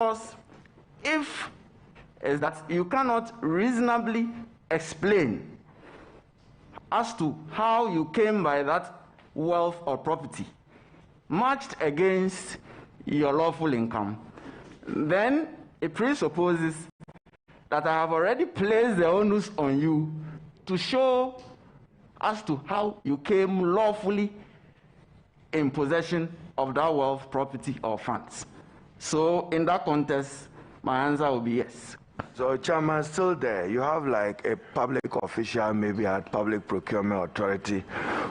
if is that you cannot reasonably explain as to how you came by that wealth or property matched against your lawful income, then it presupposes that I have already placed the onus on you to show as to how you came lawfully in possession of that wealth, property, or funds. So in that context, my answer will be yes. So, Chairman, still there, you have like a public official, maybe at Public Procurement Authority,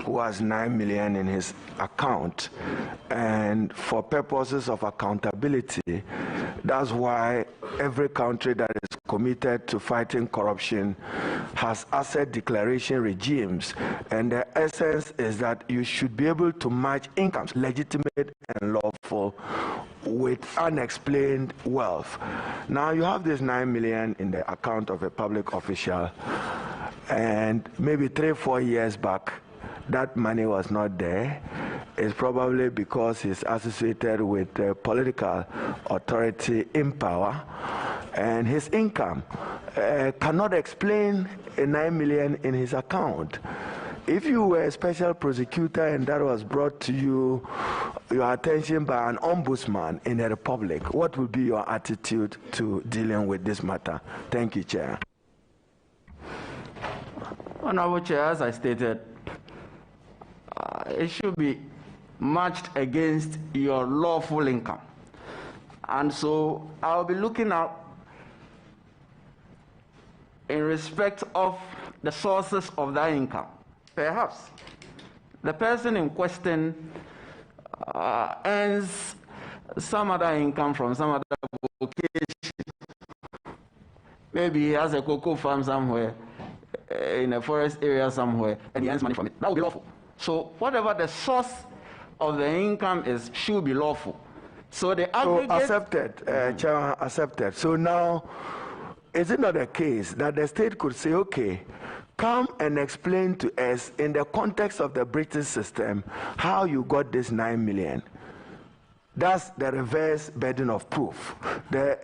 who has 9 million in his account. And for purposes of accountability, that's why every country that is committed to fighting corruption has asset declaration regimes. And the essence is that you should be able to match incomes, legitimate and lawful, with unexplained wealth. Now you have this 9 million in the account of a public official, and maybe 3-4 years back that money was not there. It's probably because he's associated with a political authority in power, and his income cannot explain a 9 million in his account. If you were a special prosecutor and that was brought to you, your attention by an ombudsman in the Republic, what would be your attitude to dealing with this matter? Thank you, Chair. Honorable Chair, as I stated, it should be matched against your lawful income. And so I'll be looking at, in respect of the sources of that income. Perhaps the person in question earns some other income from some other vocation. Maybe he has a cocoa farm somewhere, in a forest area somewhere, and he earns money from it. That would be lawful. So whatever the source of the income is should be lawful. So the aggregate... So accepted, Chairman, accepted. So now, is it not a case that the state could say, okay, come and explain to us in the context of the British system how you got this 9 million? That's the reverse burden of proof. The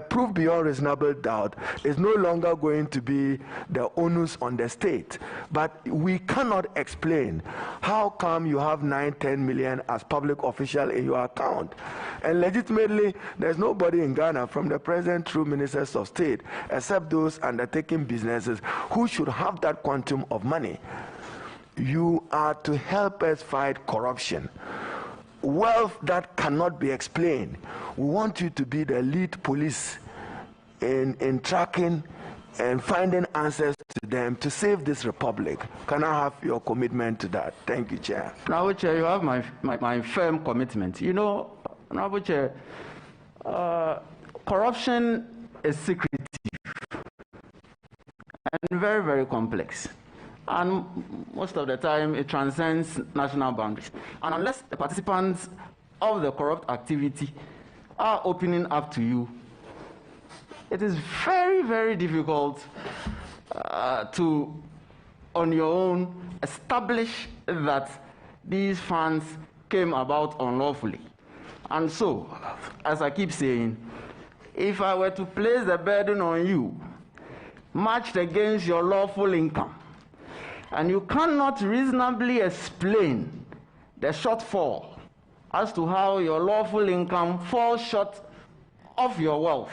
proof beyond reasonable doubt is no longer going to be the onus on the state. But we cannot explain how come you have 9-10 million as public official in your account. And legitimately, there's nobody in Ghana from the president through ministers of state, except those undertaking businesses, who should have that quantum of money. You are to help us fight corruption. Wealth that cannot be explained. We want you to be the lead police in tracking and finding answers to them to save this republic. Can I have your commitment to that? Thank you, Chair. Honorable Chair, you have my firm commitment. You know, Honorable Chair, corruption is secretive and very, very complex. And most of the time, it transcends national boundaries. And unless the participants of the corrupt activity are opening up to you, it is very, very difficult to, on your own, establish that these funds came about unlawfully. And so, as I keep saying, if I were to place the burden on you, matched against your lawful income, and you cannot reasonably explain the shortfall as to how your lawful income falls short of your wealth,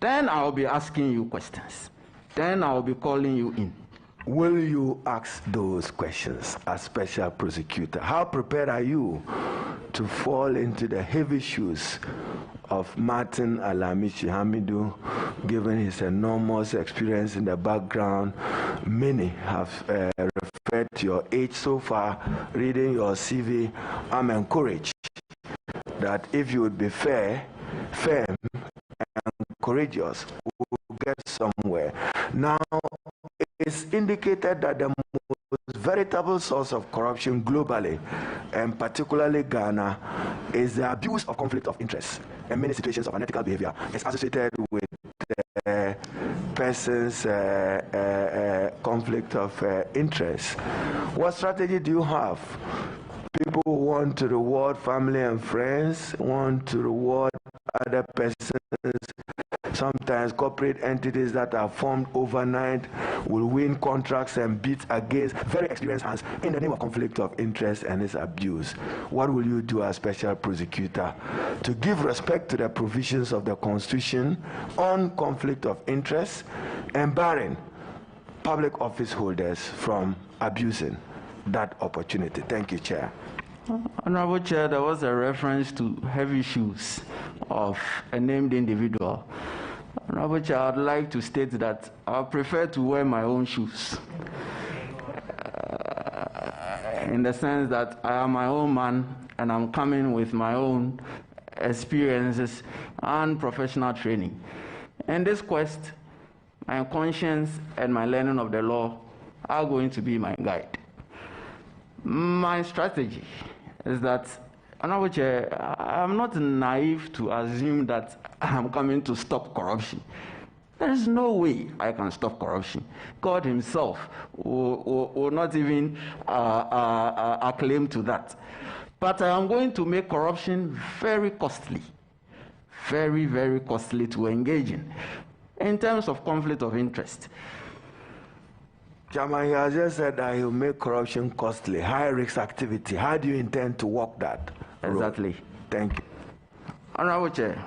then I'll be asking you questions. Then I'll be calling you in. Will you ask those questions as special prosecutor? How prepared are you to fall into the heavy shoes of Martin Alamichi Hamidu, given his enormous experience in the background? Many have referred to your age so far. Reading your CV, I'm encouraged that if you would be fair, firm, and courageous, we'll get somewhere. Now, it's indicated that the most veritable source of corruption globally, and particularly Ghana, is the abuse of conflict of interest. And many situations of unethical behavior is associated with person's conflict of interest. What strategy do you have? People who want to reward family and friends, want to reward other persons. Sometimes corporate entities that are formed overnight will win contracts and bid against very experienced hands in the name of conflict of interest and its abuse. What will you do as special prosecutor to give respect to the provisions of the Constitution on conflict of interest and barring public office holders from abusing that opportunity? Thank you, Chair. Honorable Chair, there was a reference to heavy shoes of a named individual. Honorable Chair, I'd like to state that I prefer to wear my own shoes. In the sense that I am my own man and I'm coming with my own experiences and professional training. In this quest, my conscience and my learning of the law are going to be my guide. My strategy is that, Honorable Chair, I'm not naive to assume that I'm coming to stop corruption. There is no way I can stop corruption. God himself will not even acclaim to that. But I am going to make corruption very costly, very, very costly to engage in terms of conflict of interest. Chairman, he has just said that he'll make corruption costly, high-risk activity. How do you intend to walk that road? Exactly. Thank you. Honorable Chair,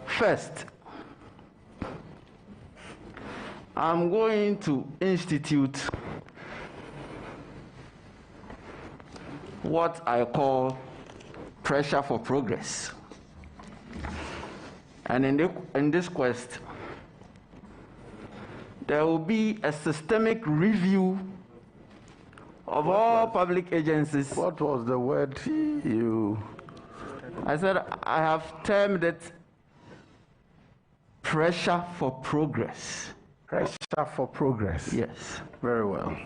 first, I'm going to institute what I call pressure for progress. And in this quest, there will be a systemic review of all public agencies. What was the word you... I said I have termed it pressure for progress. Pressure for progress. Yes. Very well.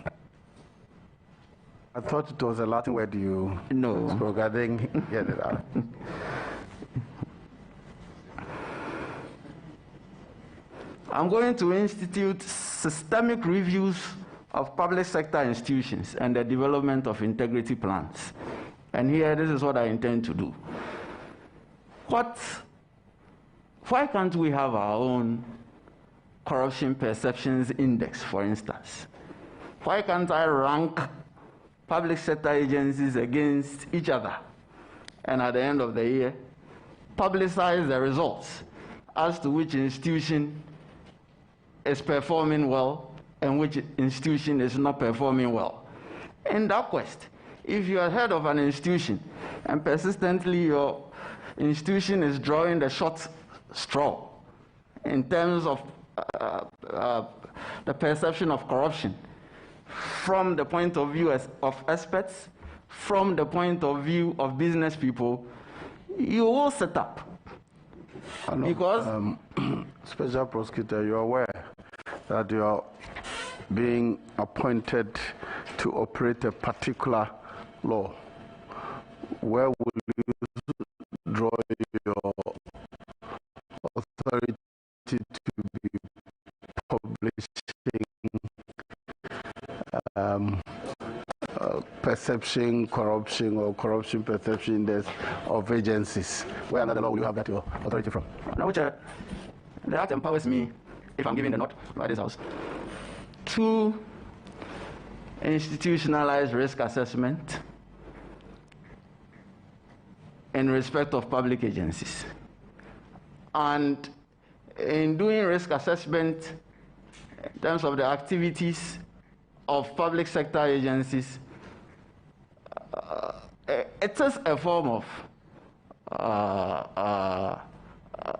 I thought it was a Latin word you spoke. I didn't get it out. I'm going to institute systemic reviews of public sector institutions and the development of integrity plans. And here, this is what I intend to do. Why can't we have our own corruption perceptions index, for instance? Why can't I rank public sector agencies against each other? And at the end of the year, publicize the results as to which institution is performing well and which institution is not performing well. In that quest, if you are head of an institution and persistently your institution is drawing the short straw in terms of the perception of corruption from the point of view of experts, from the point of view of business people, you will set up. Because Special Prosecutor, you're aware that you are being appointed to operate a particular law. Where will you draw your authority to be publishing perception, corruption, or corruption perception index of agencies? Where another law will you have that your authority from? Now, which the Act empowers me, if I'm given the nod by this House, to institutionalize risk assessment in respect of public agencies. And in doing risk assessment in terms of the activities of public sector agencies, it is a form of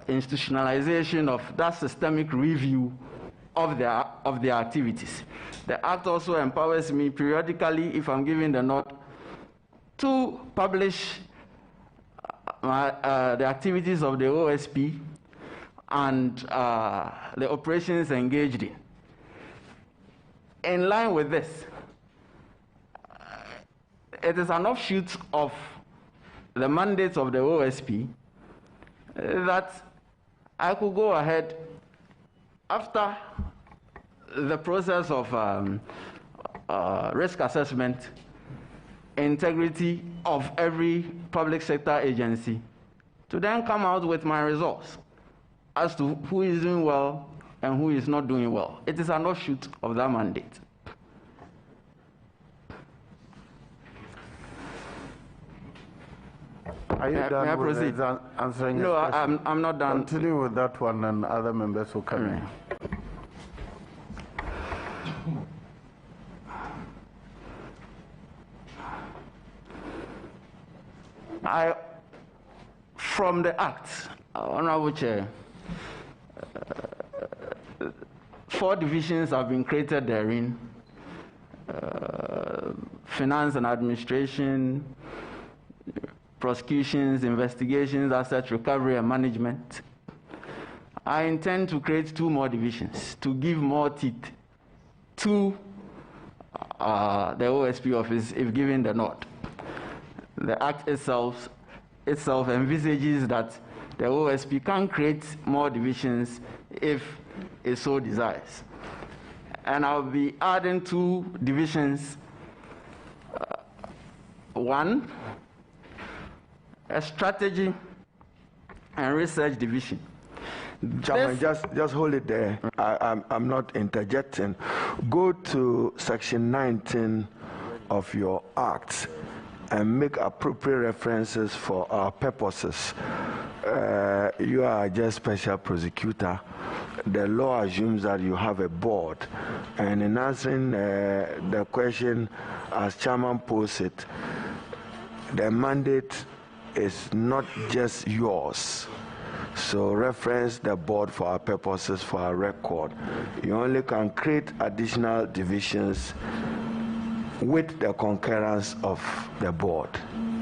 institutionalization of that systemic review of their activities. The Act also empowers me periodically, if I'm given the nod, to publish the activities of the OSP and the operations engaged in. In line with this, it is an offshoot of the mandates of the OSP that I could go ahead after the process of risk assessment, integrity of every public sector agency, to then come out with my results as to who is doing well and who is not doing well. It is an offshoot of that mandate. Are you done with answering? No, I'm not done. Continue with that one, and other members will come in. From the Act, Honorable Chair, 4 divisions have been created therein: finance and administration, prosecutions, investigations, asset recovery and management. I intend to create 2 more divisions to give more teeth to the OSP office if given the nod. The Act itself envisages that the OSP can create more divisions if it so desires. And I'll be adding 2 divisions. One, a strategy and research division. Chairman, just hold it there. I'm not interjecting. Go to section 19 of your Act and make appropriate references for our purposes. You are just special prosecutor. The law assumes that you have a board. And in answering the question as Chairman posed it, the mandate is not just yours. So reference the board for our purposes, for our record. You only can create additional divisions with the concurrence of the board.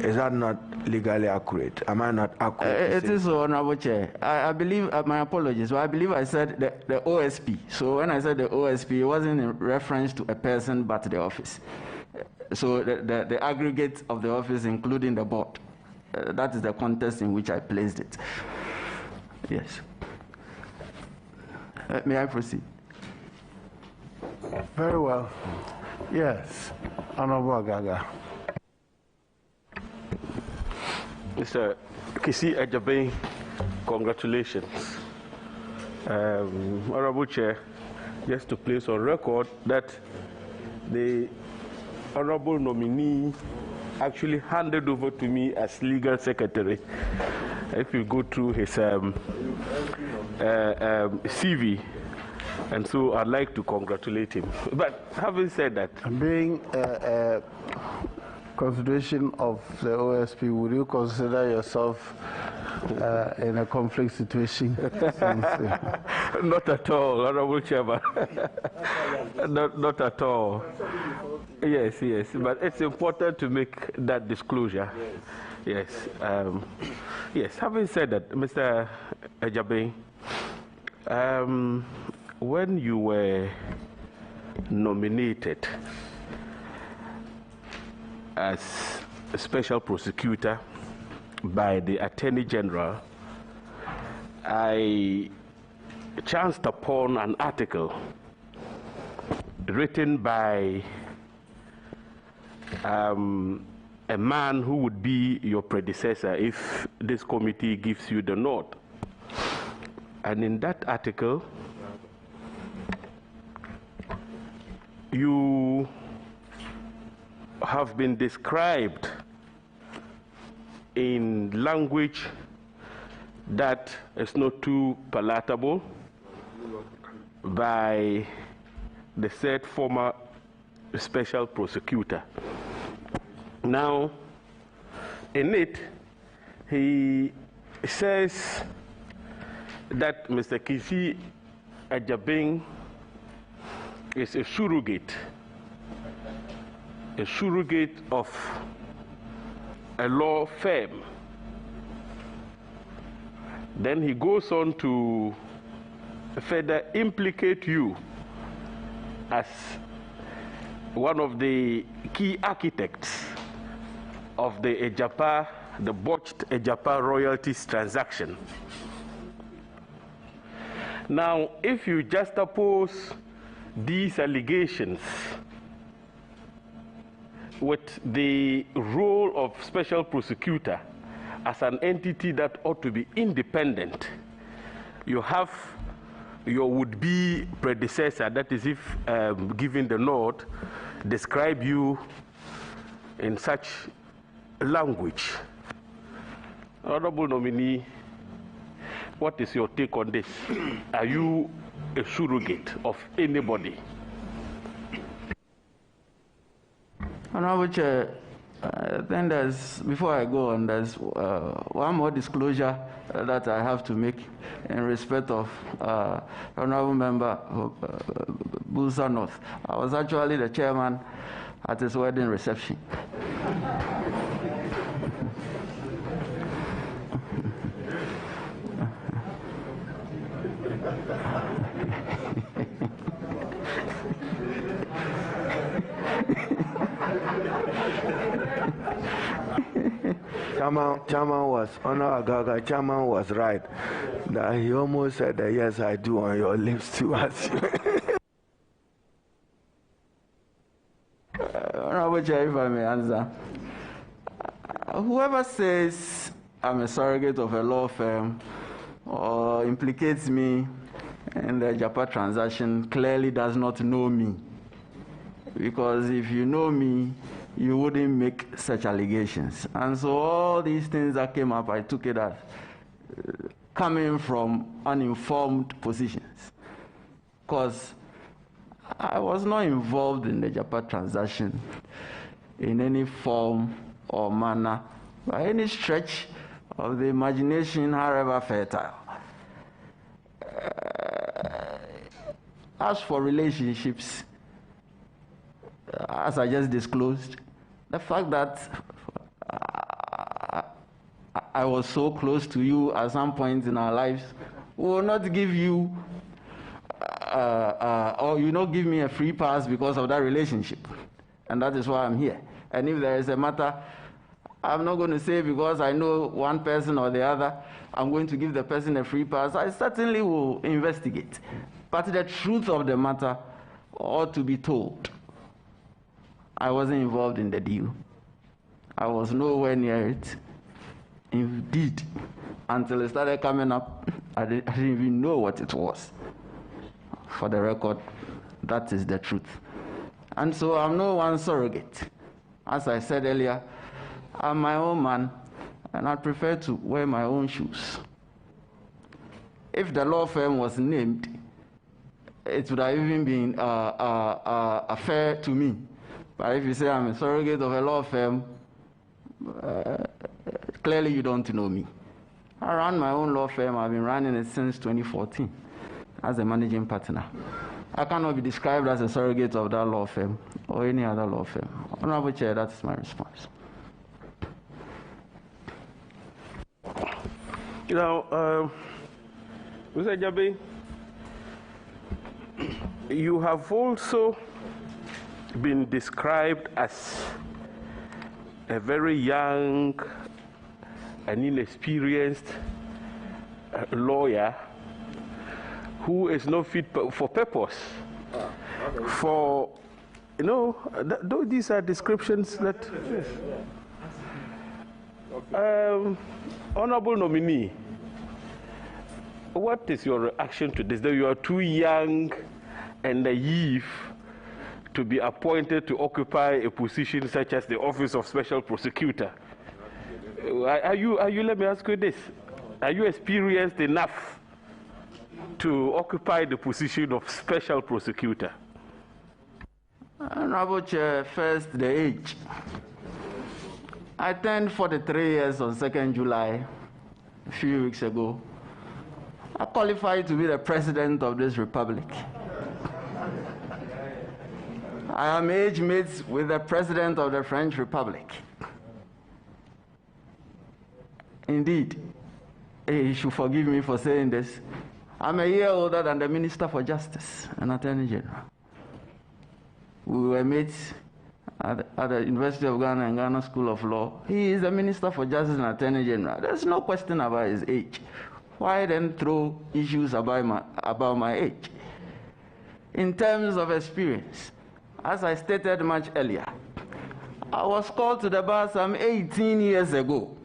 Is that not legally accurate? Am I not accurate? It is so, Honorable Chair. I believe, my apologies, but I believe I said the OSP. So when I said the OSP, it wasn't in reference to a person but the office. So the aggregate of the office, including the board. That is the context in which I placed it. Yes. May I proceed? Very well. Yes. Honorable Gaga. Mr. Kisi Ajabe, congratulations. Honorable Chair, just to place on record that the Honorable nominee actually handed over to me as legal secretary. If you go through his CV, and so I'd like to congratulate him. But having said that, being a consideration of the OSP, would you consider yourself in a conflict situation? Not at all, Honorable Chairman. not at all. Yes, but it's important to make that disclosure. Yes. Yes, having said that, Mr. Ajabe, when you were nominated as a special prosecutor by the Attorney General, I chanced upon an article written by a man who would be your predecessor if this committee gives you the nod. And in that article, you have been described in language that is not too palatable by the said former special prosecutor. Now, in it, he says that Mr. Kisi Ajabe is a surrogate of a law firm. Then he goes on to further implicate you as one of the key architects of the Ejapa, the botched Ejapa royalties transaction. Now, if you juxtapose these allegations with the role of special prosecutor as an entity that ought to be independent. You have your would-be predecessor, that is, if given the nod, describe you in such language. Honorable nominee, what is your take on this? Are you a surrogate of anybody? Honorable Chair, then before I go on, there's one more disclosure that I have to make in respect of Honorable Member Busa North. I was actually the chairman at his wedding reception. Chairman was right that he almost said that yes, I do on your lips too. Honorable Chair, if I may answer. Whoever says I'm a surrogate of a law firm or implicates me in the Japa transaction clearly does not know me. Because if you know me, you wouldn't make such allegations. And so all these things that came up, I took it as coming from uninformed positions. Because I was not involved in the Japa transaction in any form or manner, by any stretch of the imagination, however fertile. As for relationships, as I just disclosed, the fact that I was so close to you at some point in our lives will not give you, or you not give me a free pass because of that relationship. And that is why I'm here. And if there is a matter, I'm not going to say because I know one person or the other, I'm going to give the person a free pass. I certainly will investigate. But the truth of the matter ought to be told. I wasn't involved in the deal. I was nowhere near it. Indeed, until it started coming up, I didn't even know what it was. For the record, that is the truth. And so I'm no one surrogate. As I said earlier, I'm my own man, and I prefer to wear my own shoes. If the law firm was named, it would have even been fair to me. But if you say I'm a surrogate of a law firm, clearly you don't know me. I run my own law firm. I've been running it since 2014 as a managing partner. I cannot be described as a surrogate of that law firm or any other law firm. Honorable Chair, that is my response. You know, Mr. Jabe, you have also been described as a very young and inexperienced lawyer who is not fit for purpose. For, you know, these are descriptions that. Honorable nominee, what is your reaction to this? That you are too young and naive to be appointed to occupy a position such as the Office of Special Prosecutor. Are you, let me ask you this, are you experienced enough to occupy the position of Special Prosecutor? Honorable Chair, first, the age. I turned 43 years on 2nd July, a few weeks ago. I qualified to be the president of this republic. I am age mates with the president of the French Republic. Indeed, he should forgive me for saying this. I'm a year older than the Minister for Justice and Attorney General. We were mates at the University of Ghana and Ghana School of Law. He is the Minister for Justice and Attorney General. There's no question about his age. Why then throw issues about my age? In terms of experience, as I stated much earlier, I was called to the bar some 18 years ago.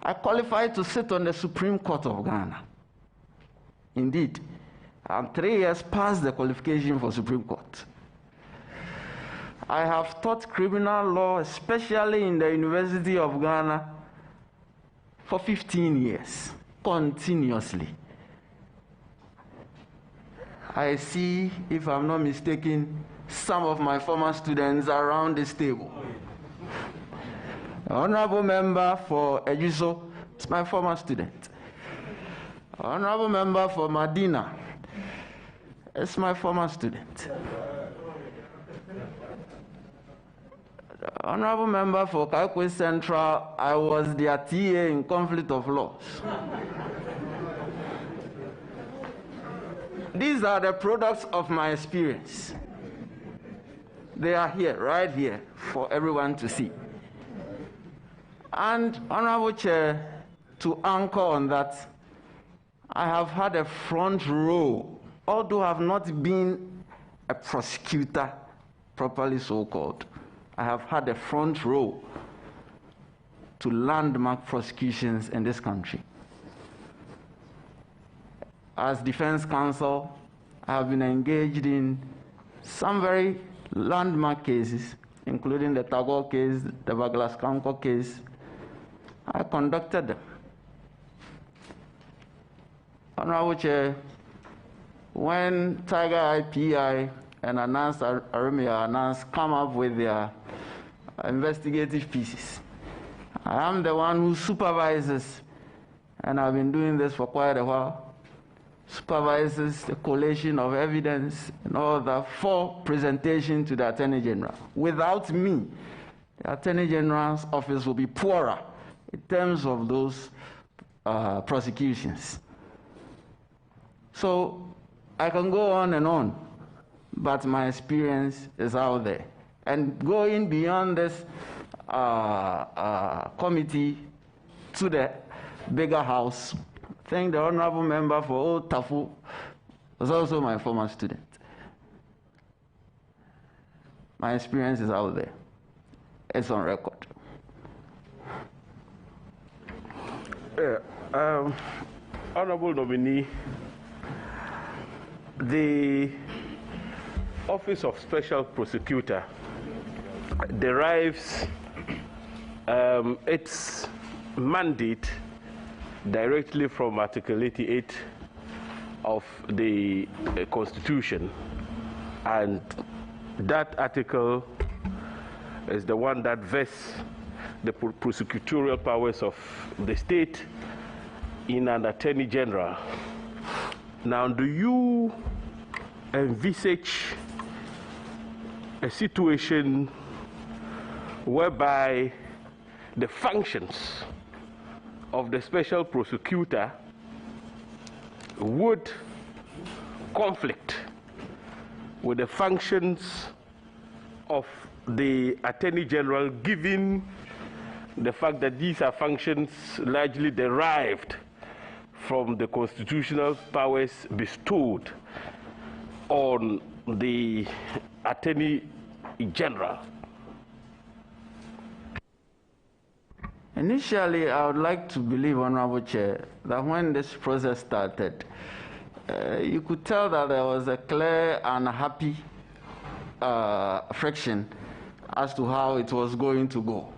I qualified to sit on the Supreme Court of Ghana. Indeed, I'm 3 years past the qualification for Supreme Court. I have taught criminal law, especially in the University of Ghana, for 15 years, continuously. I see, if I'm not mistaken, some of my former students around this table. Honorable member for Ejuso is my former student. Honorable member for Medina is my former student. Honorable member for Kaikwe Central, I was their TA in conflict of laws. These are the products of my experience. They are here, right here, for everyone to see. And, Honorable Chair, to anchor on that, I have had a front row, although I have not been a prosecutor, properly so-called. I have had a front row to landmark prosecutions in this country. As defense counsel, I have been engaged in some very landmark cases, including the Tagore case, the Baglas Kanko case. I conducted them. Honorable Chair, when Tiger IPI and Arumia come up with their investigative pieces, I am the one who supervises, and I've been doing this for quite a while, supervises the collation of evidence and all that for presentation to the Attorney General. Without me, the Attorney General's office will be poorer in terms of those prosecutions. So I can go on, but my experience is out there. And going beyond this committee to the bigger house, I think the honorable member for Old Tafu was also my former student. My experience is out there. It's on record. Honorable nominee, the Office of Special Prosecutor derives its mandate directly from Article 88 of the Constitution, and that article is the one that vests the prosecutorial powers of the state in an Attorney General. Now, do you envisage a situation whereby the functions of the special prosecutor would conflict with the functions of the Attorney General, given the fact that these are functions largely derived from the constitutional powers bestowed on the Attorney General? Initially, I would like to believe, Honorable Chair, that when this process started, you could tell that there was a clear and happy friction as to how it was going to go.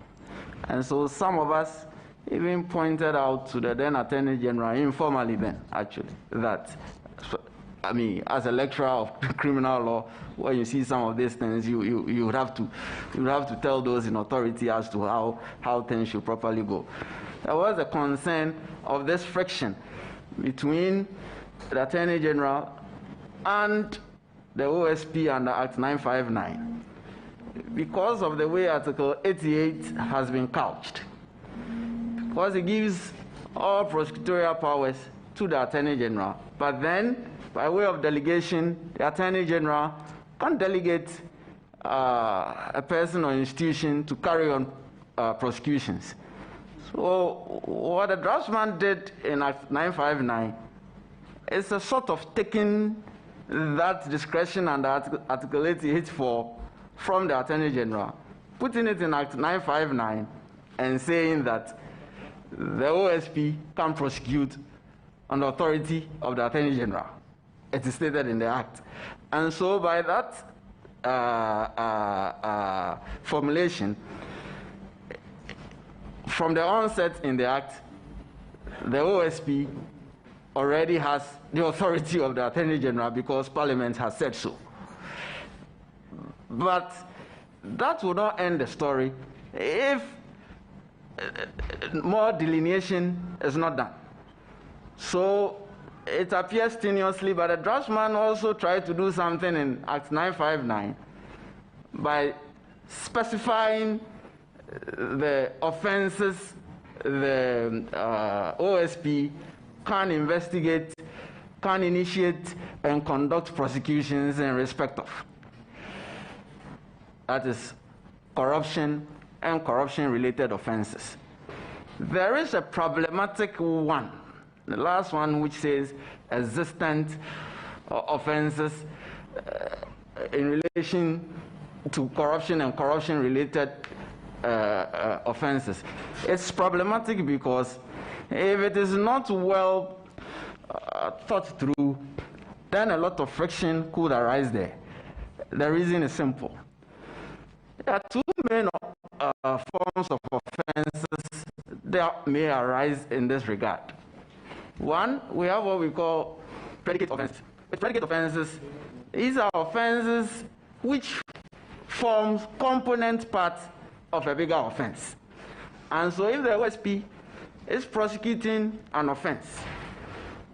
And so some of us even pointed out to the then Attorney General, informally then, actually, that, I mean, as a lecturer of criminal law, when you see some of these things, you would have to tell those in authority as to how things should properly go. There was a concern of this friction between the Attorney General and the OSP under Act 959 because of the way Article 88 has been couched. Because it gives all prosecutorial powers to the Attorney General, but then, by way of delegation, the Attorney General can delegate a person or institution to carry on prosecutions. So what the draftsman did in Act 959 is a sort of taking that discretion under Article 88 from the Attorney General putting it in Act 959 and saying that the OSP can prosecute on the authority of the Attorney General. It is stated in the Act. And so by that formulation, from the onset in the Act, the OSP already has the authority of the Attorney General because Parliament has said so. But that will not end the story if more delineation is not done. So it appears tenuously, but the draftsman also tried to do something in Act 959 by specifying the offenses the OSP can investigate, can initiate, and conduct prosecutions in respect of. That is corruption and corruption-related offenses. There is a problematic one, the last one, which says existent offenses in relation to corruption and corruption-related offenses. It's problematic because if it is not well thought through, then a lot of friction could arise there. The reason is simple. There are two main forms of offenses that may arise in this regard. One, we have what we call predicate offenses. With predicate offenses, these are offenses which forms component parts of a bigger offense. And so if the OSP is prosecuting an offense,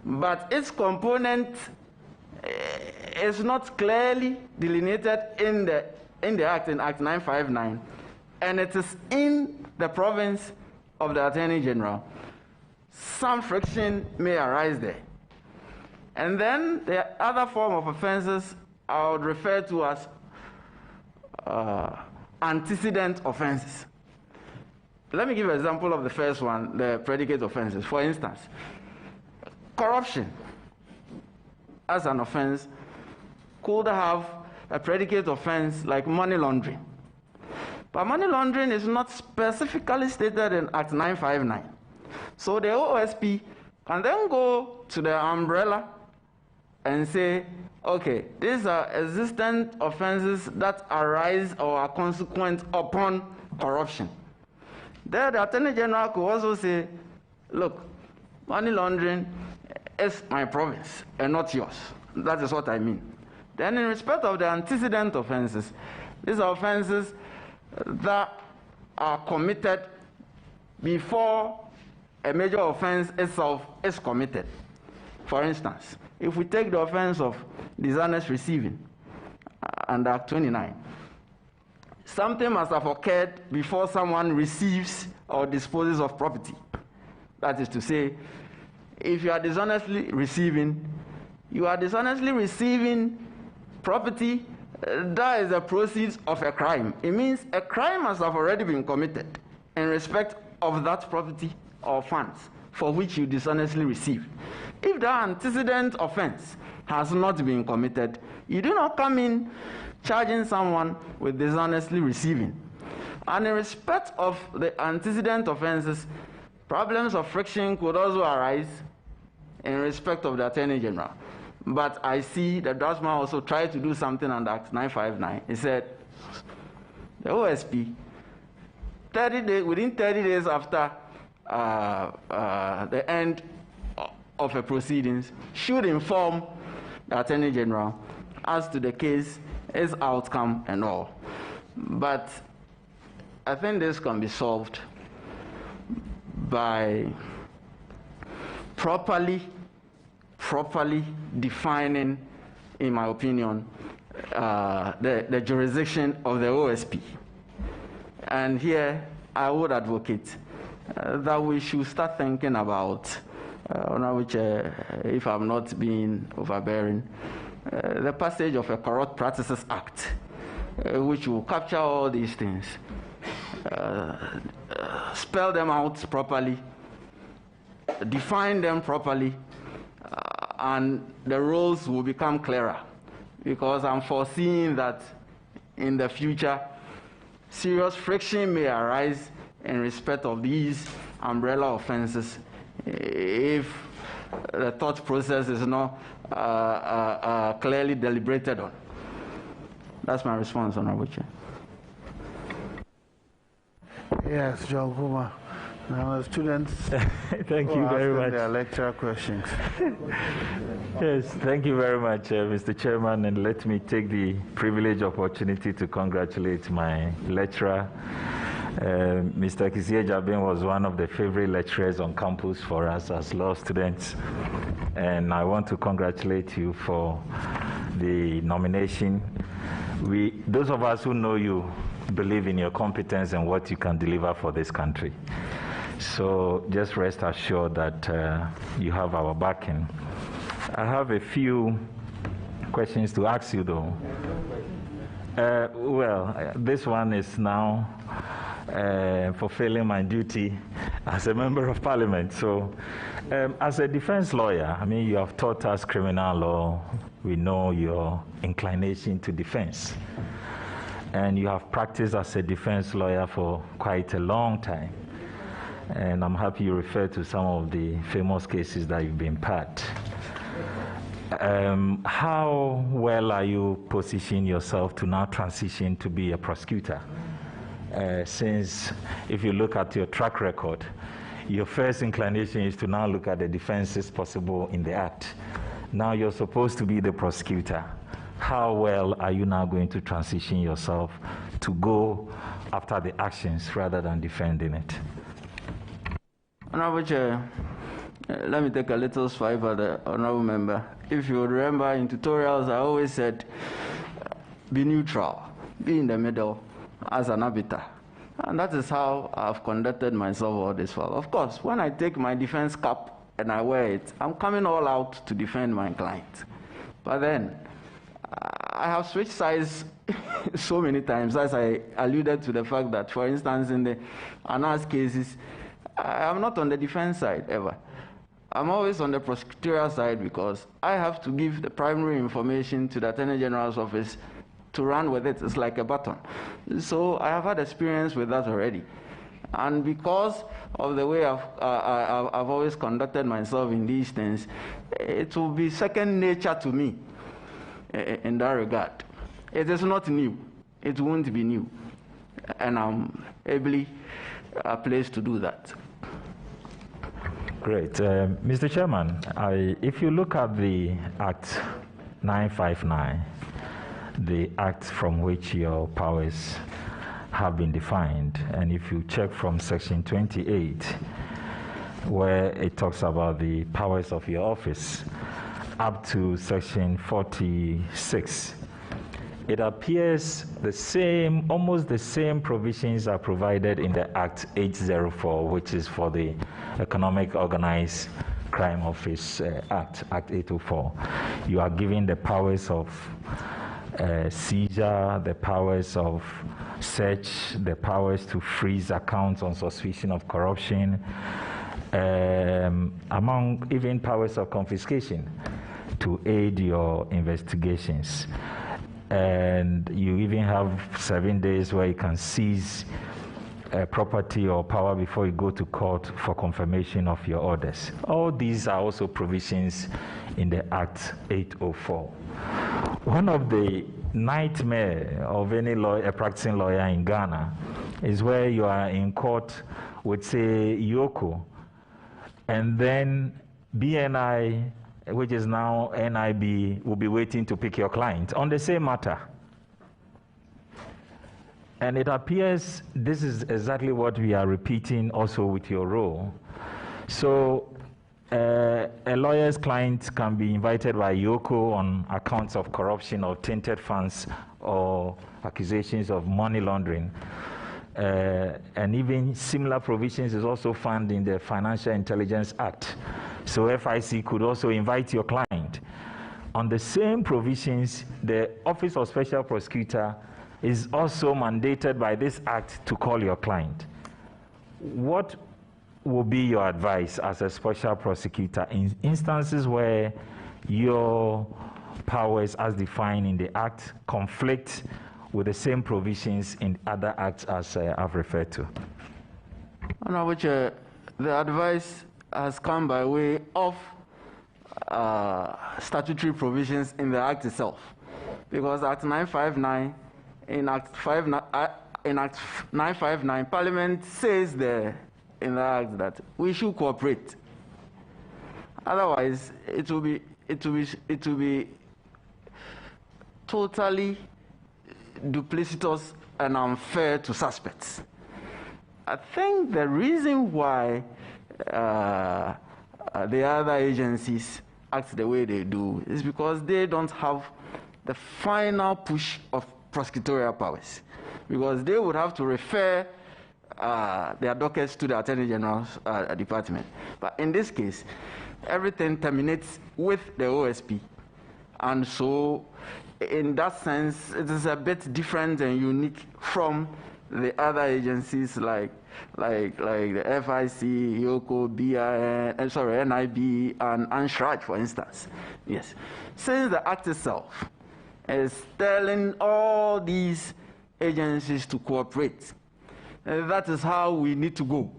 but its component is not clearly delineated in the Act, in Act 959, and it is in the province of the Attorney General, some friction may arise there. And then the other form of offenses I would refer to as antecedent offenses. Let me give an example of the first one, the predicate offenses. For instance, corruption as an offense could have a predicate offense like money laundering. But money laundering is not specifically stated in Act 959. So the OSP can then go to the umbrella and say, okay, these are existent offenses that arise or are consequent upon corruption. There, the Attorney General could also say, look, money laundering is my province and not yours. That is what I mean. Then in respect of the antecedent offenses, these are offenses that are committed before a major offense itself is committed. For instance, if we take the offense of dishonest receiving under Act 29, something must have occurred before someone receives or disposes of property. That is to say, if you are dishonestly receiving, you are dishonestly receiving property that is the proceeds of a crime. It means a crime must have already been committed in respect of that property or funds for which you dishonestly received. If the antecedent offense has not been committed, you do not come in charging someone with dishonestly receiving. And in respect of the antecedent offenses, problems of friction could also arise in respect of the Attorney General. But I see the draftsman also tried to do something under Act 959. He said, the OSP, within 30 days after the end of a proceedings, should inform the Attorney General as to the case, its outcome, and all. But I think this can be solved by properly defining, in my opinion, the jurisdiction of the OSP. And here I would advocate that we should start thinking about, which, if I'm not being overbearing, the passage of a Corrupt Practices Act, which will capture all these things, spell them out properly, define them properly, and the roles will become clearer. Because I'm foreseeing that in the future, serious friction may arise in respect of these umbrella offenses if the thought process is not clearly deliberated on. That's my response, Honorable Chair. Yes, John Kuma. Now, the students. Thank you very much. Their lecture questions. Yes, thank you very much, Mr. Chairman, and let me take the privileged opportunity to congratulate my lecturer. Mr. Kisie Jabin was one of the favorite lecturers on campus for us as law students, and I want to congratulate you for the nomination. Those of us who know you believe in your competence and what you can deliver for this country. So just rest assured that you have our backing. I have a few questions to ask you, though. This one is now fulfilling my duty as a member of parliament. So as a defense lawyer, I mean, you have taught us criminal law. We know your inclination to defense. And you have practiced as a defense lawyer for quite a long time. And I'm happy you referred to some of the famous cases that you've been part. How well are you positioning yourself to now transition to be a prosecutor? Since if you look at your track record, your first inclination is to now look at the defenses possible in the act. Now you're supposed to be the prosecutor. How well are you now going to transition yourself to go after the actions rather than defending it? Honorable Chair, let me take a little swipe at the honorable member. If you remember in tutorials, I always said, be neutral, be in the middle as an arbiter. And that is how I've conducted myself all this while. Of course, when I take my defense cap and I wear it, I'm coming all out to defend my client. But then, I have switched sides so many times, as I alluded to the fact that, for instance, in the announced cases, I'm not on the defense side ever. I'm always on the prosecutorial side because I have to give the primary information to the Attorney General's office to run with it. It's like a baton. So I have had experience with that already. And because of the way I've always conducted myself in these things, it will be second nature to me in that regard. It is not new. It won't be new. And I'm ably placed to do that. Great. Mr. Chairman, if you look at the Act 959, the act from which your powers have been defined, and if you check from Section 28, where it talks about the powers of your office, up to Section 46, it appears the same, almost the same provisions are provided in the Act 804, which is for the Economic Organized Crime Office Act 804. You are given the powers of seizure, the powers of search, the powers to freeze accounts on suspicion of corruption, among even powers of confiscation to aid your investigations. And you even have 7 days where you can seize property or power before you go to court for confirmation of your orders. All these are also provisions in the Act 804. One of the nightmares of any lawyer, a practicing lawyer in Ghana, is where you are in court with, say, Yoko, and then BNI, which is now NIB, will be waiting to pick your client on the same matter. And it appears this is exactly what we are repeating also with your role. So a lawyer's client can be invited by Yoko on accounts of corruption or tainted funds or accusations of money laundering. And even similar provisions is also found in the Financial Intelligence Act. So FIC could also invite your client. On the same provisions, the Office of Special Prosecutor is also mandated by this act to call your client. What will be your advice as a special prosecutor in instances where your powers as defined in the act conflict with the same provisions in other acts as I've referred to. Honorable Chair, the advice has come by way of statutory provisions in the Act itself, because Act 959, in Act 959, Parliament says there in the Act that we should cooperate. Otherwise, it will be totally duplicitous and unfair to suspects. I think the reason why the other agencies act the way they do is because they don't have the final push of prosecutorial powers, because they would have to refer their dockets to the Attorney General's department. But in this case, everything terminates with the OSP. And so, in that sense, it is a bit different and unique from the other agencies like the FIC, YOCO, NIB, and SHRAJ, for instance. Yes. Since the Act itself is telling all these agencies to cooperate, that is how we need to go.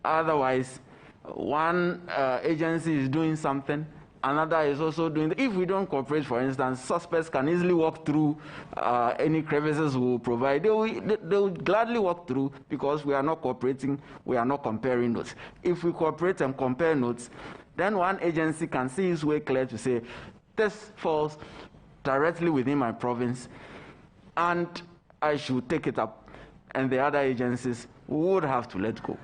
Otherwise, one agency is doing something, another is also doing. If we don't cooperate, for instance, suspects can easily walk through any crevices we will provide. They will gladly walk through, because we are not cooperating, we are not comparing notes. If we cooperate and compare notes, then one agency can see its way clear to say, this falls directly within my province, and I should take it up, and the other agencies would have to let go.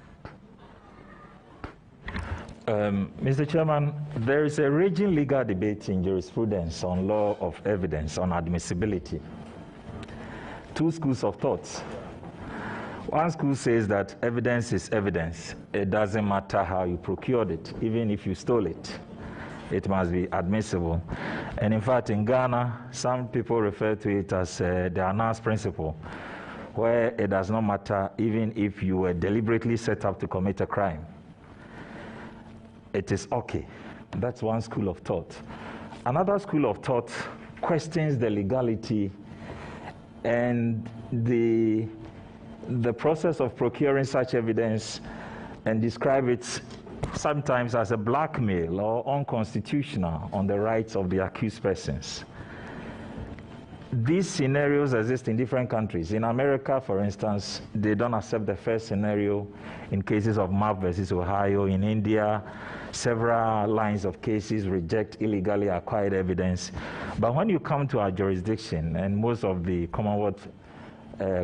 Mr. Chairman, there is a raging legal debate in jurisprudence on law of evidence, on admissibility. Two schools of thought. One school says that evidence is evidence. It doesn't matter how you procured it, even if you stole it. It must be admissible. And in fact, in Ghana, some people refer to it as the Anas principle, where it does not matter even if you were deliberately set up to commit a crime. It is okay. That's one school of thought. Another school of thought questions the legality and the process of procuring such evidence, and describe it sometimes as a blackmail or unconstitutional on the rights of the accused persons. These scenarios exist in different countries. In America, for instance, they don't accept the first scenario in cases of Mapp versus Ohio. In India, several lines of cases reject illegally acquired evidence. But when you come to our jurisdiction, and most of the Commonwealth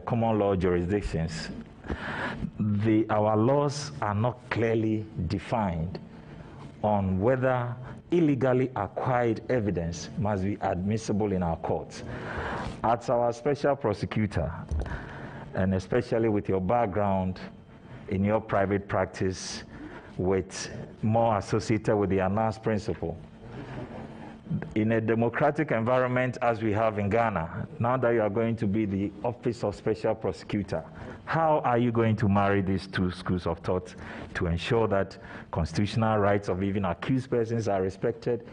common law jurisdictions, our laws are not clearly defined on whether illegally acquired evidence must be admissible in our courts. As our special prosecutor, and especially with your background in your private practice, with more associated with the Anas principle, in a democratic environment as we have in Ghana, now that you are going to be the Office of Special Prosecutor, how are you going to marry these two schools of thought to ensure that constitutional rights of even accused persons are respected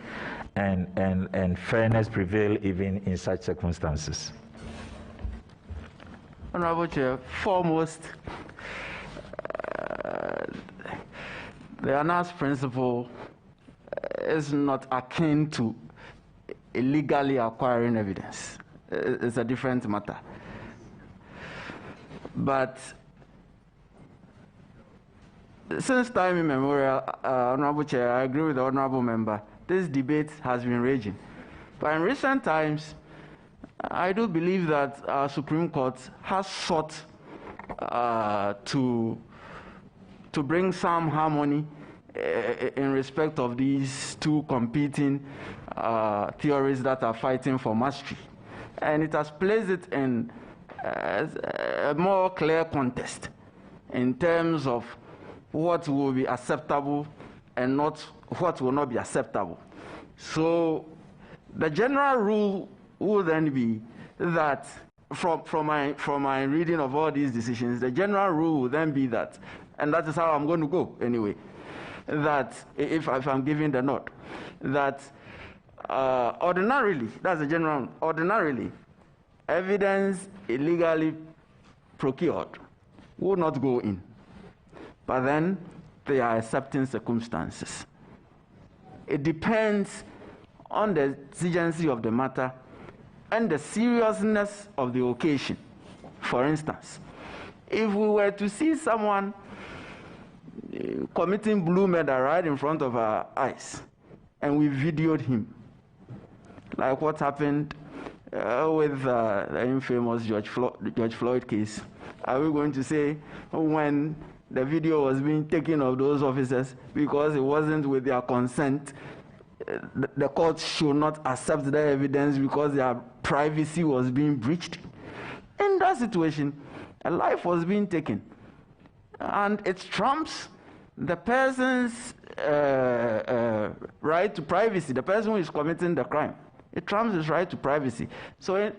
and fairness prevail even in such circumstances? Honorable Chair, foremost, the Anas principle is not akin to illegally acquiring evidence. It's a different matter. But since time immemorial, Honorable Chair, I agree with the Honorable Member, this debate has been raging. But in recent times, I do believe that our Supreme Court has sought to bring some harmony in respect of these two competing theories that are fighting for mastery. And it has placed it in a more clear contest in terms of what will be acceptable and not what will not be acceptable. So the general rule will then be that, from my reading of all these decisions, the general rule will then be that, and that is how I'm going to go anyway, that if I'm giving the nod, that ordinarily, that's the general, ordinarily, evidence illegally procured will not go in. But then there are accepting circumstances. It depends on the exigency of the matter and the seriousness of the occasion. For instance, if we were to see someone committing blue murder right in front of our eyes, and we videoed him, like what happened with the infamous George Floyd case, are we going to say when the video was being taken of those officers because it wasn't with their consent, the court should not accept the evidence because their privacy was being breached? In that situation, a life was being taken, and it trumps the person's right to privacy, the person who is committing the crime. It trumps his right to privacy. So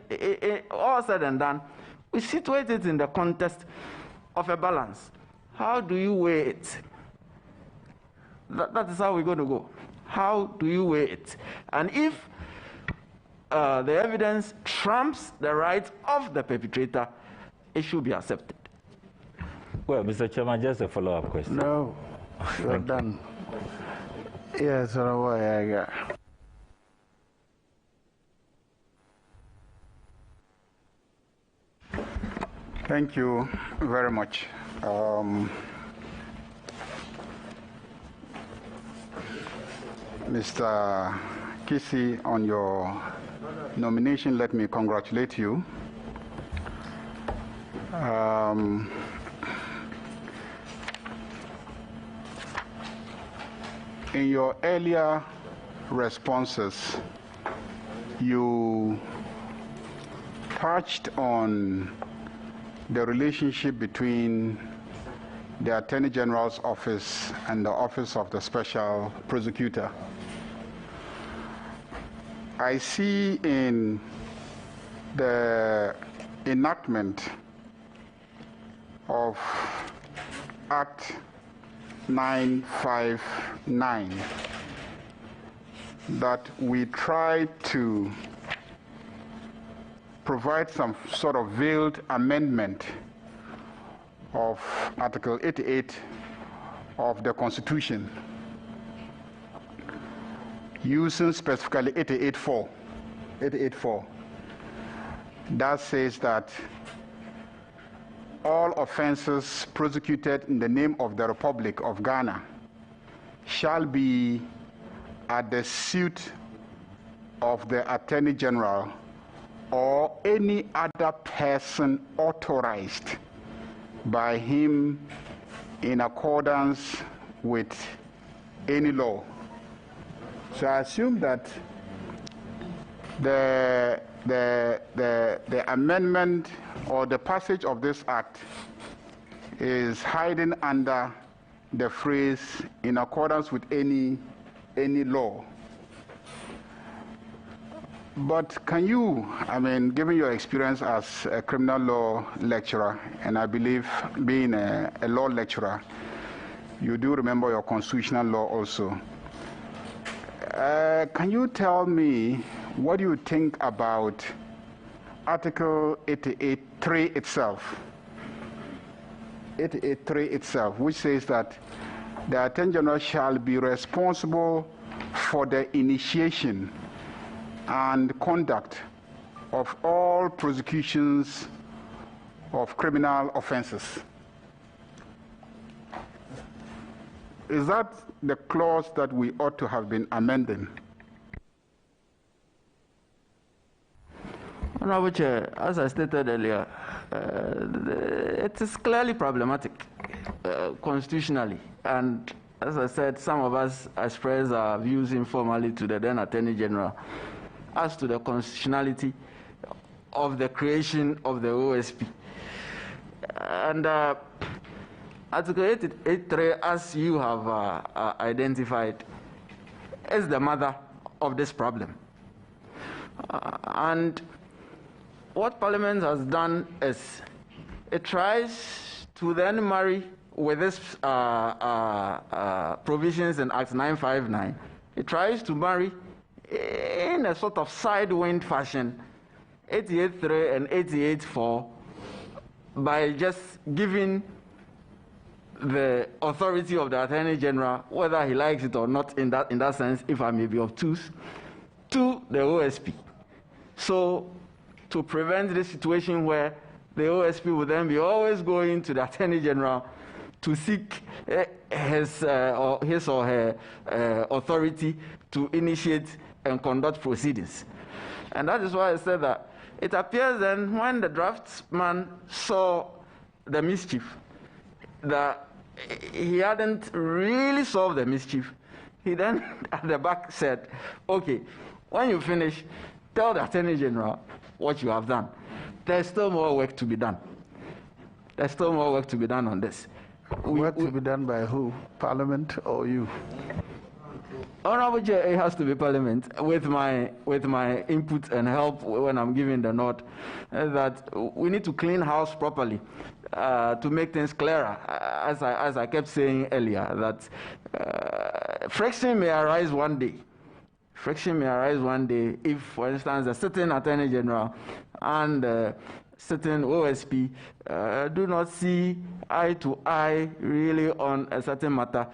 all said and done, we situate it in the context of a balance. How do you weigh it? That is how we're going to go. How do you weigh it? And if the evidence trumps the rights of the perpetrator, it should be accepted. Well, Mr. Chairman, just a follow-up question. No, you're done. Yes, yeah. Thank you very much. Mr. Kisi, on your nomination, let me congratulate you. In your earlier responses, you touched on the relationship between the Attorney General's office and the Office of the Special Prosecutor. I see in the enactment of Act 959 that we try to provide some sort of veiled amendment of Article 88 of the Constitution, using specifically 88.4, that says that all offenses prosecuted in the name of the Republic of Ghana shall be at the suit of the Attorney General or any other person authorized by him in accordance with any law. So I assume that the amendment or the passage of this act is hiding under the phrase in accordance with any law. But can you, given your experience as a criminal law lecturer, and I believe being a law lecturer, you do remember your constitutional law also. Can you tell me what you think about Article 88.3 itself? 88.3 itself, which says that the Attorney General shall be responsible for the initiation and conduct of all prosecutions of criminal offenses. Is that the clause that we ought to have been amending? Honorable Chair, as I stated earlier, it is clearly problematic constitutionally, and as I said, some of us expressed our views informally to the then Attorney General as to the constitutionality of the creation of the OSP. And Article 88.3, as you have identified, is the mother of this problem. And what Parliament has done is it tries to then marry with this provisions in Act 959. It tries to marry in a sort of sidewind fashion 88.3 and 88.4 by just giving the authority of the Attorney General, whether he likes it or not, in that sense, if I may be obtuse, to the OSP. So to prevent the situation where the OSP would then be always going to the Attorney General to seek his or her authority to initiate and conduct proceedings. And that is why I said that it appears then when the draftsman saw the mischief, that he hadn't really solved the mischief. He then at the back said, okay, when you finish, tell the Attorney General what you have done. There's still more work to be done. There's still more work to be done on this. Work to be done by who? Parliament or you? Honorable Chair, it has to be Parliament with my input and help when I'm giving the nod that we need to clean house properly to make things clearer. As I kept saying earlier, that friction may arise one day. Friction may arise one day if, for instance, a certain Attorney General and certain OSP do not see eye to eye really on a certain matter.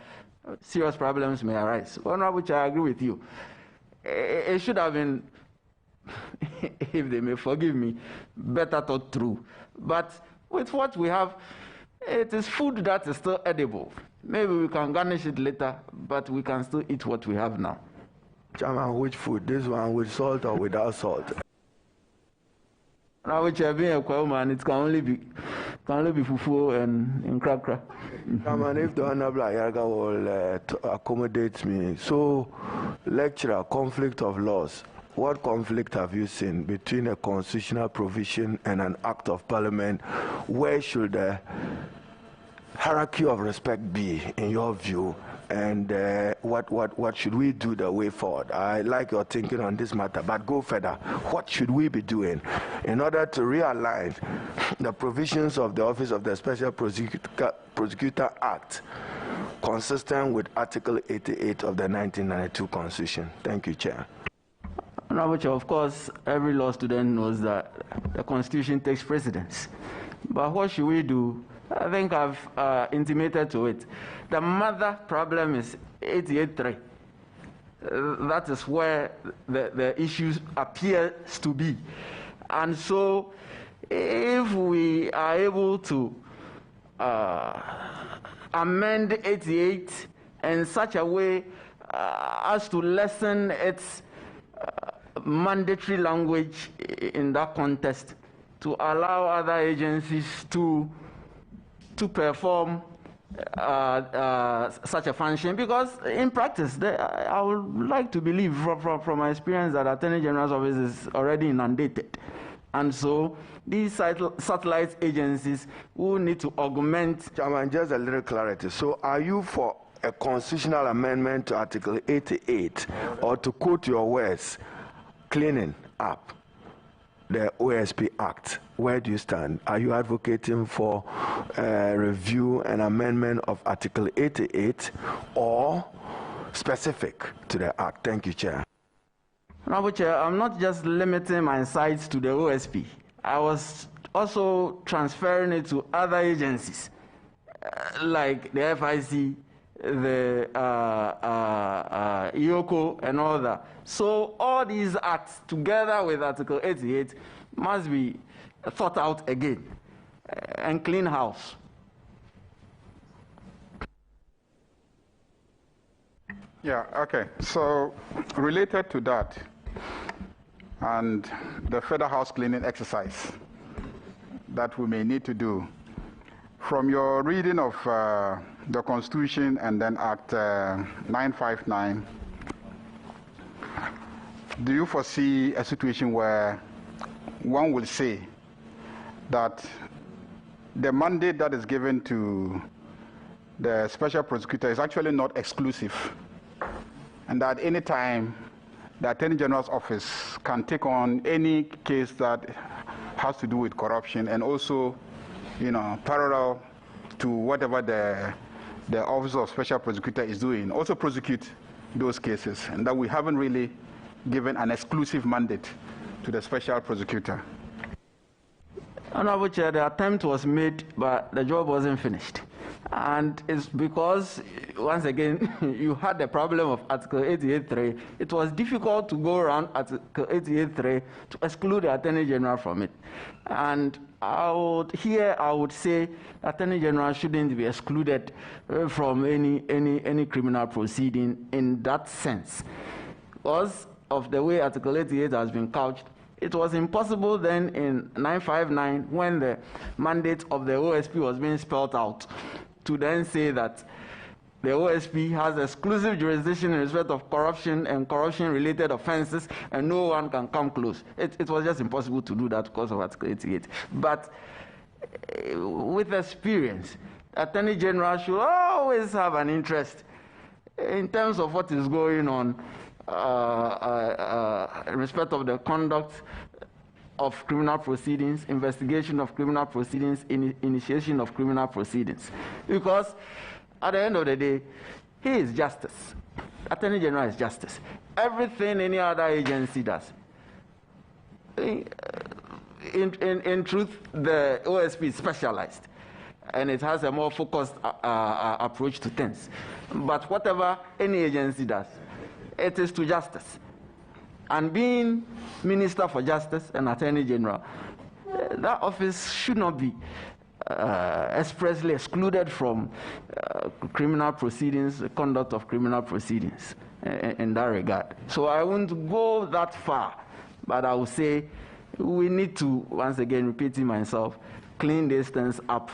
Serious problems may arise. One which I agree with you. It should have been, if they may forgive me, better thought through. But with what we have, it is food that is still edible. Maybe we can garnish it later, but we can still eat what we have now. Chairman, which food? This one with salt or without salt? Now, which have been a Kwauman, it can only be fufu and cracker. Chairman, if the Honorable Ayaga will accommodate me, so lecturer, conflict of laws. What conflict have you seen between a constitutional provision and an act of parliament? Where should the hierarchy of respect be, in your view? And what should we do the way forward? I like your thinking on this matter, but go further. What should we be doing in order to realign the provisions of the Office of the Special Prosecutor Act consistent with Article 88 of the 1992 Constitution? Thank you, Chair. Honorable Chair, of course, every law student knows that the Constitution takes precedence. But what should we do? I think I've intimated to it. The mother problem is 88.3. That is where the issues appears to be. And so if we are able to amend 88 in such a way as to lessen its mandatory language in that context, to allow other agencies to perform such a function, because in practice, I would like to believe from my experience that Attorney General's office is already inundated. And so these satellite agencies will need to augment. Chairman, just a little clarity. So are you for a constitutional amendment to Article 88, or, to quote your words, cleaning up the OSP Act? Where do you stand? Are you advocating for review and amendment of Article 88 or specific to the Act? Thank you, Chair. Honorable Chair, I'm not just limiting my sights to the OSP. I was also transferring it to other agencies like the FIC, the IOCO, and all that. So all these acts, together with Article 88, must be thought out again and clean house. Yeah, okay. So related to that and the federal house cleaning exercise that we may need to do, from your reading of the Constitution and then Act 959, do you foresee a situation where one will say that the mandate that is given to the special prosecutor is actually not exclusive, and that any time the Attorney General's office can take on any case that has to do with corruption, and also, parallel to whatever the Office of Special Prosecutor is doing, also prosecute those cases, and that we haven't really given an exclusive mandate to the special prosecutor? Honorable Chair, the attempt was made, but the job wasn't finished. And it's because, once again, you had the problem of Article 88.3. It was difficult to go around Article 88.3 to exclude the Attorney General from it. And I would say Attorney General shouldn't be excluded from any criminal proceeding in that sense. Because of the way Article 88 has been couched, it was impossible then in 959, when the mandate of the OSP was being spelled out, to then say that the OSP has exclusive jurisdiction in respect of corruption and corruption-related offenses, and no one can come close. It was just impossible to do that because of Article 88. But with experience, Attorney General should always have an interest in terms of what is going on in respect of the conduct of criminal proceedings, investigation of criminal proceedings, initiation of criminal proceedings. Because at the end of the day, he is justice. Attorney General is justice. Everything any other agency does. In truth, the OSP is specialized, and it has a more focused approach to things. But whatever any agency does, it is to justice. And being Minister for Justice and Attorney General, that office should not be expressly excluded from criminal proceedings, the conduct of criminal proceedings in that regard. So I won't go that far, but I will say we need to, once again, repeating myself, clean these things up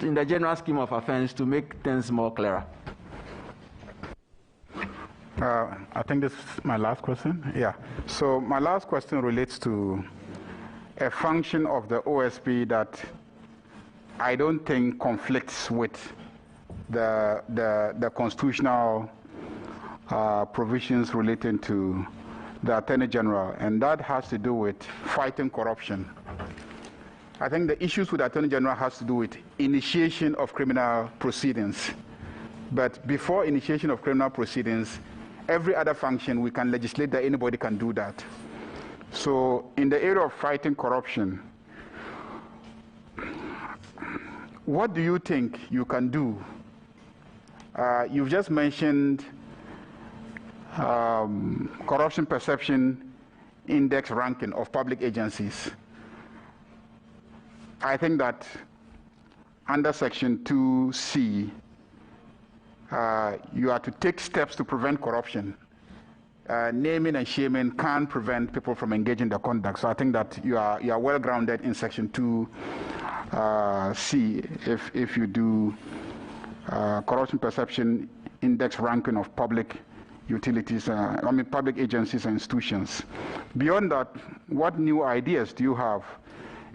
in the general scheme of offense to make things more clearer. I think this is my last question. Yeah. So my last question relates to a function of the OSP that I don't think conflicts with the constitutional provisions relating to the Attorney General, and that has to do with fighting corruption. I think the issues with the Attorney General has to do with initiation of criminal proceedings. But before initiation of criminal proceedings, every other function, we can legislate that anybody can do that. So in the area of fighting corruption, what do you think you can do? You've just mentioned corruption perception index ranking of public agencies. I think that under Section 2C, you are to take steps to prevent corruption. Naming and shaming can't prevent people from engaging in the conduct. So I think that you are well grounded in Section 2C if you do corruption perception index ranking of public utilities, public agencies and institutions. Beyond that, what new ideas do you have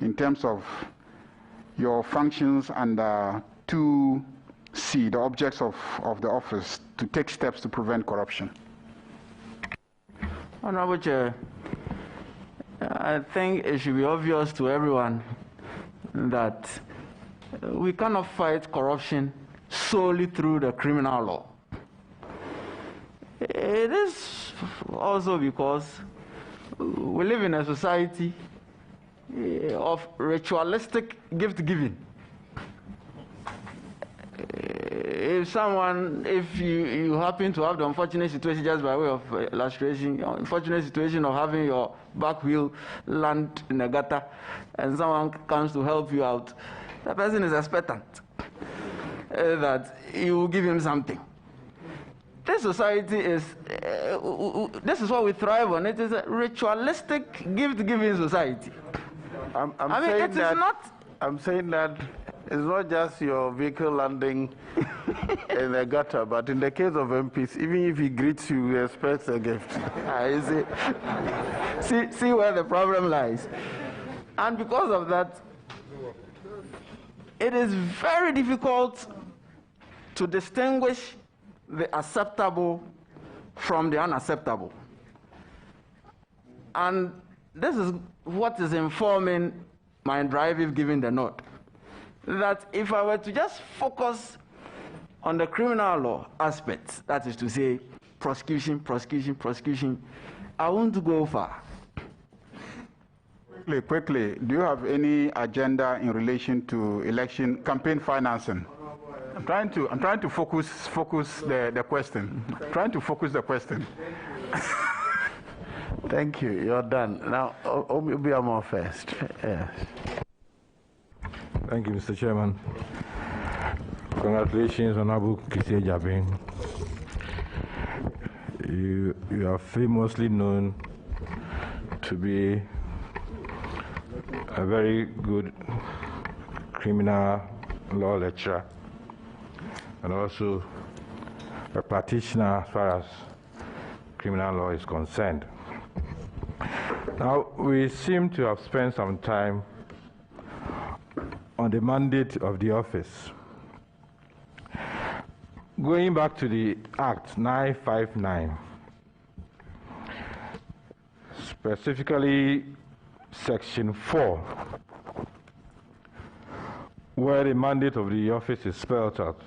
in terms of your functions under 2C, the objects of the office, to take steps to prevent corruption? Honorable Chair, I think it should be obvious to everyone that we cannot fight corruption solely through the criminal law. It is also because we live in a society of ritualistic gift-giving. If you happen to have the unfortunate situation, just by way of illustration, unfortunate situation of having your back wheel land in a gutter, and someone comes to help you out, the person is expectant that you will give him something. This society is, this is what we thrive on. It is a ritualistic gift-giving society. I'm saying that it's not just your vehicle landing in the gutter, but in the case of MPs, even if he greets you, he expects a gift. See where the problem lies. And because of that, it is very difficult to distinguish the acceptable from the unacceptable. And this is what is informing my drive if given the nod. That if I were to just focus on the criminal law aspects, that is to say, prosecution, I won't go far. Quickly, do you have any agenda in relation to election campaign financing? I'm trying to focus the question. I'm trying to focus the question. Thank you. You're done. Now, Obiamo first. Yes. Thank you, Mr. Chairman. Congratulations, Honorable Kisi Jabin. You are famously known to be a very good criminal law lecturer and also a practitioner as far as criminal law is concerned. Now, we seem to have spent some time on the mandate of the office. Going back to the Act 959, specifically Section 4, where the mandate of the office is spelled out.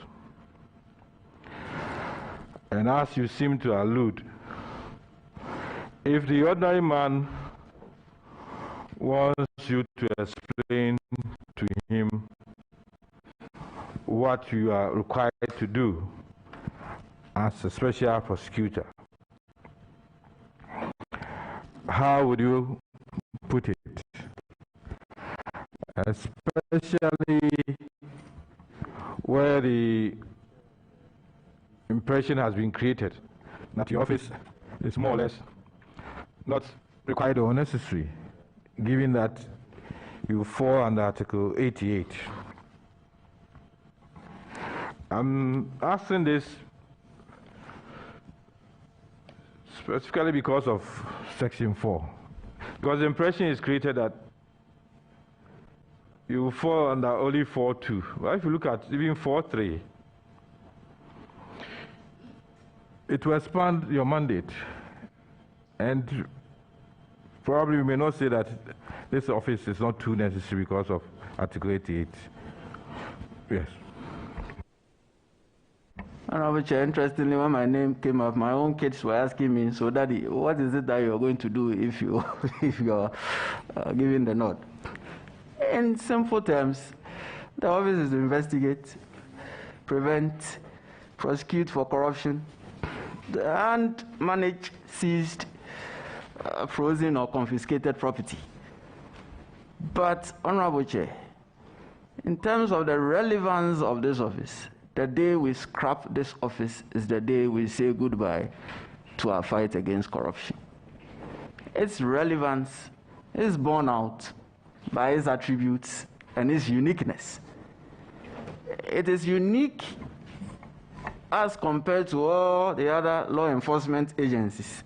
And as you seem to allude, if the ordinary man wants you to explain to him what you are required to do as a special prosecutor, how would you put it? Especially where the impression has been created that your office is more or less not required or necessary, given that you fall under Article 88. I'm asking this specifically because of Section 4, because the impression is created that you fall under only 4.2. Well, if you look at even 4.3, it will expand your mandate, and probably we may not say that this office is not too necessary because of Article 88. Yes. Honorable Chair, interestingly, when my name came up, my own kids were asking me, so Daddy, what is it that you're going to do if you're giving the nod? In simple terms, the office is to investigate, prevent, prosecute for corruption, and manage seized, frozen, or confiscated property. But, Honorable Chair, in terms of the relevance of this office, the day we scrap this office is the day we say goodbye to our fight against corruption. Its relevance is borne out by its attributes and its uniqueness. It is unique as compared to all the other law enforcement agencies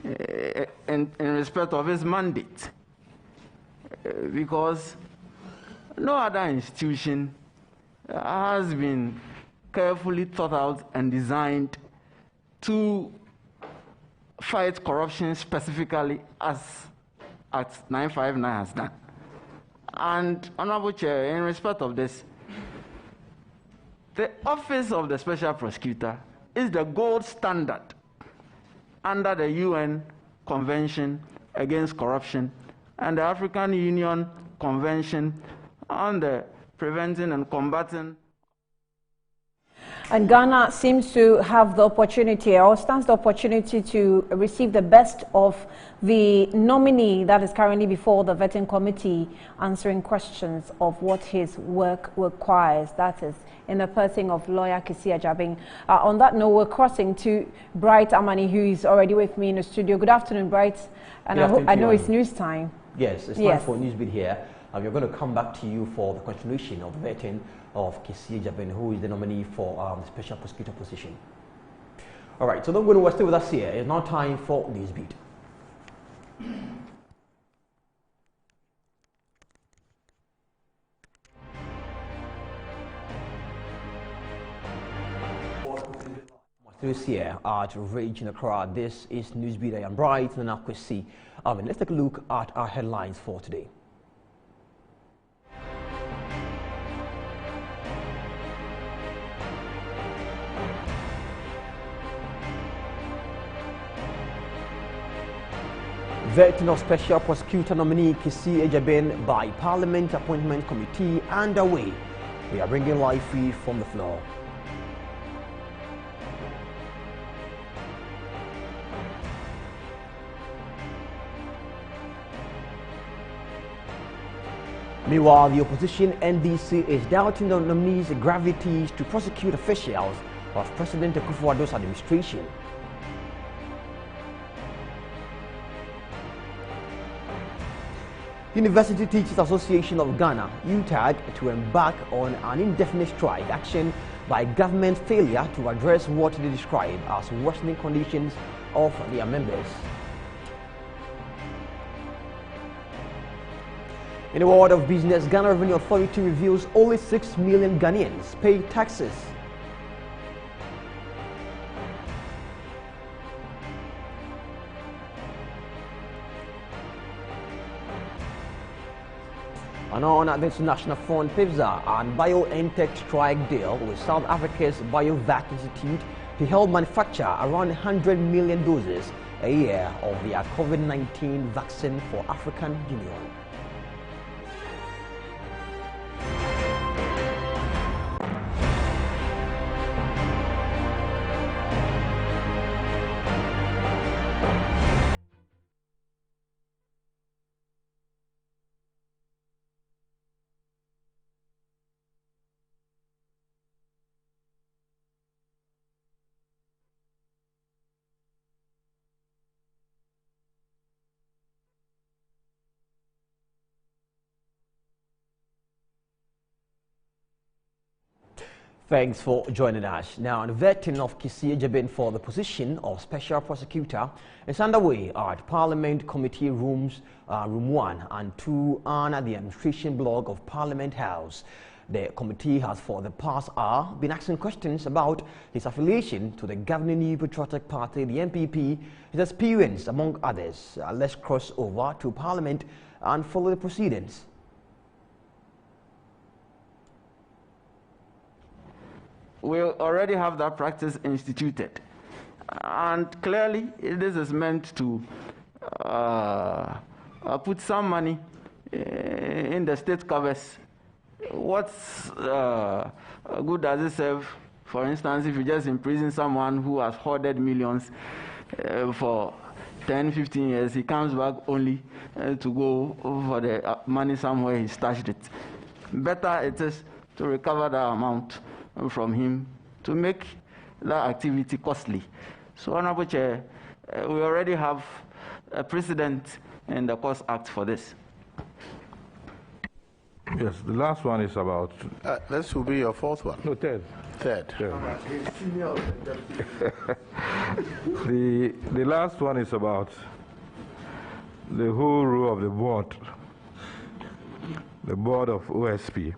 in respect of its mandate, because no other institution has been carefully thought out and designed to fight corruption specifically as Act 959 has done. And, Honorable Chair, in respect of this, the Office of the Special Prosecutor is the gold standard under the UN Convention Against Corruption and the African Union Convention on the Preventing and Combating. And Ghana seems to have the opportunity, or stands the opportunity, to receive the best of the nominee that is currently before the vetting committee, answering questions of what his work requires. That is in the person of lawyer Kisi Ajabin. On that note, we're crossing to Bright Amani, who is already with me in the studio. Good afternoon, Bright. And I know it's news time. Yes, it's time for NEWSBEAT here. We're going to come back to you for the continuation of the vetting of Kisi Ajabin, who is the nominee for the special prosecutor position. All right, so don't go to stay with us here. It's now time for NEWSBEAT. Here at Raging Accra. This is NEWSBEAT. I am Bright and Akwesi. Let's take a look at our headlines for today. vetting of Special Prosecutor nominee Kisi Ejaben by Parliament Appointment Committee underway. We are bringing live feed from the floor. Meanwhile, the opposition NDC is doubting the nominee's gravities to prosecute officials of President Akufo-Addo's administration. University Teachers Association of Ghana, UTAG, to embark on an indefinite strike action by government failure to address what they describe as worsening conditions of their members. In the world of business, Ghana Revenue Authority reveals only 6 million Ghanaians pay taxes. And on the international front, PIFZA and BioNTech strike deal with South Africa's BioVac Institute to help manufacture around 100 million doses a year of their COVID-19 vaccine for African Union. Thanks for joining us. Now, the vetting of Kisi Ejaben for the position of Special Prosecutor is underway at Parliament Committee Rooms, Room 1 and 2 and at the Administration Block of Parliament House. The committee has for the past hour been asking questions about his affiliation to the governing New Patriotic Party, the NPP, his experience, among others. Let's cross over to Parliament and follow the proceedings. We already have that practice instituted. And clearly, this is meant to put some money in the state covers. What's good does it serve? For instance, if you just imprison someone who has hoarded millions for 10, 15 years, he comes back only to go for the money somewhere he stashed it. Better it is to recover that amount from him to make that activity costly. So, Honorable Chair, we already have a precedent in the Cost Act for this. Yes, the last one is about... This will be your fourth one. No, third. Third. The last one is about the whole role of the board of OSP.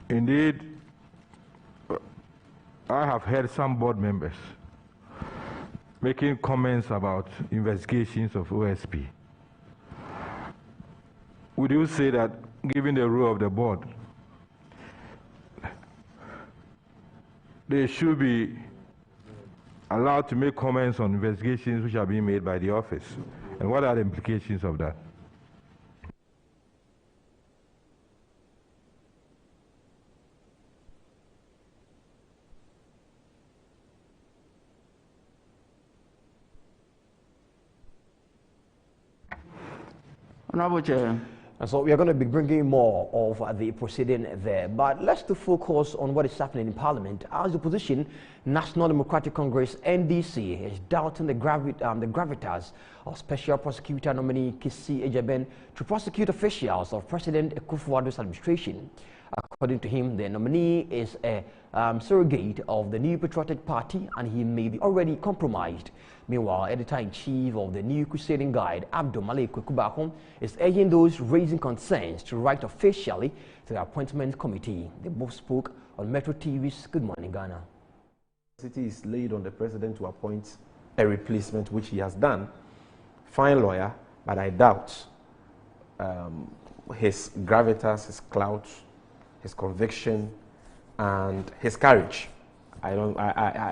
Indeed, I have heard some board members making comments about investigations of OSP. Would you say that, given the role of the board, they should be allowed to make comments on investigations which are being made by the office? And what are the implications of that? Honorable Chair. And so we are going to be bringing more of the proceeding there. But let's to focus on what is happening in Parliament. As the opposition, National Democratic Congress, NDC, is doubting the gravitas of Special Prosecutor nominee Kisi Ejaben to prosecute officials of President Akufo-Addo's administration. According to him, the nominee is a surrogate of the New Patriotic Party and he may be already compromised. Meanwhile, Editor-in-Chief of the New Crusading Guide, Abdul Malik Kwekubakon, is urging those raising concerns to write officially to the Appointment Committee. They both spoke on Metro TV's Good Morning Ghana. The city is laid on the president to appoint a replacement, which he has done. Fine lawyer, but I doubt his gravitas, his clout, his conviction, and his courage.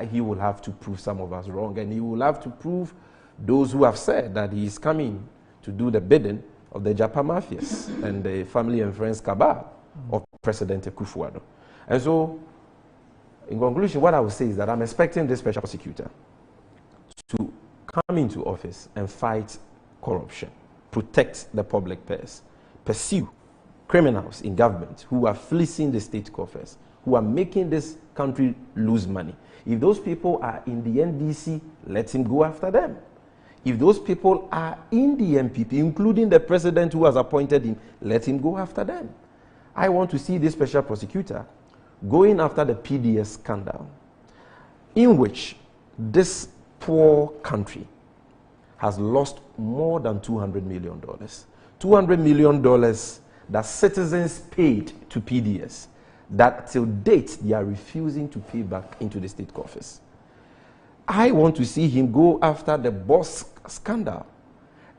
He will have to prove some of us wrong, and he will have to prove those who have said that he is coming to do the bidding of the Japa mafias and the family and friends cabal of President Akufo-Addo. And so, in conclusion, what I would say is that I'm expecting this special prosecutor to come into office and fight corruption, protect the public purse, pursue criminals in government who are fleecing the state coffers, who are making this country lose money. If those people are in the NDC, let him go after them. If those people are in the MPP, including the president who has appointed him, let him go after them. I want to see this special prosecutor going after the PDS scandal, in which this poor country has lost more than $200 million. $200 million that citizens paid to PDS, that till date they are refusing to pay back into the state coffers. I want to see him go after the boss scandal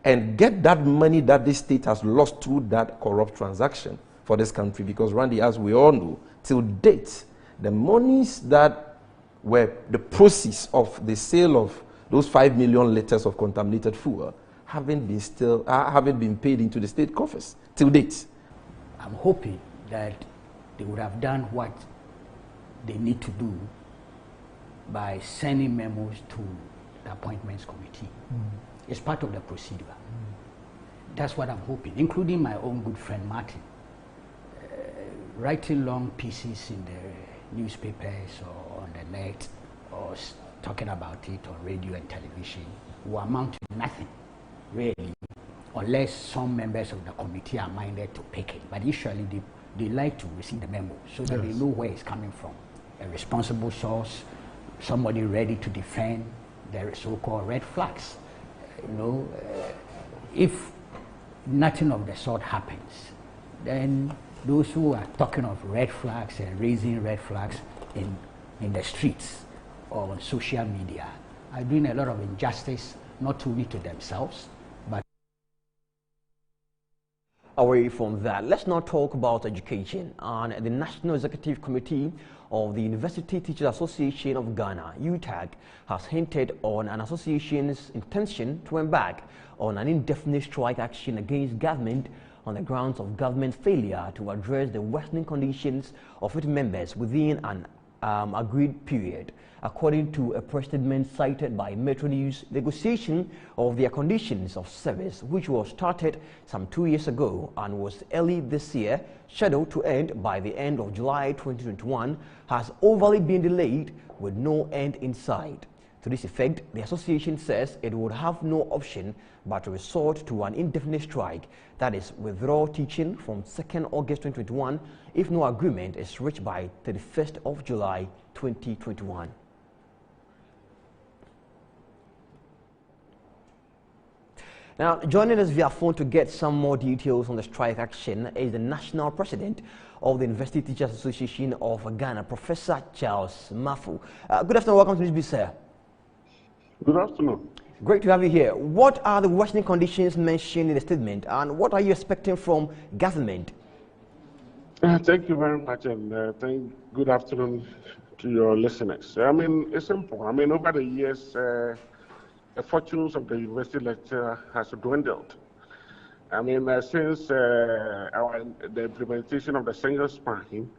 and get that money that this state has lost through that corrupt transaction for this country. Because, Randy, as we all know, till date, the monies that were the proceeds of the sale of those 5 million liters of contaminated fuel haven't been paid into the state coffers till date. I'm hoping that they would have done what they need to do by sending memos to the appointments committee. It's part of the procedure. That's what I'm hoping, including my own good friend Martin, writing long pieces in the newspapers or on the net or talking about it on radio and television will amount to nothing, really, unless some members of the committee are minded to pick it. But usually they like to receive the memo so that they know where it's coming from. A responsible source, somebody ready to defend their so-called red flags. If nothing of the sort happens, then those who are talking of red flags and raising red flags in the streets or on social media are doing a lot of injustice, not only to themselves, but away from that, let's now talk about education. And the National Executive Committee of the University Teachers Association of Ghana, UTAG, has hinted on an association's intention to embark on an indefinite strike action against government on the grounds of government failure to address the worsening conditions of its members within an agreed period. According to a press statement cited by Metro News, negotiation of their conditions of service, which was started some 2 years ago and was early this year, scheduled to end by the end of July 2021, has overly been delayed with no end in sight. To this effect, the association says it would have no option but to resort to an indefinite strike, that is, withdraw teaching from 2nd August 2021 if no agreement is reached by 31st of July 2021. Now, joining us via phone to get some more details on the strike action is the National President of the University Teachers Association of Ghana, Professor Charles Mafu. Good afternoon, welcome to NEWSBEAT, sir. Good afternoon. Great to have you here. What are the worsening conditions mentioned in the statement, and what are you expecting from government? Thank you very much, and good afternoon to your listeners. I mean, it's simple. I mean, over the years, the fortunes of the university lecturer has dwindled. I mean, since the implementation of the single spine,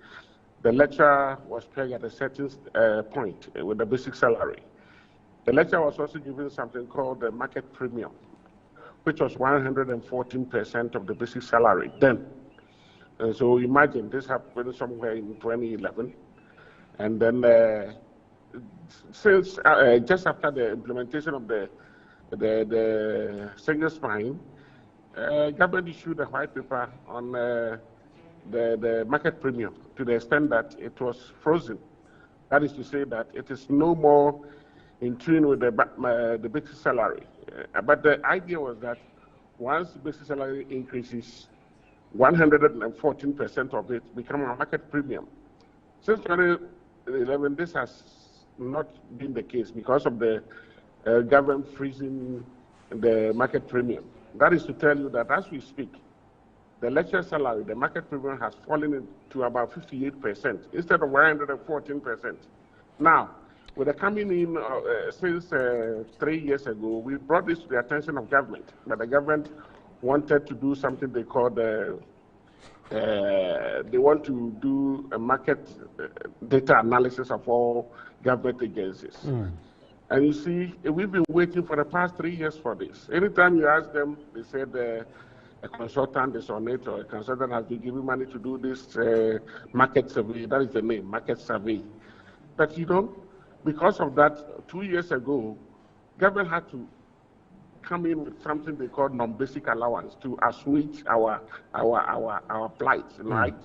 the lecturer was paid at a certain point with the basic salary. The lecturer was also given something called the market premium, which was 114% of the basic salary then. And so imagine this happened somewhere in 2011. And then since just after the implementation of the single spine, government issued a white paper on the market premium to the extent that it was frozen. That is to say that it is no more in tune with the basic salary. But the idea was that once the basic salary increases, 114% of it become a market premium. Since 2011, this has not been the case because of the government freezing the market premium. That is to tell you that as we speak, the lecturer salary, the market premium has fallen to about 58% instead of 114%. Now, with the coming in since 3 years ago, we brought this to the attention of government, that the government wanted to do something they called, they want to do a market data analysis of all government agencies. And you see, we've been waiting for the past 3 years for this. Anytime you ask them, they said a consultant is on it, or a consultant has been given money to do this market survey. That is the name, market survey. But you know, because of that, 2 years ago, government had to come in with something they call non-basic allowance to assuage our plight, right?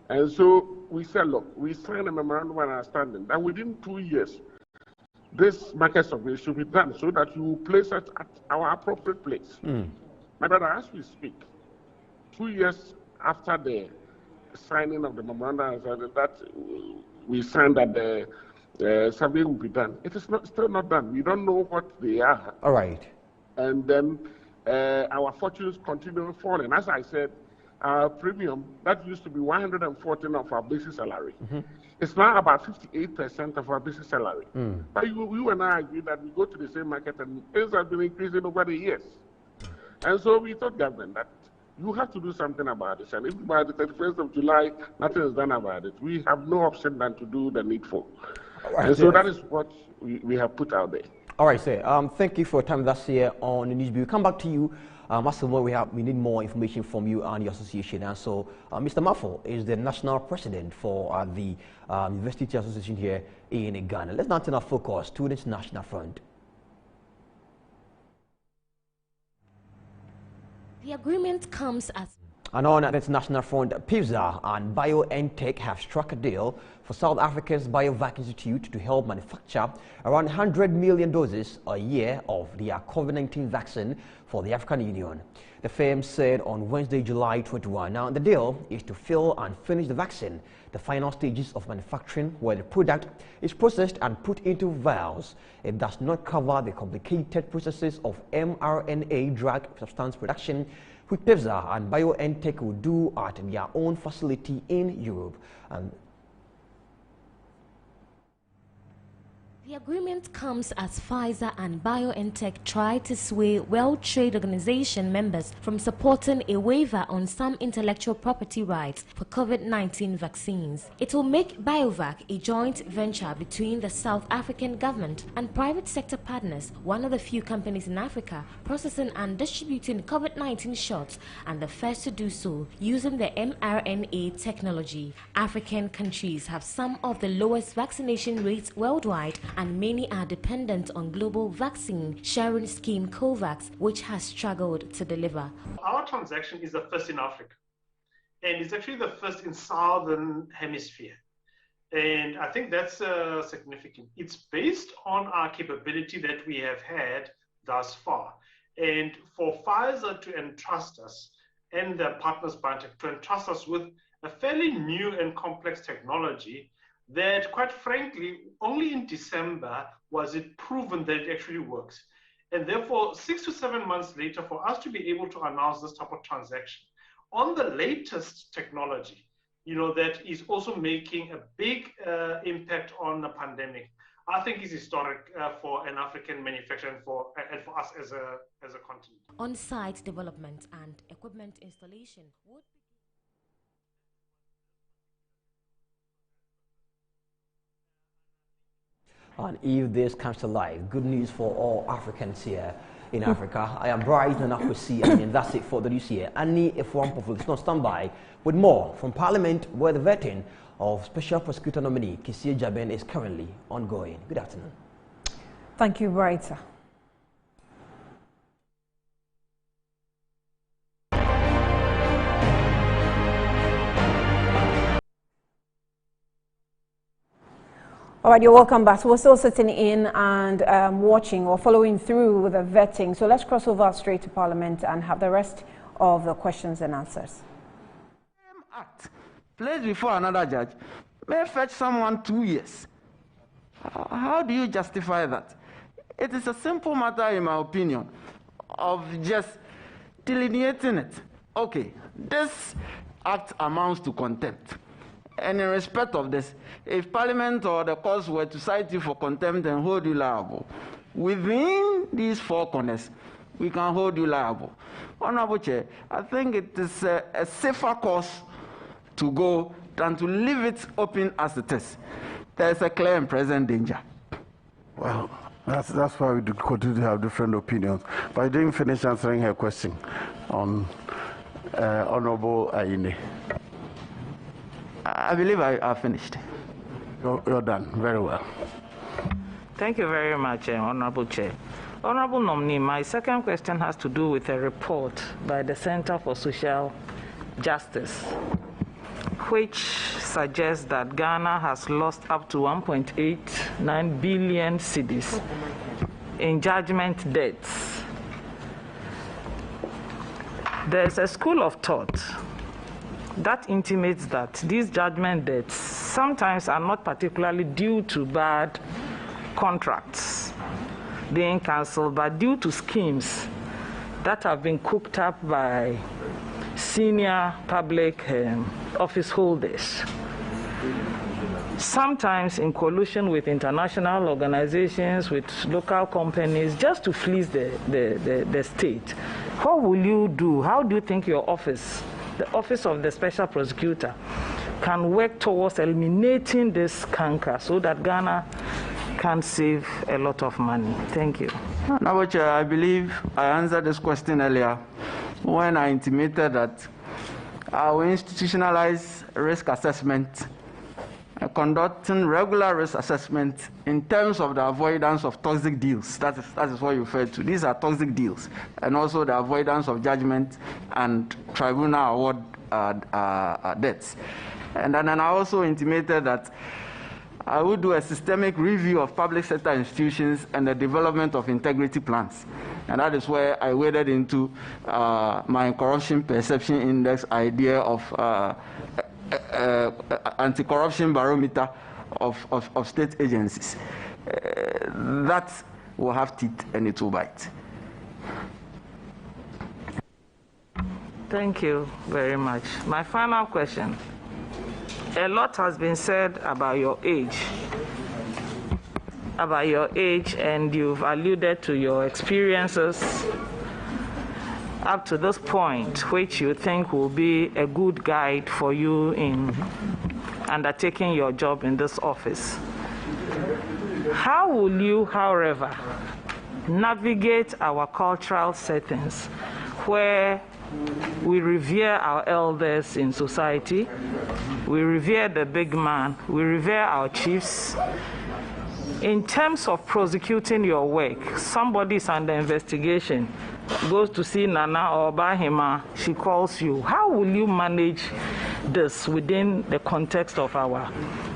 And so we said, look, we signed a memorandum of understanding that within 2 years, this market survey should be done so that you place it at our appropriate place. My brother, as we speak, 2 years after the signing of the memorandum that we signed that the survey will be done, it is still not done. We don't know what they are. All right. And then our fortunes continue falling. As I said, our premium, that used to be 114 of our basic salary. It's now about 58% of our basic salary. But you and I agree that we go to the same market and things have been increasing over the years. And so we told government that you have to do something about this. And if by the 31st of July, nothing is done about it, we have no option than to do the needful. Right, and so that is what we have put out there. All right, sir. Thank you for your time that's here on the NEWSBEAT. We'll come back to you. Master, we need more information from you and your association. And so, Mr. Mafo is the national president for the University Association here in Ghana. Let's now turn our focus to the international front. The agreement comes as... And on the international front, Pfizer and BioNTech have struck a deal for South Africa's BioVac Institute to help manufacture around 100 million doses a year of their COVID-19 vaccine for the African Union. The firm said on Wednesday, July 21. Now, the deal is to fill and finish the vaccine, the final stages of manufacturing, where the product is processed and put into vials. It does not cover the complicated processes of mRNA drug substance production, which Pfizer and BioNTech will do at their own facility in Europe. The agreement comes as Pfizer and BioNTech try to sway World Trade Organization members from supporting a waiver on some intellectual property rights for COVID-19 vaccines. It will make BioVac a joint venture between the South African government and private sector partners, one of the few companies in Africa processing and distributing COVID-19 shots and the first to do so using the mRNA technology. African countries have some of the lowest vaccination rates worldwide, and many are dependent on global vaccine sharing scheme COVAX, which has struggled to deliver. Our transaction is the first in Africa, and it's actually the first in Southern Hemisphere. And I think that's significant. It's based on our capability that we have had thus far. And for Pfizer to entrust us and their partners, BioNTech, to entrust us with a fairly new and complex technology that, quite frankly, only in December was it proven that it actually works. And therefore, 6 to 7 months later, for us to be able to announce this type of transaction on the latest technology, you know, that is also making a big impact on the pandemic, I think is historic for an African manufacturer and for us as a continent. On-site development and equipment installation would be... And if this comes to life, good news for all Africans here in Africa. I am Bright and Akwesi, and that's it for the news here. Annie F1 is going to stand by with more from Parliament, where the vetting of Special Prosecutor nominee Kissie Jaben is currently ongoing. Good afternoon. Thank you, Bright. All right, you're welcome back. So we're still sitting in and watching or following through with the vetting. So let's cross over straight to Parliament and have the rest of the questions and answers. Same act placed before another judge may fetch someone 2 years. How do you justify that? It is a simple matter, in my opinion, of just delineating it. Okay, this act amounts to contempt. And in respect of this, if Parliament or the courts were to cite you for contempt and hold you liable, within these four corners, we can hold you liable. Honorable Chair, I think it is a safer course to go than to leave it open as it is. There is a clear and present danger. Well, that's why we continue to have different opinions. But I didn't finish answering her question on Honorable Aine. I believe I finished. You're done. Very well. Thank you very much, Honorable Chair. Honorable Nominee, my second question has to do with a report by the Center for Social Justice, which suggests that Ghana has lost up to 1.89 billion cedis in judgment debts. There's a school of thought that intimates that these judgment debts sometimes are not particularly due to bad contracts being cancelled, but due to schemes that have been cooked up by senior public office holders, sometimes in collusion with international organizations, with local companies, just to fleece the state. What will you do? How do you think your office, the Office of the Special Prosecutor, can work towards eliminating this canker so that Ghana can save a lot of money? Thank you. Honorable Chair, I believe I answered this question earlier when I intimated that our institutionalized risk assessment, conducting regular risk assessment in terms of the avoidance of toxic deals. That is what you referred to. These are toxic deals, and also the avoidance of judgment and tribunal award debts. And then I also intimated that I would do a systemic review of public sector institutions and the development of integrity plans. And that is where I waded into my corruption perception index idea of anti-corruption barometer of state agencies. That will have teeth and it will bite. Thank you very much. My final question. A lot has been said about your age, and you've alluded to your experiences up to this point, which you think will be a good guide for you in undertaking your job in this office. How will you, however, navigate our cultural settings where we revere our elders in society, we revere the big man, we revere our chiefs? In terms of prosecuting your work, somebody is under investigation, goes to see Nana or Bahima, she calls you. How will you manage this within the context of our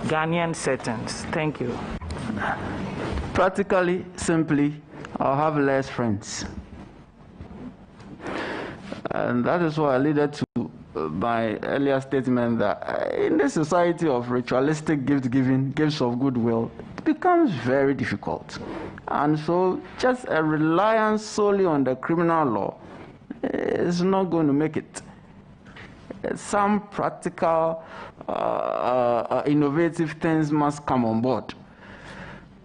Ghanaian settings? Thank you. Practically, simply, I'll have less friends. And that is why I alluded to my earlier statement that in the society of ritualistic gift-giving, gifts of goodwill, it becomes very difficult. And so just a reliance solely on the criminal law is not going to make it. Some practical, innovative things must come on board.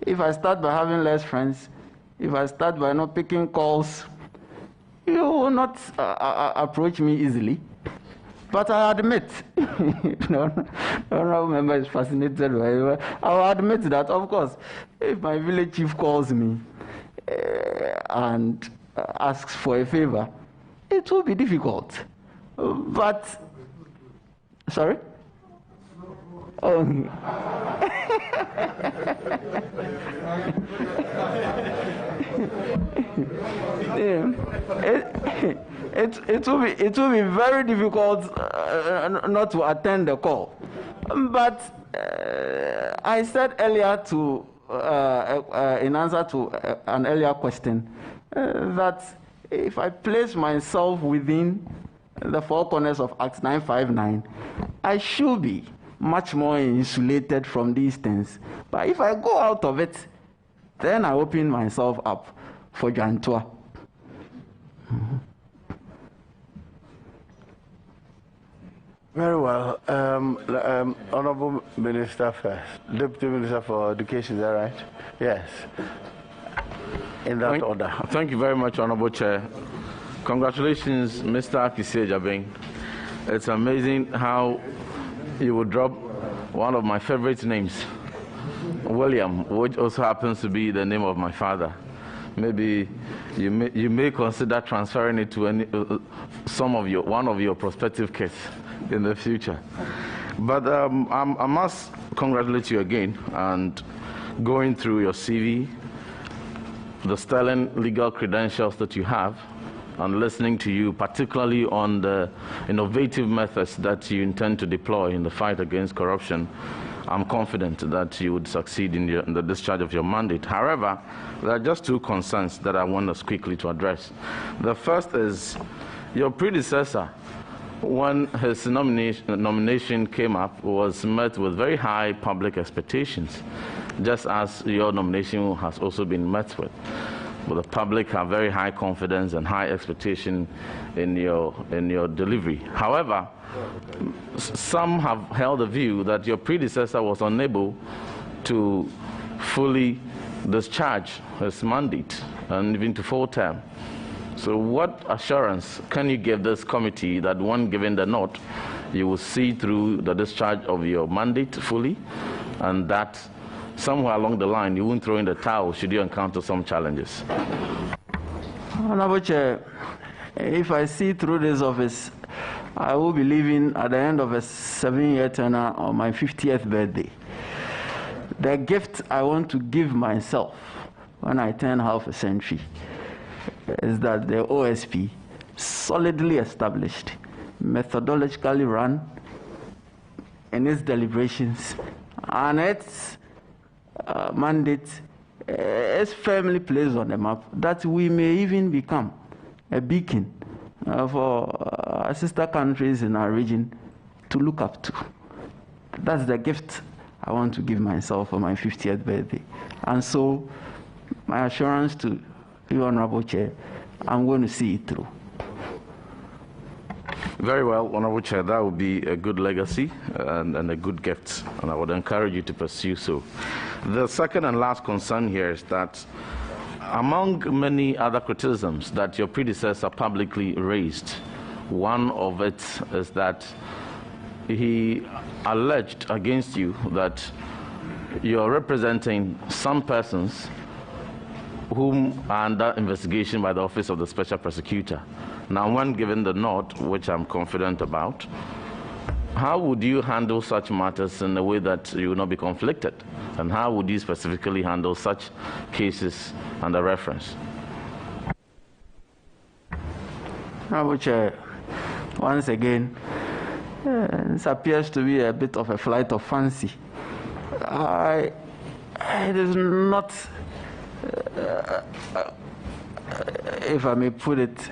If I start by having less friends, if I start by not picking calls, you will not approach me easily. But I admit, the honorable member is fascinated by it. I will admit that, of course, if my village chief calls me and asks for a favor, it will be difficult. But, sorry? Oh. It will be very difficult not to attend the call. But I said earlier to in answer to an earlier question that if I place myself within the four corners of Act 959, I should be much more insulated from these things. But if I go out of it, then I open myself up for Jantua. Very well. Honorable Minister first. Deputy Minister for Education, is that right? Yes. In that order. Thank you very much, Honorable Chair. Congratulations, Mr. Kissie Jabeng. It's amazing how you would drop one of my favorite names, William, which also happens to be the name of my father. Maybe you may consider transferring it to one of your prospective kids in the future. But I must congratulate you again, and going through your CV, the sterling legal credentials that you have, and listening to you, particularly on the innovative methods that you intend to deploy in the fight against corruption, I'm confident that you would succeed in the discharge of your mandate. However, there are just two concerns that I want us quickly to address. The first is your predecessor, when his nomination came up, was met with very high public expectations, just as your nomination has also been met with. But the public have very high confidence and high expectation in your delivery. However, some have held the view that your predecessor was unable to fully discharge his mandate and even to full term. So what assurance can you give this committee that when given the nod, you will see through the discharge of your mandate fully, and that somewhere along the line you won't throw in the towel should you encounter some challenges? Honorable Chair, if I see through this office, I will be leaving at the end of a 7-year tenure on my 50th birthday. The gift I want to give myself when I turn half a century is that the OSP, solidly established, methodologically run in its deliberations, and its mandate is firmly placed on the map, that we may even become a beacon for our sister countries in our region to look up to. That's the gift I want to give myself for my 50th birthday. And so, my assurance to you, Honorable Chair, I'm going to see it through. Very well, Honorable Chair, that would be a good legacy and a good gift, and I would encourage you to pursue so. The second and last concern here is that among many other criticisms that your predecessor publicly raised, one of it is that he alleged against you that you're representing some persons whom are under investigation by the Office of the Special Prosecutor. Now, when given the nod, which I'm confident about, how would you handle such matters in a way that you will not be conflicted? And how would you specifically handle such cases under reference? Honorable Chair, once again, this appears to be a bit of a flight of fancy. It is not, if I may put it,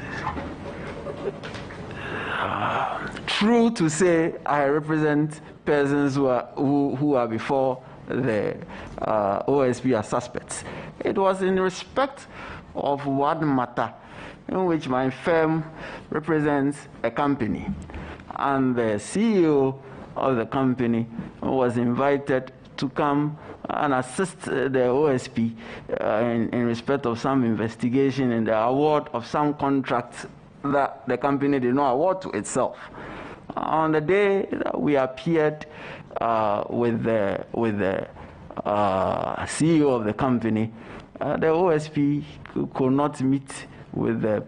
true to say I represent persons who are before the OSP as suspects. It was in respect of one matter in which my firm represents a company, and the CEO of the company was invited to come and assist the OSP in respect of some investigation and the award of some contracts that the company did not award to itself. On the day that we appeared with the CEO of the company, the OSP could not meet with the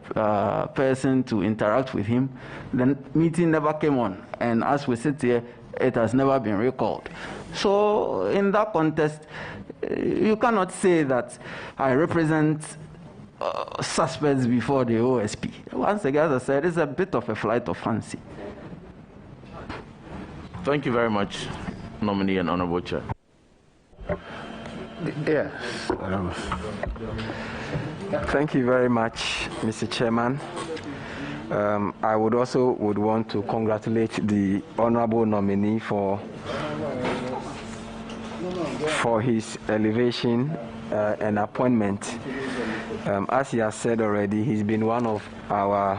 person to interact with him. The meeting never came on, and as we sit here, it has never been recalled. So in that context, you cannot say that I represent suspects before the OSP. Once again, as I said, it's a bit of a flight of fancy. Thank you very much, nominee and Honorable Chair. Yes. Thank you very much, Mr. Chairman. I would want to congratulate the honorable nominee for his elevation and appointment. As he has said already, he's been one of our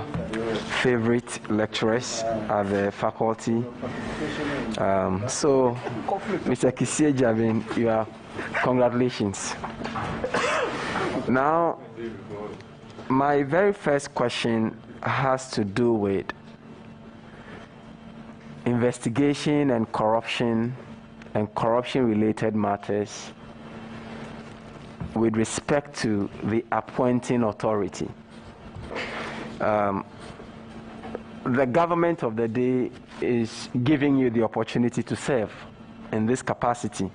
favorite lecturers at the faculty. So, Mr. Kisie Javin, congratulations. Now, my very first question has to do with investigation and corruption-related matters with respect to the appointing authority. The government of the day is giving you the opportunity to serve in this capacity.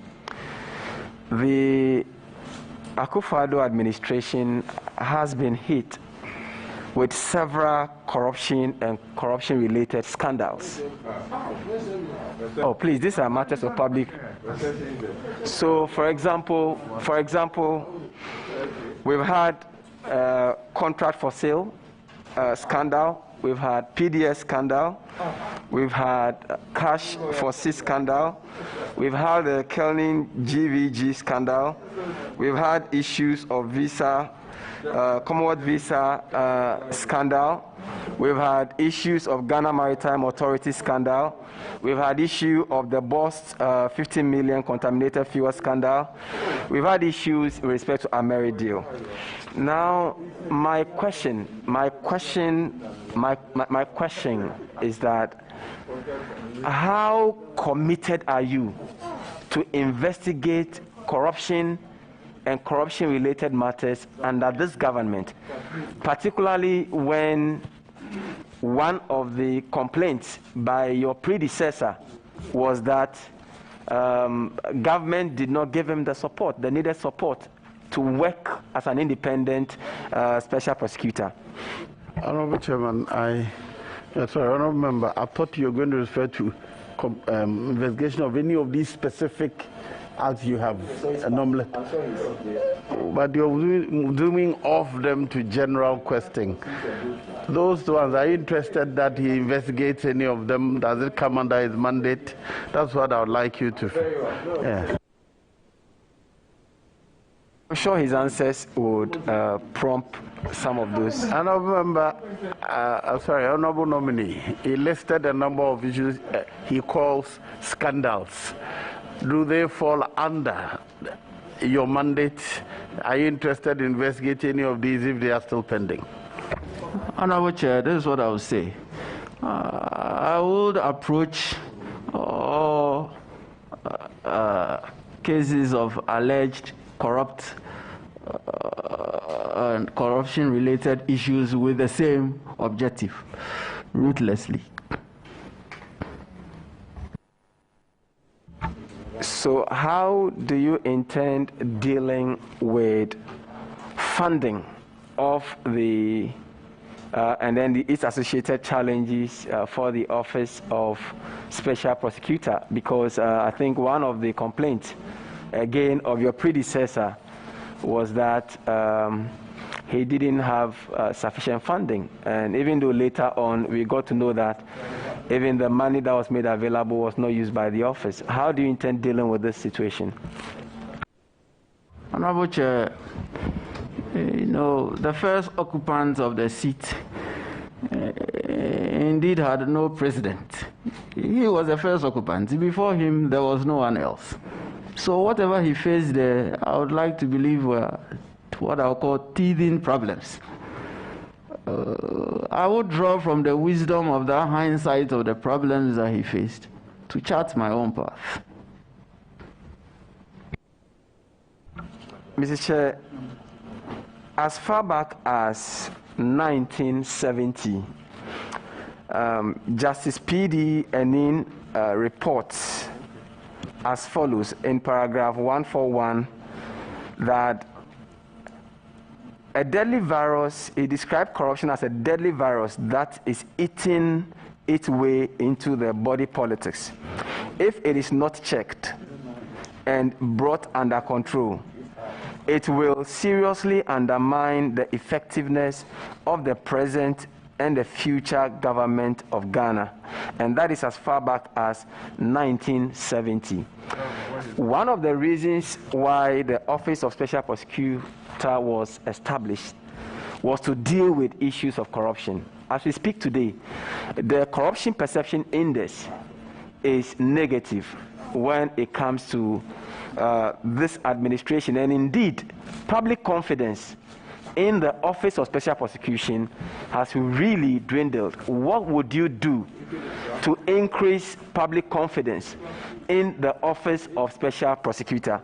The Akufo-Addo administration has been hit with several corruption-related scandals. Oh, please, these are matters of public. So, for example, we've had contract for sale scandal. We've had PDS scandal. We've had cash for seat scandal. We've had the Kelning GVG scandal. We've had issues of visa, Commonwealth visa scandal. We've had issues of Ghana Maritime Authority scandal. We've had issue of the Boss 15 million contaminated fuel scandal. We've had issues with respect to Ameri deal. Now, my question is that how committed are you to investigate corruption and corruption-related matters under this government, particularly when one of the complaints by your predecessor was that government did not give him the needed support to work as an independent special prosecutor? Honorable Chairman, Honorable Member, I thought you were going to refer to investigation of any of these specific acts you have normally. But you're zooming off them to general questioning. Those ones, are you interested that he investigates any of them? Does it come under his mandate? That's what I would like you to. Yeah. I'm sure his answers would prompt some of those. Honorable Member, Honorable Nominee, he listed a number of issues he calls scandals. Do they fall under your mandate? Are you interested in investigating any of these if they are still pending? Honorable Chair, this is what I would say. I would approach all cases of alleged corrupt and corruption-related issues with the same objective, ruthlessly. So how do you intend dealing with funding of the and then its associated challenges for the office of special prosecutor? Because I think one of the complaints, again, of your predecessor was that he didn't have sufficient funding. And even though later on we got to know that even the money that was made available was not used by the office. How do you intend dealing with this situation? Honorable Chair, the first occupant of the seat indeed had no president. He was the first occupant. Before him, there was no one else. So whatever he faced there, I would like to believe were what I would call teething problems. I would draw from the wisdom of the hindsight of the problems that he faced to chart my own path. Mr. Chair, as far back as 1970, Justice P.D. Enin reports as follows in paragraph 141 that a deadly virus, he described corruption as a deadly virus that is eating its way into the body politics. If it is not checked and brought under control, it will seriously undermine the effectiveness of the present and the future government of Ghana. And that is as far back as 1970. One of the reasons why the Office of Special Prosecutor was established was to deal with issues of corruption. as we speak today, the corruption perception index is negative when it comes to this administration, and indeed, public confidence in the Office of Special Prosecution has really dwindled. What would you do to increase public confidence in the Office of Special Prosecutor?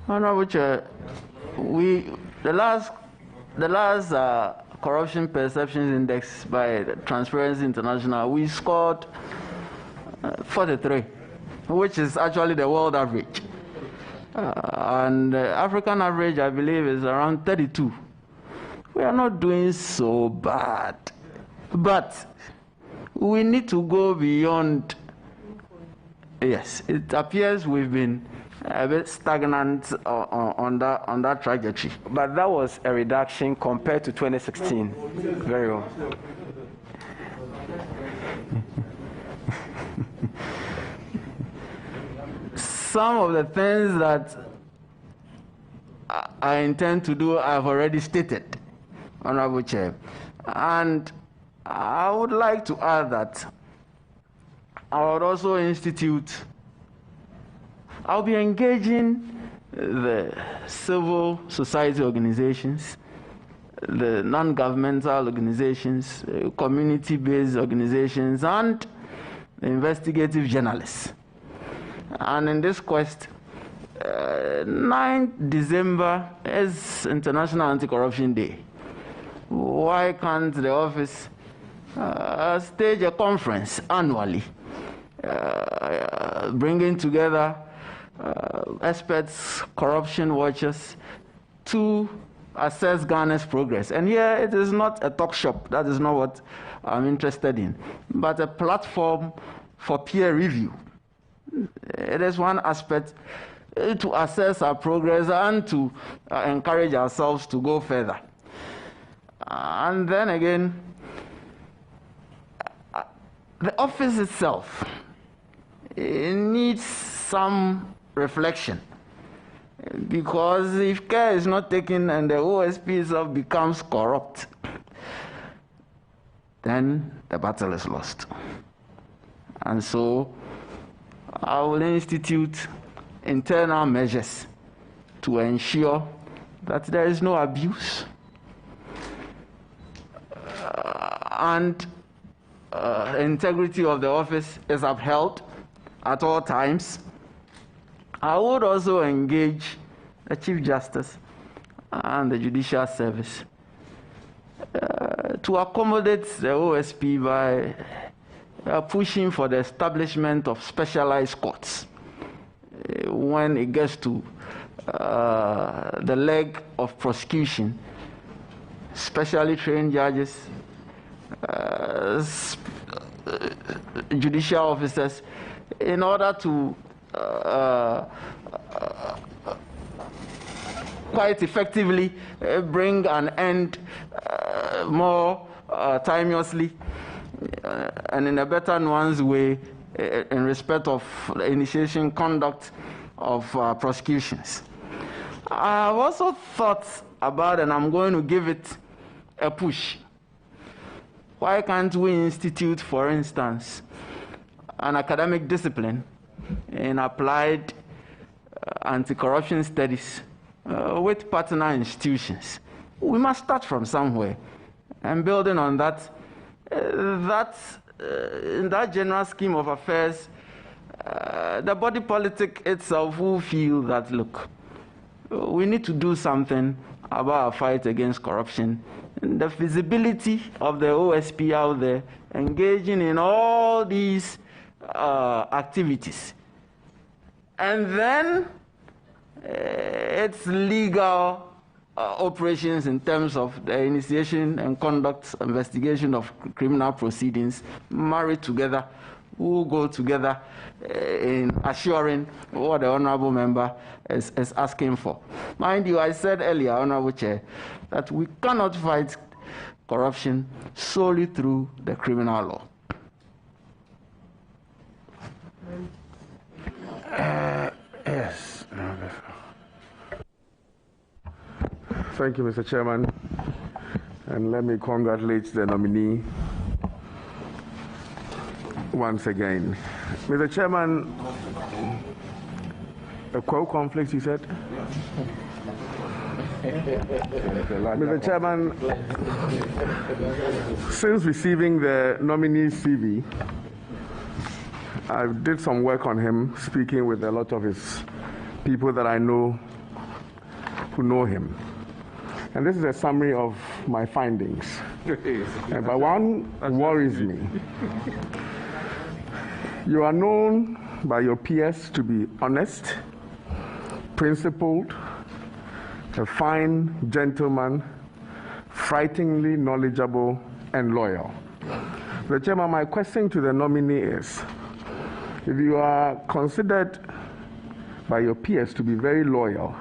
Honorable Chair, the last corruption perceptions index by Transparency International, we scored 43, which is actually the world average. And the African average, I believe, is around 32. We are not doing so bad. But we need to go beyond. Yes, it appears we've been a bit stagnant on that trajectory. But that was a reduction compared to 2016. Very well. Some of the things that I intend to do, I've already stated, Honorable Chair. And I would like to add that I would also I'll be engaging the civil society organizations, the non-governmental organizations, community-based organizations, and investigative journalists. And in this quest, 9th December is International Anti-Corruption Day. Why can't the office stage a conference annually, bringing together experts, corruption watchers, to assess Ghana's progress? And here it is not a talk shop, that is not what I'm interested in, but a platform for peer review. It is one aspect to assess our progress and to encourage ourselves to go further. And then again, the office itself, it needs some reflection, because if care is not taken and the OSP itself becomes corrupt, then the battle is lost. And so I will institute internal measures to ensure that there is no abuse and integrity of the office is upheld at all times. I would also engage the Chief Justice and the Judicial Service to accommodate the OSP by pushing for the establishment of specialized courts when it gets to the leg of prosecution, specially trained judges, judicial officers, in order to quite effectively bring an end more timeously and in a better nuanced way in respect of the initiation conduct of prosecutions. I've also thought about, and I'm going to give it a push, why can't we institute, for instance, an academic discipline in applied anti-corruption studies with partner institutions? We must start from somewhere, and building on that, in that general scheme of affairs, the body politic itself will feel that, look, we need to do something about our fight against corruption, and the feasibility of the OSP out there engaging in all these activities. And then its legal operations in terms of the initiation and conduct, investigation of criminal proceedings, married together, will go together in assuring what the Honourable Member is asking for. Mind you, I said earlier, Honourable Chair, that we cannot fight corruption solely through the criminal law. Yes. Thank you, Mr. Chairman. And let me congratulate the nominee once again. Mr. Chairman, a co-conflict, you said? Mr. Chairman, since receiving the nominee's CV, I did some work on him, speaking with a lot of his people that I know who know him. And this is a summary of my findings. But one worries me. You are known by your peers to be honest, principled, a fine gentleman, frighteningly knowledgeable, and loyal. Mr. Chairman, my question to the nominee is, if you are considered by your peers to be very loyal,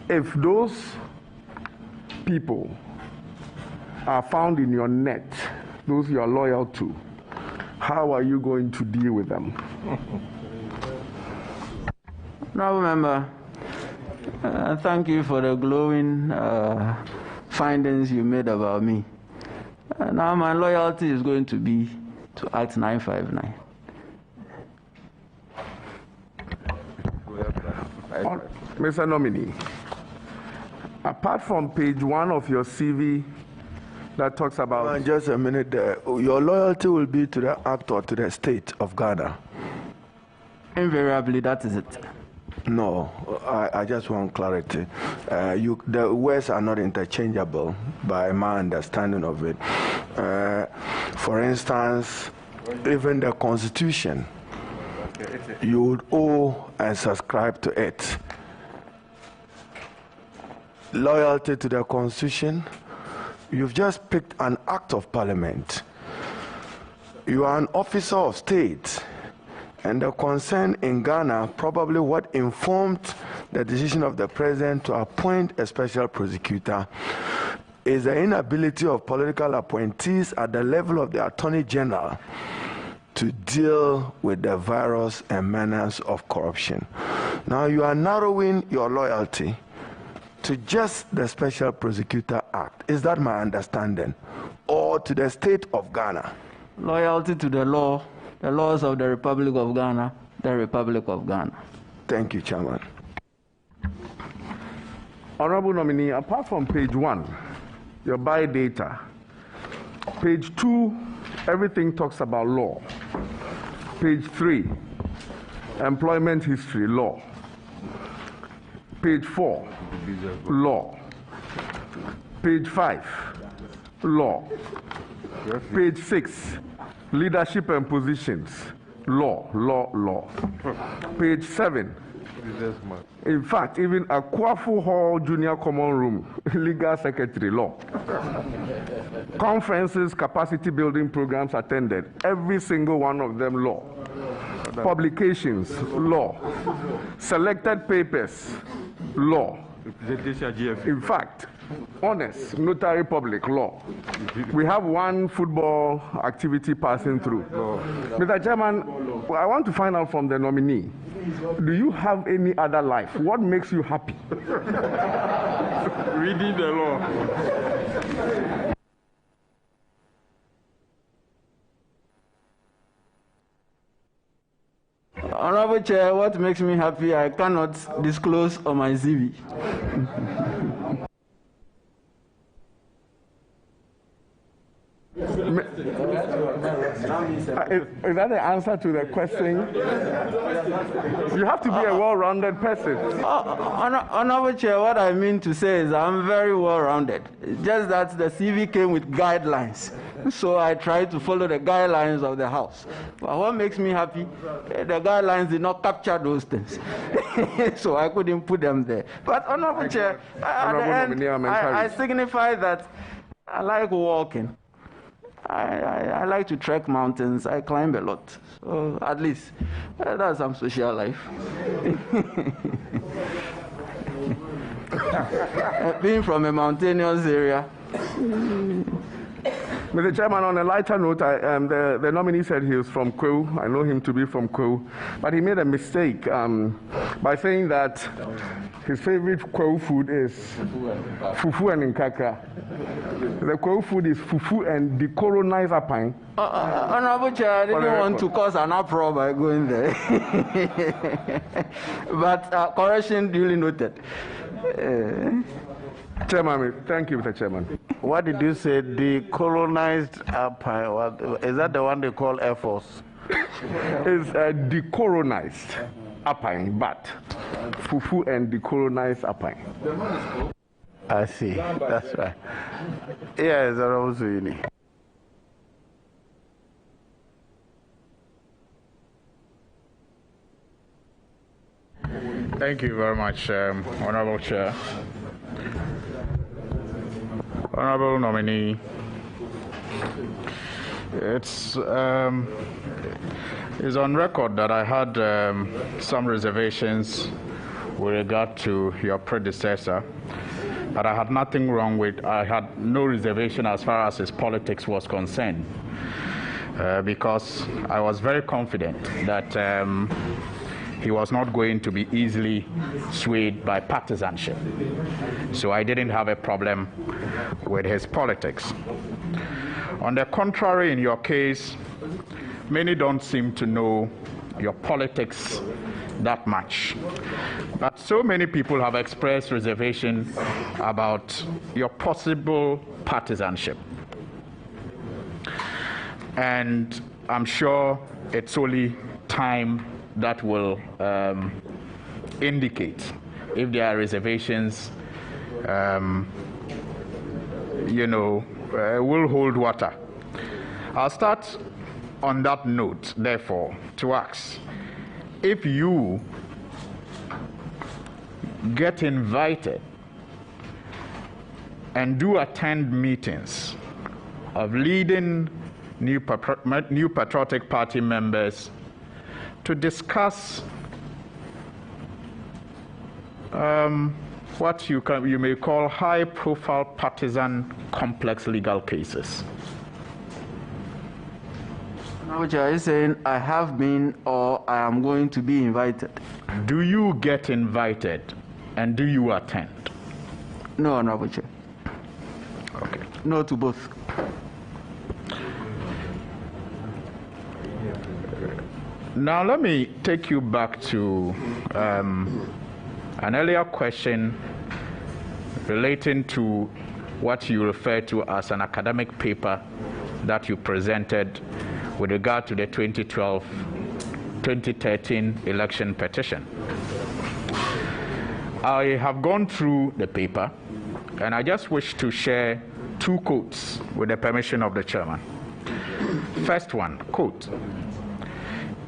if those people are found in your net, those you are loyal to, how are you going to deal with them? Now remember, thank you for the glowing findings you made about me. Now my loyalty is going to be to Act 959. Mr. Nominee, apart from page 1 of your CV that talks about... Just a minute there. Your loyalty will be to the act or to the state of Ghana? Invariably, that is it. No, I just want clarity. The words are not interchangeable by my understanding of it. For instance, even the Constitution, you would owe and subscribe to it. Loyalty to the Constitution, you've just picked an act of parliament. You are an officer of state, and the concern in Ghana, probably what informed the decision of the president to appoint a special prosecutor, is the inability of political appointees at the level of the Attorney General to deal with the virus and menace of corruption. Now you are narrowing your loyalty to just the Special Prosecutor Act. Is that my understanding? Or to the state of Ghana? Loyalty to the law, the laws of the Republic of Ghana, the Republic of Ghana. Thank you, Chairman. Honorable nominee, apart from page 1, your biodata, page 2, everything talks about law. Page 3, employment history, law. Page 4, law. Page 5, law. Page 6, leadership and positions, law. Page 7, in fact, even a Kwafu Hall Junior Common Room, legal secretary, law. Conferences, capacity building programs attended, every single one of them, law. Publications, law. Selected papers, law. In fact, honest, notary public, law. We have one football activity passing through. Mr. Chairman, I want to find out from the nominee, do you have any other life? What makes you happy? Reading the law. Honorable Chair, what makes me happy, I cannot disclose on my CV. Is that the answer to the question? You have to be a well-rounded person. Honorable Chair, what I mean to say is I'm very well-rounded. Just that the CV came with guidelines. So I tried to follow the guidelines of the House. But what makes me happy, the guidelines did not capture those things. So I couldn't put them there. But Honorable Chair, I signify that I like walking. I like to trek mountains. I climb a lot. So at least that's some social life. Being from a mountainous area, Mr. Chairman, on a lighter note, the nominee said he was from Kwewu. I know him to be from Kwewu, but he made a mistake by saying that his favorite Kwewu food is fufu and nkakra. The Kwewu food is fufu and decolonized apine. Honorable Chair, I didn't want to cause an uproar by going there. But correction duly noted. Chairman, thank you, Mr. Chairman. What did you say? Decolonized apine? Is that the one they call Air Force? It's decolonized apine, but fufu and decolonized apine. I see. That's right. Yes, Honorable Suini. Thank you very much, Honorable Chair. Honorable nominee, it's on record that I had some reservations with regard to your predecessor, but I had nothing wrong with, I had no reservation as far as his politics was concerned, because I was very confident that he was not going to be easily swayed by partisanship. So I didn't have a problem with his politics. On the contrary, in your case, many don't seem to know your politics that much. But so many people have expressed reservation about your possible partisanship. And I'm sure it's only time that will indicate if there are reservations, will hold water. I'll start on that note, therefore, to ask if you get invited and do attend meetings of leading New Patriotic Party members to discuss what you may call high-profile partisan complex legal cases. Which are you saying I have been or I am going to be invited? Do you get invited and do you attend? No, Honorable Chair. Okay. No to both. Now let me take you back to an earlier question relating to what you refer to as an academic paper that you presented with regard to the 2012-2013 election petition. I have gone through the paper, and I just wish to share two quotes with the permission of the chairman. First one, quote,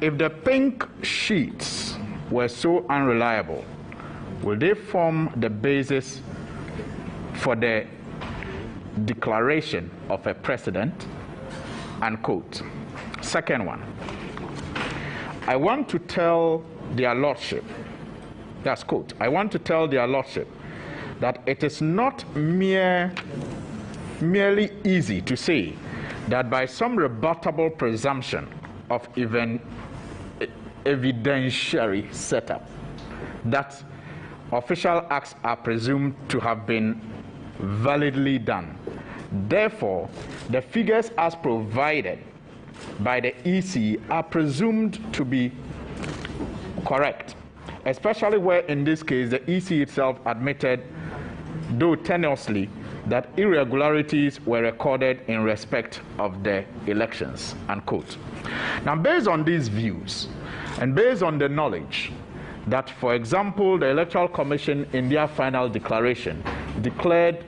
"If the pink sheets were so unreliable, will they form the basis for the declaration of a precedent?" Unquote. Second one, "I want to tell their lordship," that's quote, "I want to tell their lordship that it is not merely easy to say that by some rebuttable presumption of evidentiary setup that official acts are presumed to have been validly done. Therefore, the figures as provided by the EC are presumed to be correct, especially where in this case the EC itself admitted, though tenuously, that irregularities were recorded in respect of the elections." Unquote. Now, based on these views and based on the knowledge that, for example, the Electoral Commission in their final declaration declared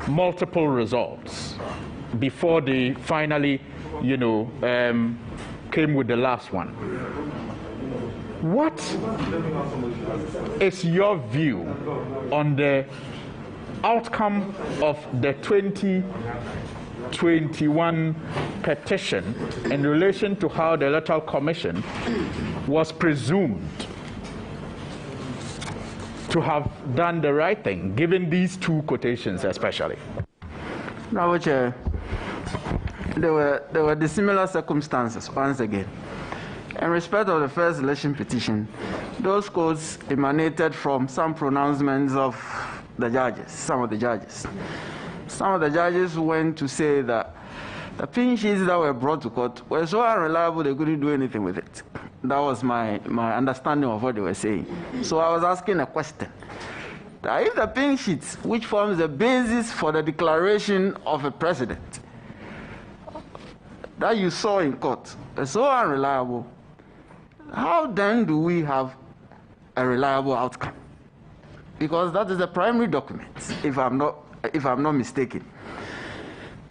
multiple results before they finally, came with the last one. What is your view on the outcome of the 2021 petition in relation to how the Electoral Commission was presumed to have done the right thing, given these two quotations especially? Honorable Chair, there were dissimilar circumstances once again. In respect of the first election petition, those codes emanated from some pronouncements of the judges, some of the judges. Some of the judges went to say that the pin sheets that were brought to court were so unreliable they couldn't do anything with it. That was my understanding of what they were saying. So I was asking a question. That if the pin sheets, which forms the basis for the declaration of a president, that you saw in court, are so unreliable, how then do we have a reliable outcome? Because that is the primary document, if I'm not mistaken.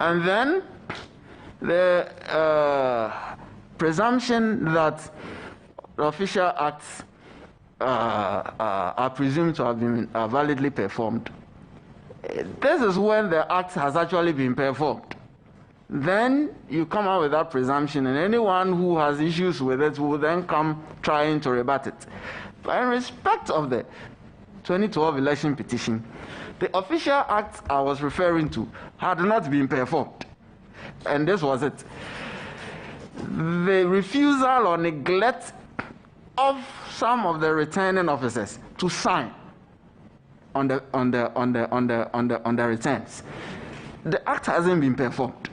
And then the presumption that the official acts are presumed to have been validly performed. This is when the act has actually been performed. Then you come out with that presumption, and anyone who has issues with it will then come trying to rebut it. But in respect of the 2012 election petition, the official act I was referring to had not been performed. And this was it. The refusal or neglect of some of the returning officers to sign on the returns. The act hasn't been performed.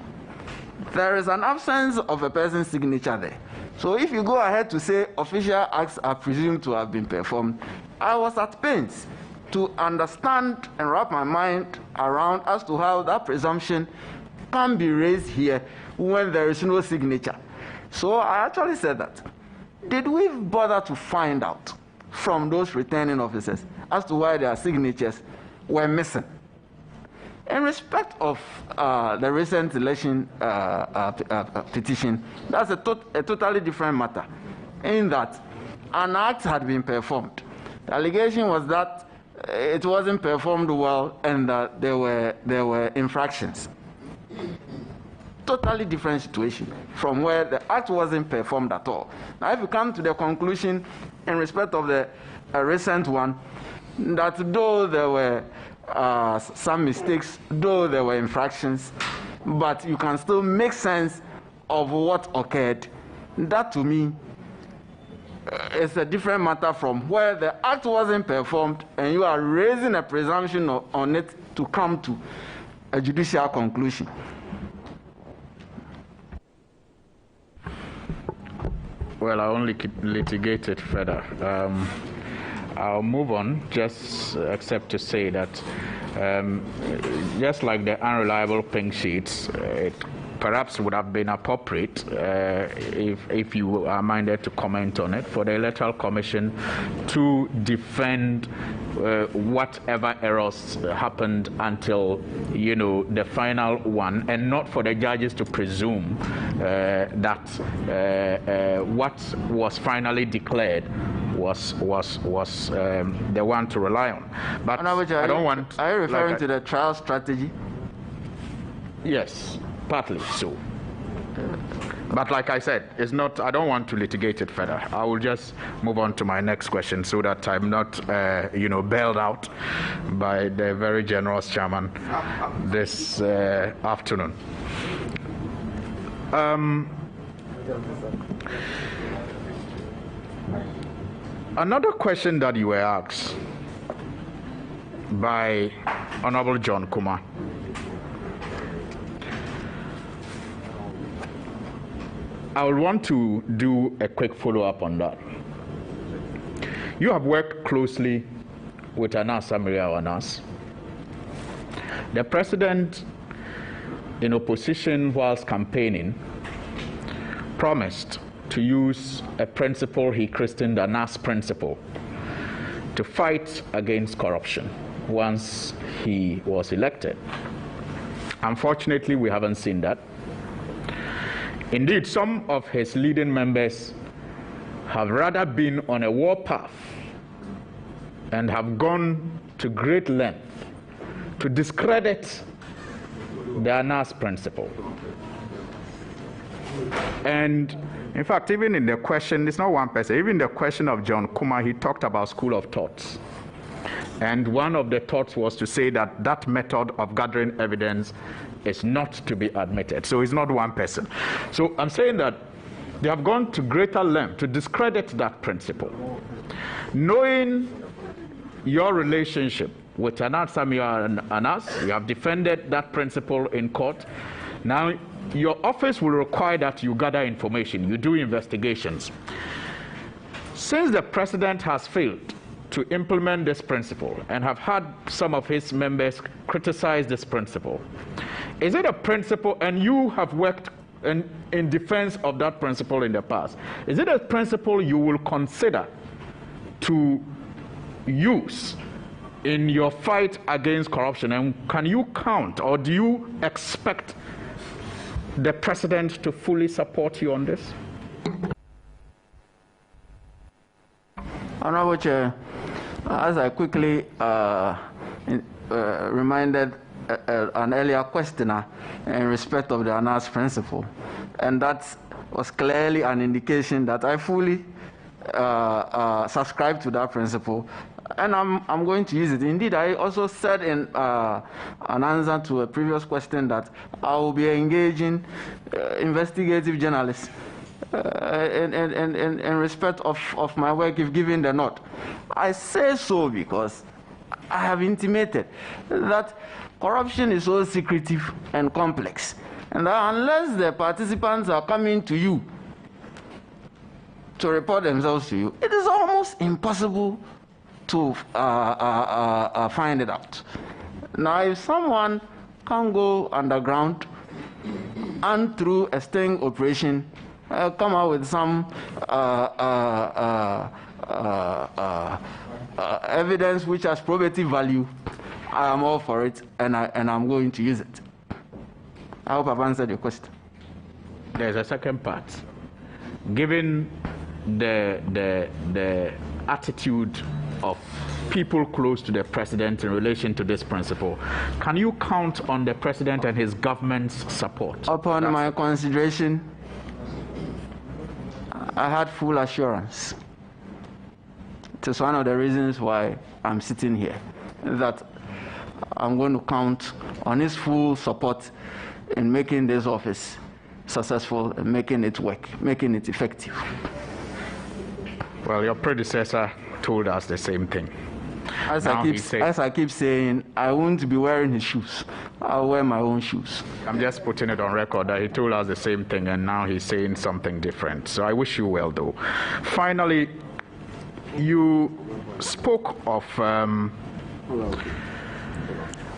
There is an absence of a person's signature there. So if you go ahead to say official acts are presumed to have been performed, I was at pains to understand and wrap my mind around as to how that presumption can be raised here when there is no signature. So I actually said that. Did we bother to find out from those returning officers as to why their signatures were missing? In respect of the recent election petition, that's a totally different matter, in that an act had been performed. The allegation was that it wasn't performed well and that there were infractions. Totally different situation from where the act wasn't performed at all. Now, if you come to the conclusion in respect of the recent one, that though there were some mistakes, though there were infractions, but you can still make sense of what occurred, that to me is a different matter from where the act wasn't performed and you are raising a presumption on it to come to a judicial conclusion. Well, I only litigate it further. I'll move on, just except to say that just like the unreliable pink sheets, it perhaps would have been appropriate if you are minded to comment on it, for the Electoral Commission to defend whatever errors happened until, you know, the final one, and not for the judges to presume that what was finally declared was the one to rely on. But I don't want. Are you referring to the trial strategy? Yes, partly so. But like I said, it's not. I don't want to litigate it further. I will just move on to my next question so that I'm not, bailed out by the very generous chairman this afternoon. Another question that you were asked by Honorable John Kumar. I would want to do a quick follow-up on that. You have worked closely with Anas Samiria Anas. The president, in opposition whilst campaigning, promised to use a principle he christened Anas principle to fight against corruption once he was elected. Unfortunately, we haven't seen that. Indeed, some of his leading members have rather been on a warpath and have gone to great length to discredit the Anas principle. And in fact, even in the question, it's not one person, even the question of John Kumar, he talked about school of thoughts. And one of the thoughts was to say that that method of gathering evidence is not to be admitted. So it's not one person. So I'm saying that they have gone to greater length to discredit that principle. Knowing your relationship with Anas Samia and Anas, you have defended that principle in court. Now, your office will require that you gather information, you do investigations. Since the president has failed to implement this principle and have had some of his members criticize this principle, is it a principle, and you have worked in defense of that principle in the past, is it a principle you will consider to use in your fight against corruption? And can you count, or do you expect the president to fully support you on this? Honorable Chair, as I quickly reminded an earlier questioner in respect of the Anas principle, and that was clearly an indication that I fully subscribe to that principle, and I'm going to use it. Indeed, I also said in an answer to a previous question that I will be engaging investigative journalists in respect of my work if given the nod. I say so because I have intimated that corruption is so secretive and complex, and that unless the participants are coming to you to report themselves to you, it is almost impossible to find it out. Now, if someone can go underground and through a sting operation come out with some evidence which has probative value, I am all for it, and I'm going to use it. I hope I've answered your question. There's a second part. Given the attitude of people close to the president in relation to this principle, can you count on the president and his government's support? Upon my consideration, I had full assurance. It is one of the reasons why I'm sitting here, that I'm going to count on his full support in making this office successful and making it work, making it effective. Well, your predecessor told us the same thing. As I keep saying, I won't be wearing his shoes. I'll wear my own shoes. I'm just putting it on record that he told us the same thing, and now he's saying something different. So I wish you well, though. Finally, you spoke of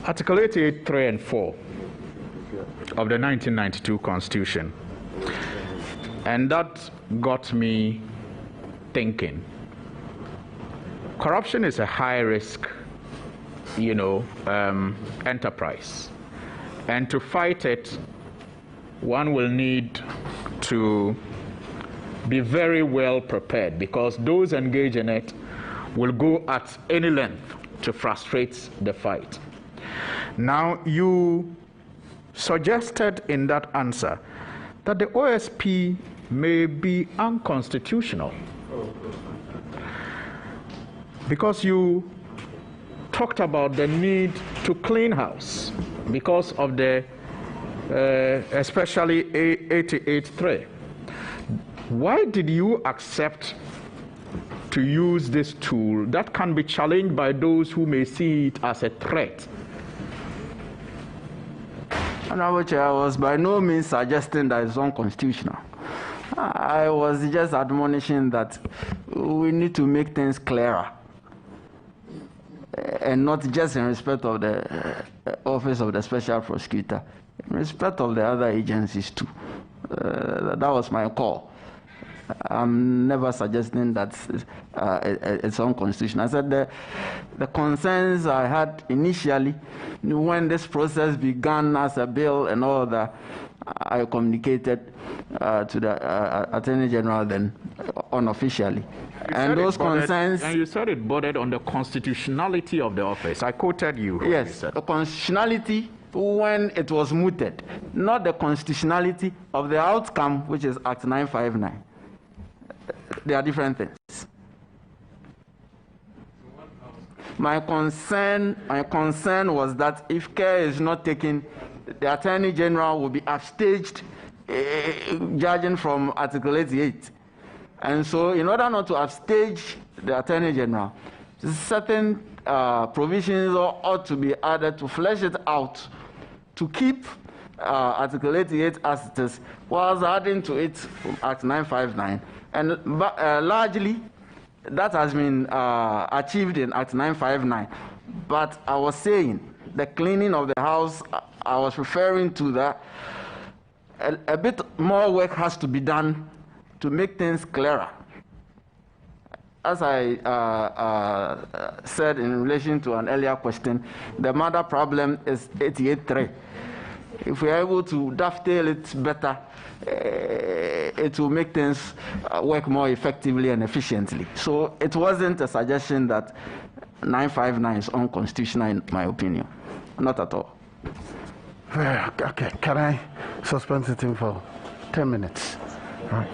Article 88, 3 and 4 of the 1992 Constitution. And that got me thinking. Corruption is a high-risk, enterprise. And to fight it, one will need to be very well prepared, because those engaged in it will go at any length to frustrate the fight. Now, you suggested in that answer that the OSP may be unconstitutional, because you talked about the need to clean house because of the especially 88.3. Why did you accept to use this tool that can be challenged by those who may see it as a threat? Honorable Chair, I was by no means suggesting that it's unconstitutional. I was just admonishing that we need to make things clearer, and not just in respect of the Office of the Special Prosecutor, in respect of the other agencies too. That was my call. I'm never suggesting that it's unconstitutional. I said the concerns I had initially when this process began as a bill and all that, I communicated to the Attorney General then unofficially. And those concerns... And you said it bordered on the constitutionality of the office. I quoted you. Yes, the constitutionality when it was mooted, not the constitutionality of the outcome, which is Act 959. They are different things. My concern was that if care is not taken the Attorney General will be upstaged judging from Article 88. And so in order not to upstage the Attorney General, certain provisions ought to be added to flesh it out, to keep Article 88 as it is, whilst adding to it from Act 959. And largely, that has been achieved in Act 959. But I was saying, the cleaning of the house, I was referring to that. A bit more work has to be done to make things clearer. As I said in relation to an earlier question, the mother problem is 88.3. If we are able to dovetail it better, it will make things work more effectively and efficiently. So it wasn't a suggestion that 959 is unconstitutional, in my opinion. Not at all. Okay, can I suspend sitting for 10 minutes? Right.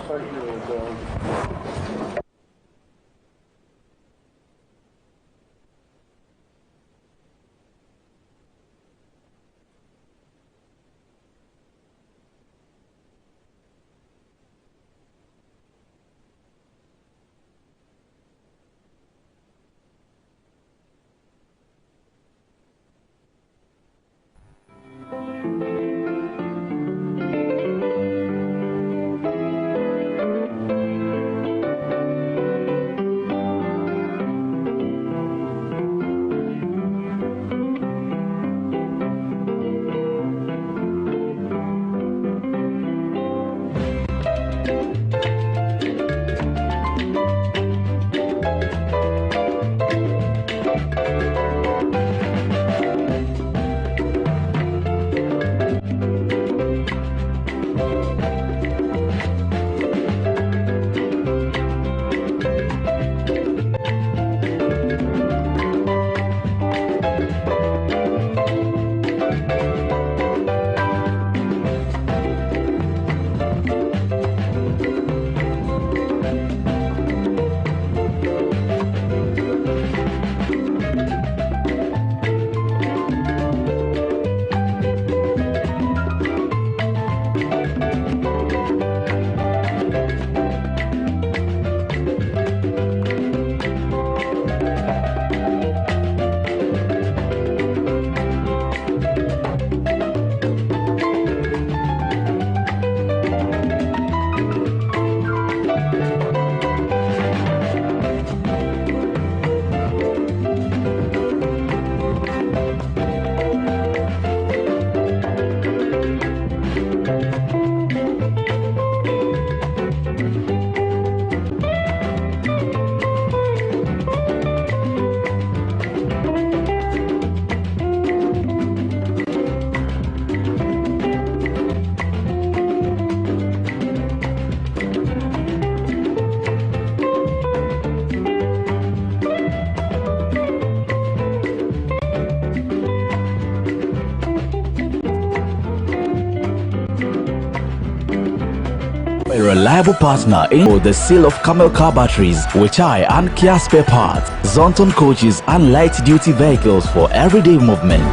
A reliable partner in the sale of Camel car batteries, which and Kia spare parts, Zonton coaches and light duty vehicles for everyday movement.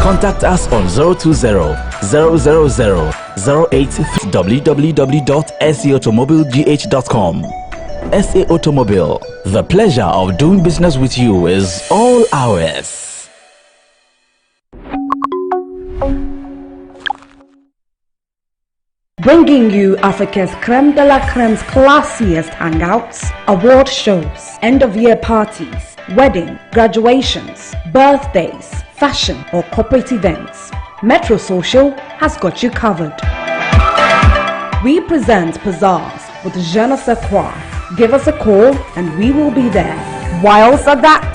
Contact us on 020-000-083 www.saautomobilegh.com. SA Automobile, the pleasure of doing business with you is all ours. Bringing you Africa's creme de la creme's classiest hangouts, award shows, end-of-year parties, wedding, graduations, birthdays, fashion or corporate events. Metro Social has got you covered. We present bazaars with je ne sais quoi. Give us a call and we will be there. Whilst at that,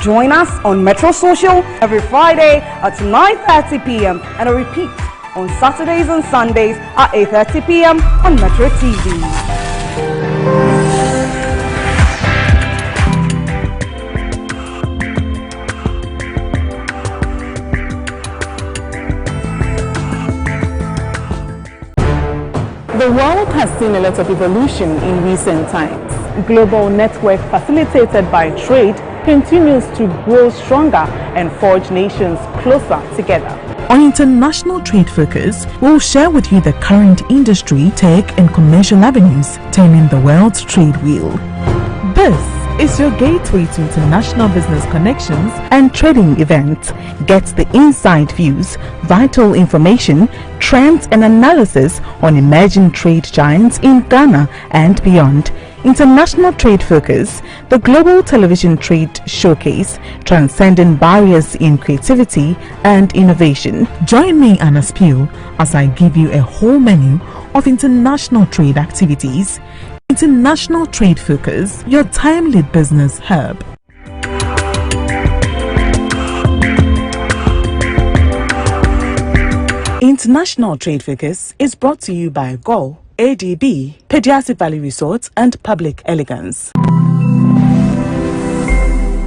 join us on Metro Social every Friday at 9:30 p.m. and a repeat on Saturdays and Sundays at 8:30 p.m. on Metro TV. The world has seen a lot of evolution in recent times. Global network facilitated by trade continues to grow stronger and forge nations closer together. On International Trade Focus, we'll share with you the current industry, tech and commercial avenues turning the world's trade wheel. This is your gateway to international business connections and trading events. Get the inside views, vital information, trends and analysis on emerging trade giants in Ghana and beyond. International Trade Focus, the global television trade showcase, transcending barriers in creativity and innovation. Join me, Anna Spiel, as I give you a whole menu of international trade activities. International Trade Focus, your timely business hub. International Trade Focus is brought to you by GO, ADB, Pediatric Valley Resorts and Public Elegance.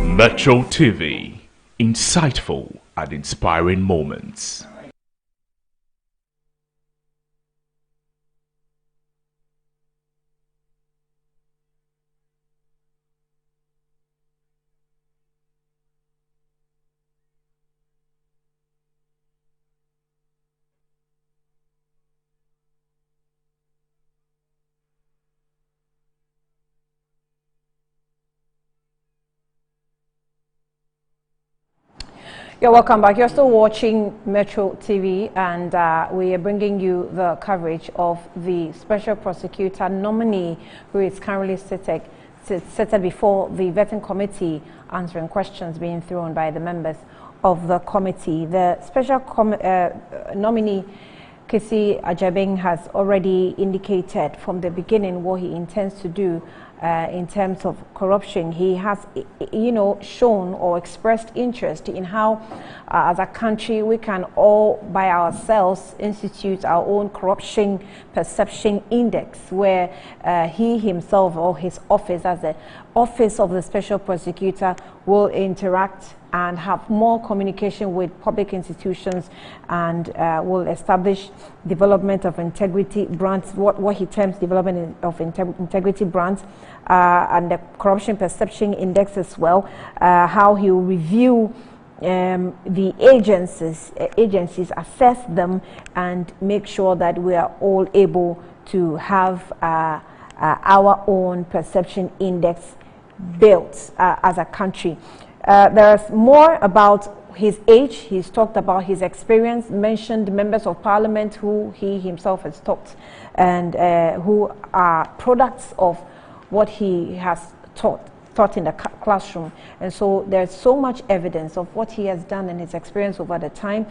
Metro TV, insightful and inspiring moments. You're welcome back. You're still watching Metro TV, and we are bringing you the coverage of the special prosecutor nominee who is currently seated before the vetting committee, answering questions being thrown by the members of the committee. The special nominee, Kesi Ajabeng, has already indicated from the beginning what he intends to do in terms of corruption. He has, shown or expressed interest in how, as a country, we can all by ourselves institute our own corruption perception index, where he himself or his office, as the office of the special prosecutor, will interact and have more communication with public institutions, and will establish development of integrity brands, what he terms development of integrity brands, and the corruption perception index as well, how he will review the agencies, assess them, and make sure that we are all able to have our own perception index built as a country. There's more about his age. He's talked about his experience, mentioned members of parliament who he himself has taught, and who are products of what he has taught in the classroom. And so there's so much evidence of what he has done and his experience over the time.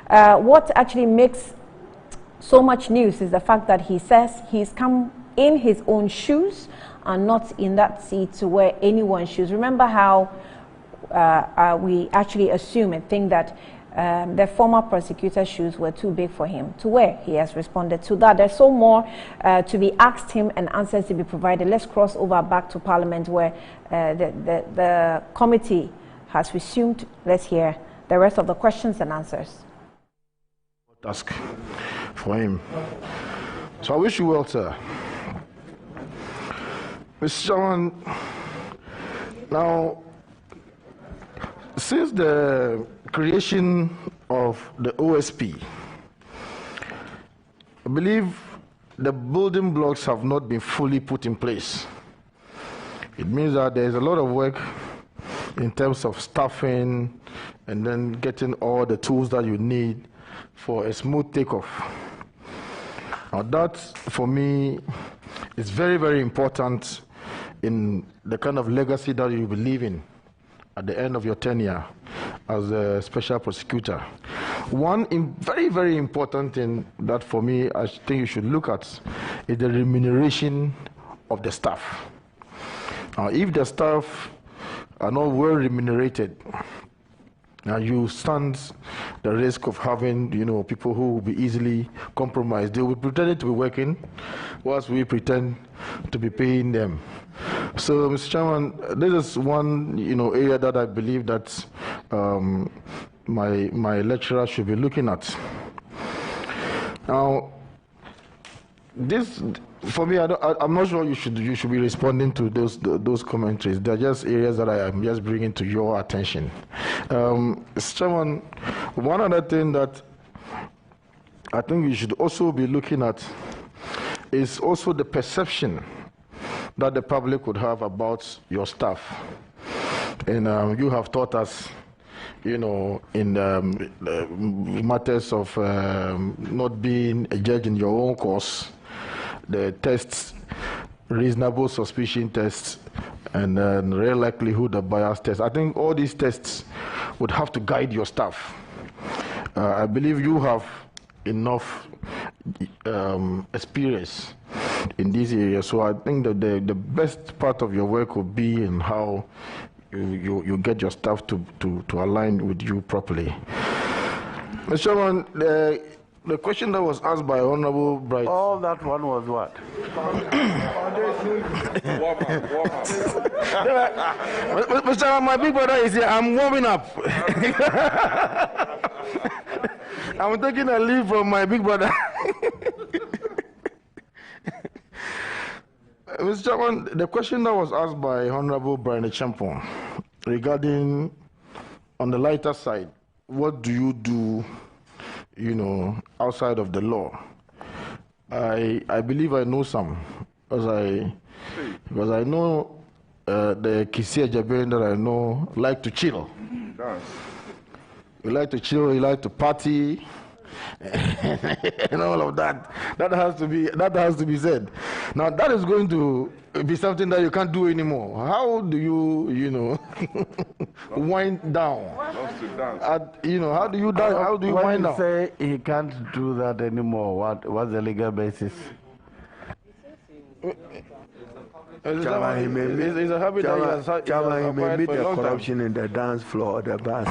What actually makes so much news is the fact that he says he's come in his own shoes and not in that seat to wear anyone's shoes. Remember how we actually assume and think that the former prosecutor's shoes were too big for him to wear. He has responded to that. There's so more to be asked him and answers to be provided. Let's cross over back to Parliament, where the committee has resumed. Let's hear the rest of the questions and answers. Task for him. So I wish you well, sir. Mr. Chairman, now, since the creation of the OSP, I believe the building blocks have not been fully put in place. It means that there's a lot of work in terms of staffing and then getting all the tools that you need for a smooth takeoff. Now that, for me, is very, very important in the kind of legacy that you believe in at the end of your tenure as a special prosecutor. One very, very important thing that for me I think you should look at is the remuneration of the staff. Now, if the staff are not well remunerated, now you stand the risk of having, people who will be easily compromised. They will pretend to be working, whilst we pretend to be paying them. So, Mr. Chairman, this is one, area that I believe that my lecturer should be looking at. Now, this, for me, I'm not sure you should be responding to those commentaries. They're just areas that I am just bringing to your attention. Mr. Chairman, one other thing that I think we should also be looking at is also the perception that the public would have about your staff. And you have taught us, you know, in matters of not being a judge in your own course, the tests, reasonable suspicion tests, and real likelihood of bias tests. I think all these tests would have to guide your staff. I believe you have enough experience in this area, so I think that the best part of your work will be in how you get your staff to align with you properly. Mr. Chairman, the question that was asked by Honorable Bright. All that one was what? Mr. Chairman, my big brother is here. I'm warming up. I'm taking a leave from my big brother. Mr. Chairman, the question that was asked by Honorable Brian Champon regarding, on the lighter side, what do you do, you know, outside of the law? I believe I know some, because I know the Kisia Jabin that I know like to chill. You like to chill, you like to party, and all of that. That has to be said. Now that is going to be something that you can't do anymore. How do you, you know, wind down? You know, how do you wind down? When you say he can't do that anymore, what's the legal basis? It's a habit that he may meet the corruption in the dance floor or the bus.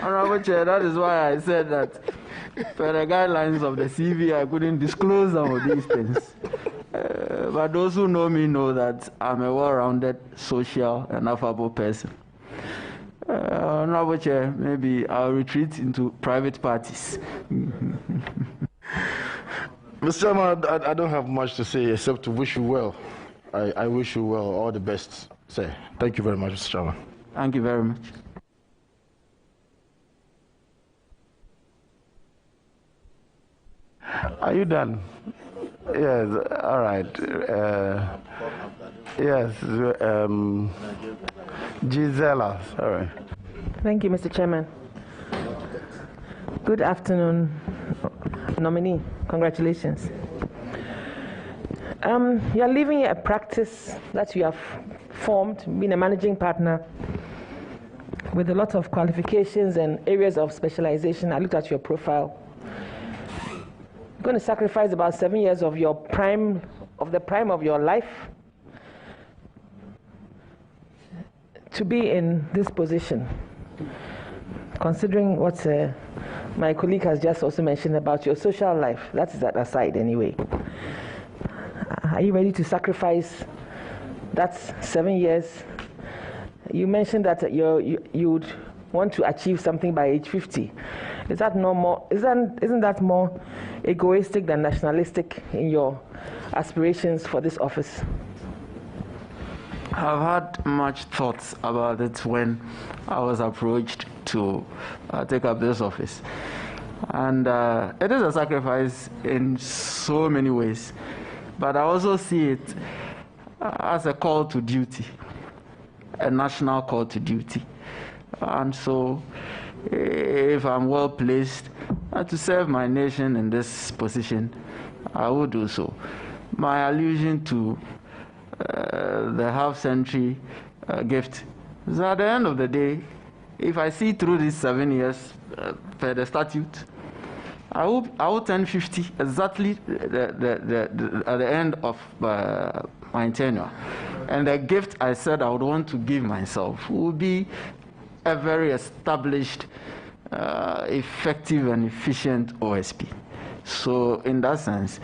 Honorable Chair, that is why I said that per the guidelines of the CV, I couldn't disclose some of these things. But those who know me know that I'm a well-rounded, social, and affable person. Honorable Chair, maybe I'll retreat into private parties. Mr. Chairman, I don't have much to say except to wish you well. I wish you well, all the best, sir. Thank you very much, Mr. Chairman. Thank you very much. Are you done? Yes, all right. Yes, Gisela, sorry. Thank you, Mr. Chairman. Good afternoon, nominee. Congratulations. You are leaving a practice that you have formed, being a managing partner with a lot of qualifications and areas of specialization. I looked at your profile. You're going to sacrifice about 7 years of your prime of your life to be in this position, considering what my colleague has just also mentioned about your social life. That is that aside anyway. Are you ready to sacrifice that 7 years? You mentioned that you would want to achieve something by age 50. Is that no more? Isn't that more egoistic than nationalistic in your aspirations for this office? I've had much thoughts about it when I was approached to take up this office. And it is a sacrifice in so many ways. But I also see it as a call to duty, a national call to duty. And so, if I'm well placed to serve my nation in this position, I will do so. My allusion to the half-century gift is at the end of the day, if I see through these 7 years per the statute, I will turn 50 exactly at the end of my tenure. And the gift I said I would want to give myself will be a very established, effective and efficient OSP. So in that sense,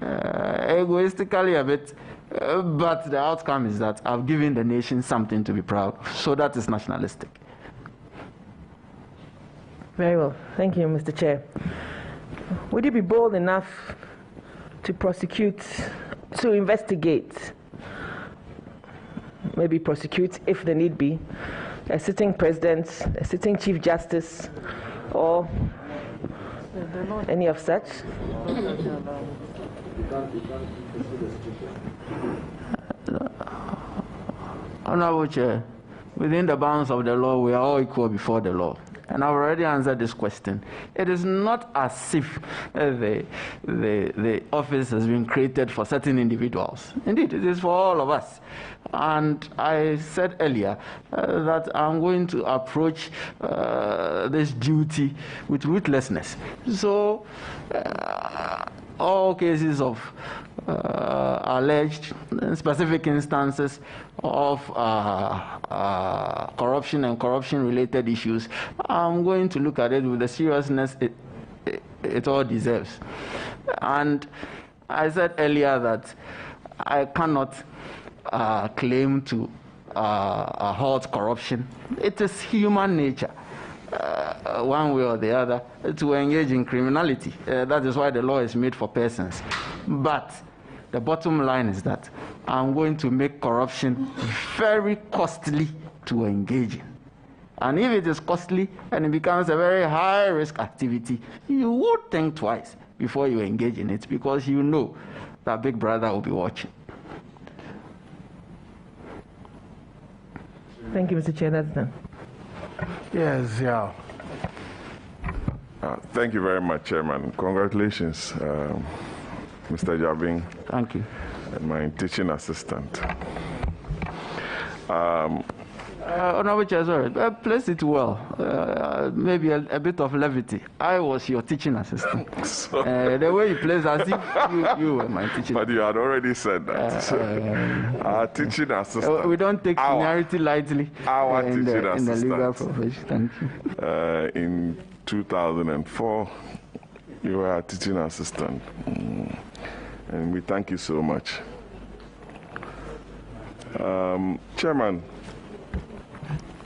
egoistically a bit, but the outcome is that I've given the nation something to be proud of. So that is nationalistic. Very well. Thank you, Mr. Chair. Would you be bold enough to prosecute, to investigate, maybe prosecute if the need be, a sitting president, a sitting chief justice, or any of such? Honorable Chair, within the bounds of the law, we are all equal before the law. And I've already answered this question. It is not as if the office has been created for certain individuals. Indeed, it is for all of us. And I said earlier that I'm going to approach this duty with ruthlessness. So, all cases of alleged specific instances of corruption and corruption-related issues, I'm going to look at it with the seriousness it all deserves. And I said earlier that I cannot claim to halt corruption. It is human nature, one way or the other, to engage in criminality. That is why the law is made for persons. But the bottom line is that I'm going to make corruption very costly to engage in. And if it is costly and it becomes a very high-risk activity, you would think twice before you engage in it, because you know that Big Brother will be watching. Thank you, Mr. Chair. That's done. Yes, yeah. Thank you very much, Chairman. Congratulations, Mr. Jabin. Thank you. And my teaching assistant. Honorable Chair, sorry, place it well. Maybe a bit of levity. I was your teaching assistant. The way you place as if you were my teaching. But you had already said that. Our teaching assistant. We don't take seniority lightly in the legal profession. Thank you. In 2004, you were a teaching assistant. And we thank you so much. Chairman,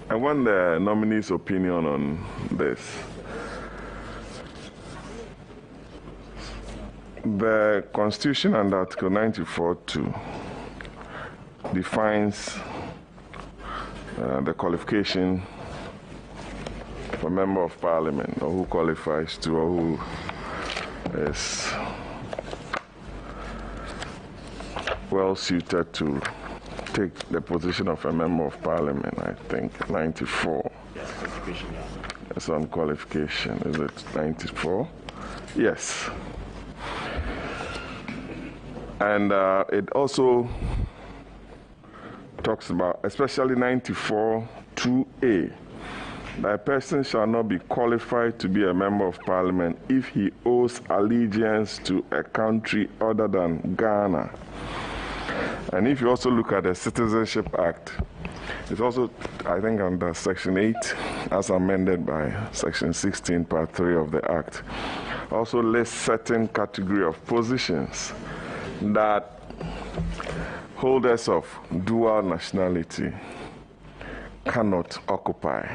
I want the nominee's opinion on this. The Constitution under Article 94(2) defines the qualification for a member of parliament, or who qualifies to, or who is well suited to take the position of a member of parliament. I think 94. It's on qualification. Is it 94? Yes. And it also talks about, especially 94(2)(a), that a person shall not be qualified to be a member of parliament if he owes allegiance to a country other than Ghana. And if you also look at the Citizenship Act, it's also, I think, under Section 8, as amended by Section 16, Part 3 of the Act, also lists certain category of positions that holders of dual nationality cannot occupy.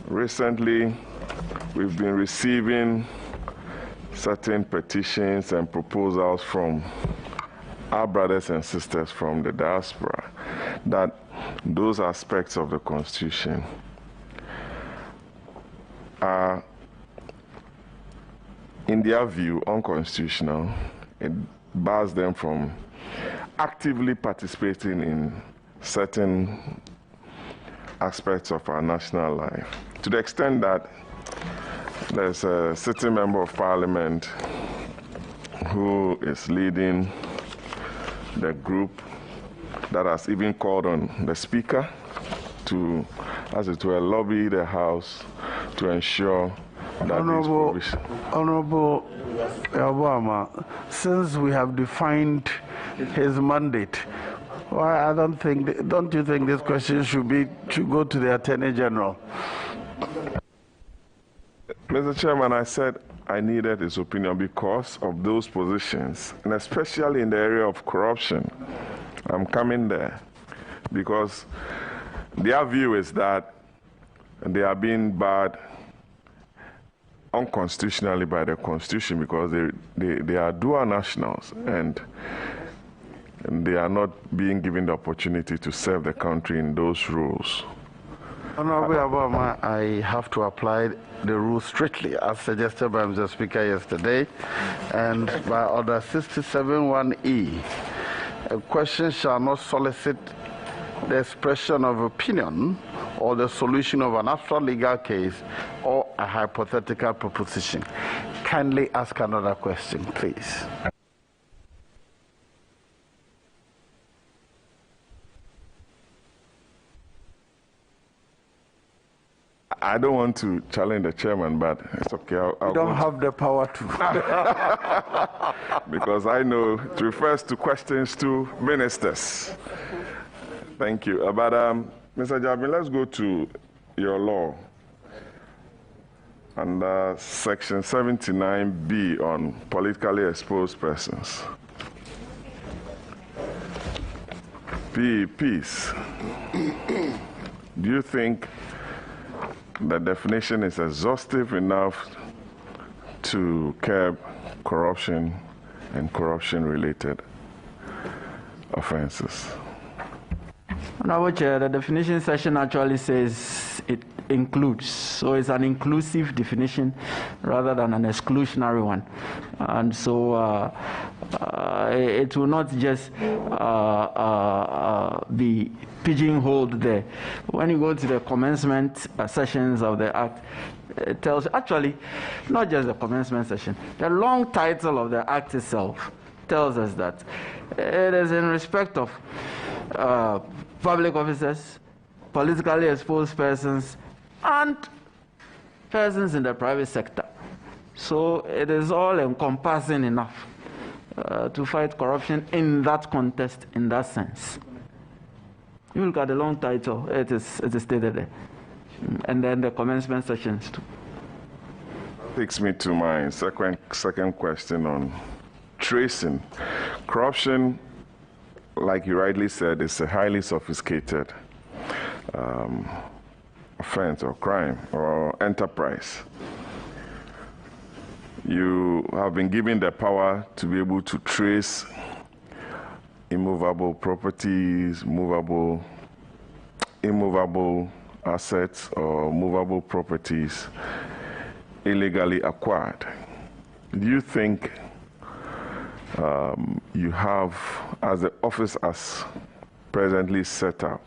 Recently, we've been receiving certain petitions and proposals from our brothers and sisters from the diaspora that those aspects of the Constitution are, in their view, unconstitutional. It bars them from actively participating in certain aspects of our national life, to the extent that there's a sitting member of parliament who is leading the group that has even called on the speaker to, as it were, lobby the House to ensure that Honorable Obama, since we have defined his mandate, why don't you think this question should go to the Attorney General? Mr. Chairman, I said I needed his opinion because of those positions, and especially in the area of corruption. I'm coming there because their view is that they are being barred unconstitutionally by the Constitution because they are dual nationals and they are not being given the opportunity to serve the country in those roles. Honorable Obama, I have to apply the rule strictly as suggested by Mr. Speaker yesterday and by Order 67(1)(e). A question shall not solicit the expression of opinion or the solution of an abstract legal case or a hypothetical proposition. Kindly ask another question, please. I don't want to challenge the chairman, but it's okay. You don't have the power to. Because I know it refers to questions to ministers. Thank you. But Mr. Jabin, let's go to your law. Under Section 79B on politically exposed persons. Peace. Do you think the definition is exhaustive enough to curb corruption and corruption-related offenses? Honorable Chair, the definition section actually says it includes, so it's an inclusive definition rather than an exclusionary one, and so it will not just be pigeonholed there. When you go to the commencement sections of the Act, it tells, actually, not just the commencement section, the long title of the Act itself tells us that it is in respect of public officers, politically exposed persons, and persons in the private sector. So it is all encompassing enough to fight corruption in that context, in that sense. You look at the long title, it is stated there. And then the commencement sections too. Takes me to my second question on tracing. Corruption, like you rightly said, is a highly sophisticated offense or crime or enterprise. You have been given the power to be able to trace immovable properties, immovable assets or movable properties illegally acquired. Do you think you have, as the office as presently set up,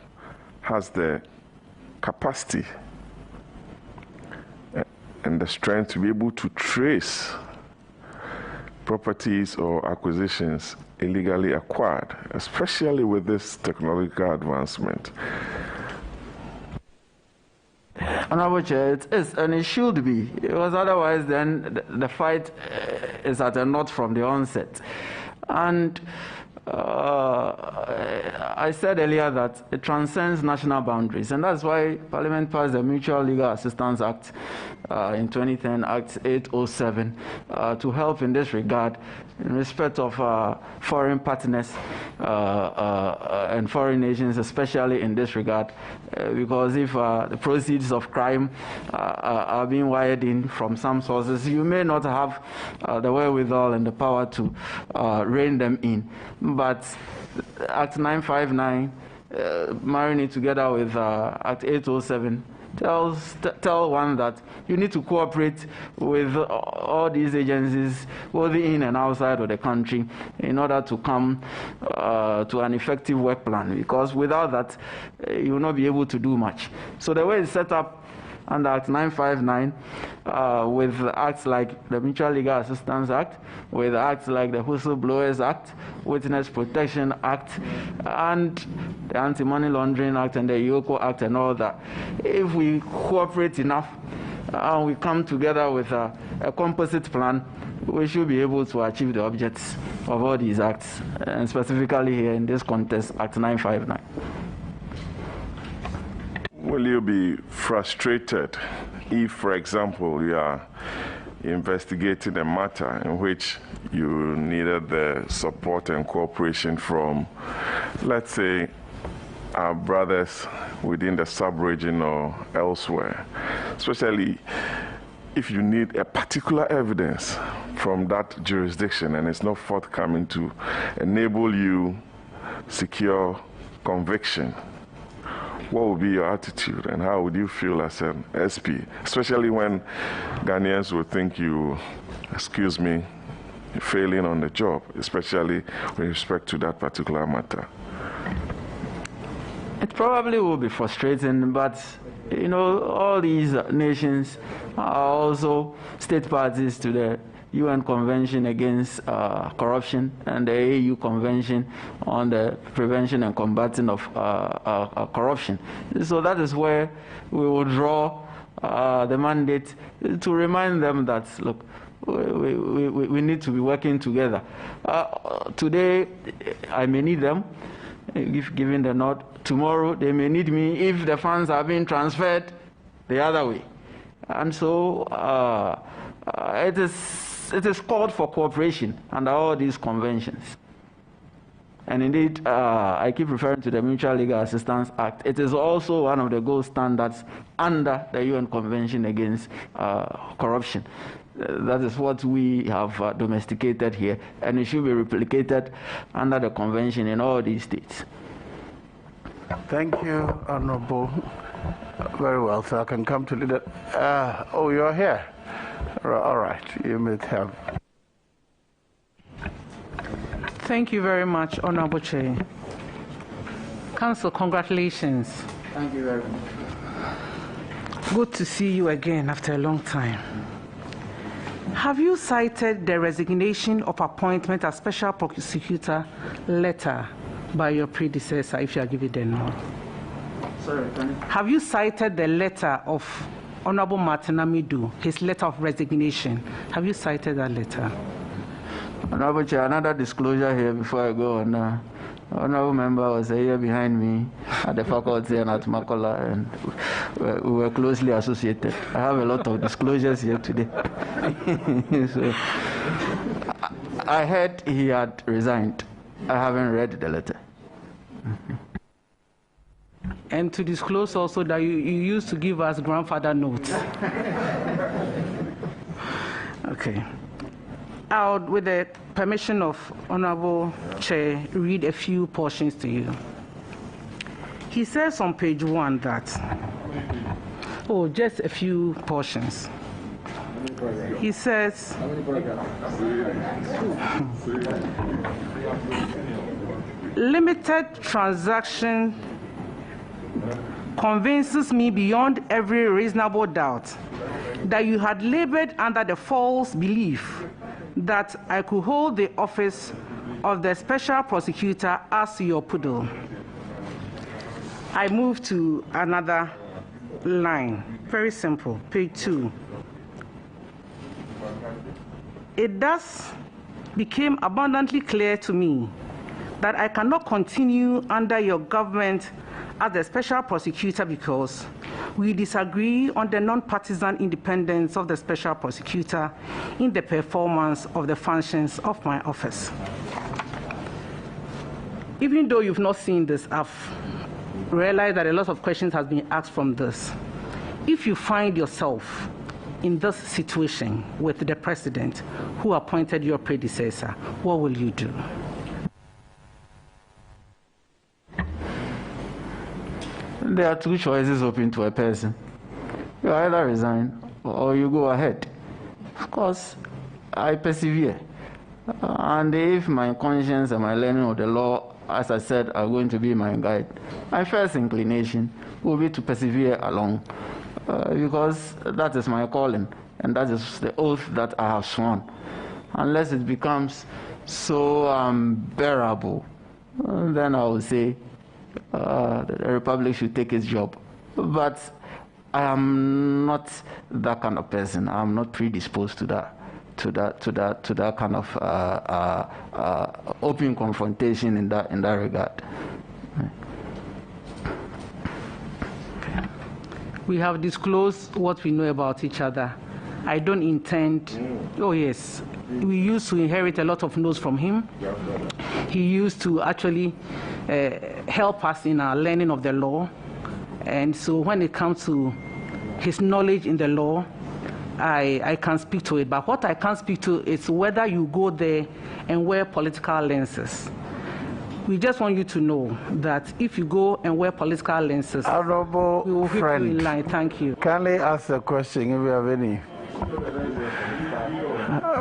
has the capacity and the strength to be able to trace properties or acquisitions illegally acquired, especially with this technological advancement? Honorable Chair, it is, and it should be, because otherwise then the fight is at a knot from the onset. And I said earlier that it transcends national boundaries, and that's why Parliament passed the Mutual Legal Assistance Act in 2010, Act 807, to help in this regard in respect of foreign partners and foreign nations, especially in this regard, because if the proceeds of crime are being wired in from some sources, you may not have the wherewithal and the power to rein them in. But Act 959, marrying it together with Act 807, tell one that you need to cooperate with all these agencies, both in and outside of the country, in order to come to an effective work plan, because without that, you will not be able to do much. So the way it's set up under Act 959, with acts like the Mutual Legal Assistance Act, with acts like the Whistleblowers Act, Witness Protection Act, and the Anti-Money Laundering Act and the IOCO Act and all that. If we cooperate enough and we come together with a composite plan, we should be able to achieve the objects of all these acts, and specifically here in this context, Act 959. Will you be frustrated if, for example, you are investigating a matter in which you needed the support and cooperation from, let's say, our brothers within the sub-region or elsewhere, especially if you need a particular evidence from that jurisdiction and it's not forthcoming to enable you secure conviction? what would be your attitude and how would you feel as an SP, especially when Ghanaians would think you, excuse me, failing on the job, especially with respect to that particular matter? It probably will be frustrating, but you know, all these nations are also state parties to the UN Convention Against Corruption and the AU Convention on the Prevention and Combating of Corruption. So that is where we will draw the mandate to remind them that, look, we need to be working together. Today, I may need them, given the nod. Tomorrow, they may need me if the funds are being transferred the other way. And so it is called for cooperation under all these conventions. And indeed, I keep referring to the Mutual Legal Assistance Act. It is also one of the gold standards under the UN Convention Against Corruption. That is what we have domesticated here, and it should be replicated under the convention in all these states. Thank you, Honorable. Very well, so I can come to leader. Oh, you're here. All right, you may have. Thank you very much, Honorable Chair. Council, congratulations. Thank you very much. Good to see you again after a long time. Have you cited the resignation of appointment as Special Prosecutor letter by your predecessor, if you are giving the nod? Sorry, have you cited the letter of Honorable Martin Amidu, his letter of resignation? Have you cited that letter? Honorable Chair, another disclosure here before I go on. Honorable member was here behind me at the faculty and at Makola, and we were closely associated. I have a lot of disclosures here today. So, I heard he had resigned. I haven't read the letter. And to disclose also that you used to give us grandfather notes. Okay. I would, with the permission of Honorable Chair, read a few portions to you. He says on page 1 that, oh, just a few portions. He says, limited transaction convinces me beyond every reasonable doubt that you had labored under the false belief that I could hold the office of the Special Prosecutor as your poodle. I move to another line, very simple, page 2. It thus became abundantly clear to me that I cannot continue under your government as the Special Prosecutor because we disagree on the non-partisan independence of the Special Prosecutor in the performance of the functions of my office. Even though you've not seen this, I've realized that a lot of questions have been asked from this. If you find yourself in this situation with the President who appointed your predecessor, what will you do? There are two choices open to a person. You either resign or you go ahead. Of course, I persevere. And if my conscience and my learning of the law, as I said, are going to be my guide, my first inclination will be to persevere along. Because that is my calling, and that is the oath that I have sworn. Unless it becomes so unbearable, then I will say, the Republic should take its job. But I am not that kind of person. I am not predisposed to that kind of open confrontation in that regard. We have disclosed what we know about each other. I don't intend. Oh yes, we used to inherit a lot of notes from him. He used to actually help us in our learning of the law, and so when it comes to his knowledge in the law, I can speak to it. But what I can't speak to is whether you go there and wear political lenses. We just want you to know that if you go and wear political lenses, Honorable we will keep you in line. Thank you. Kindly ask a question if you have any.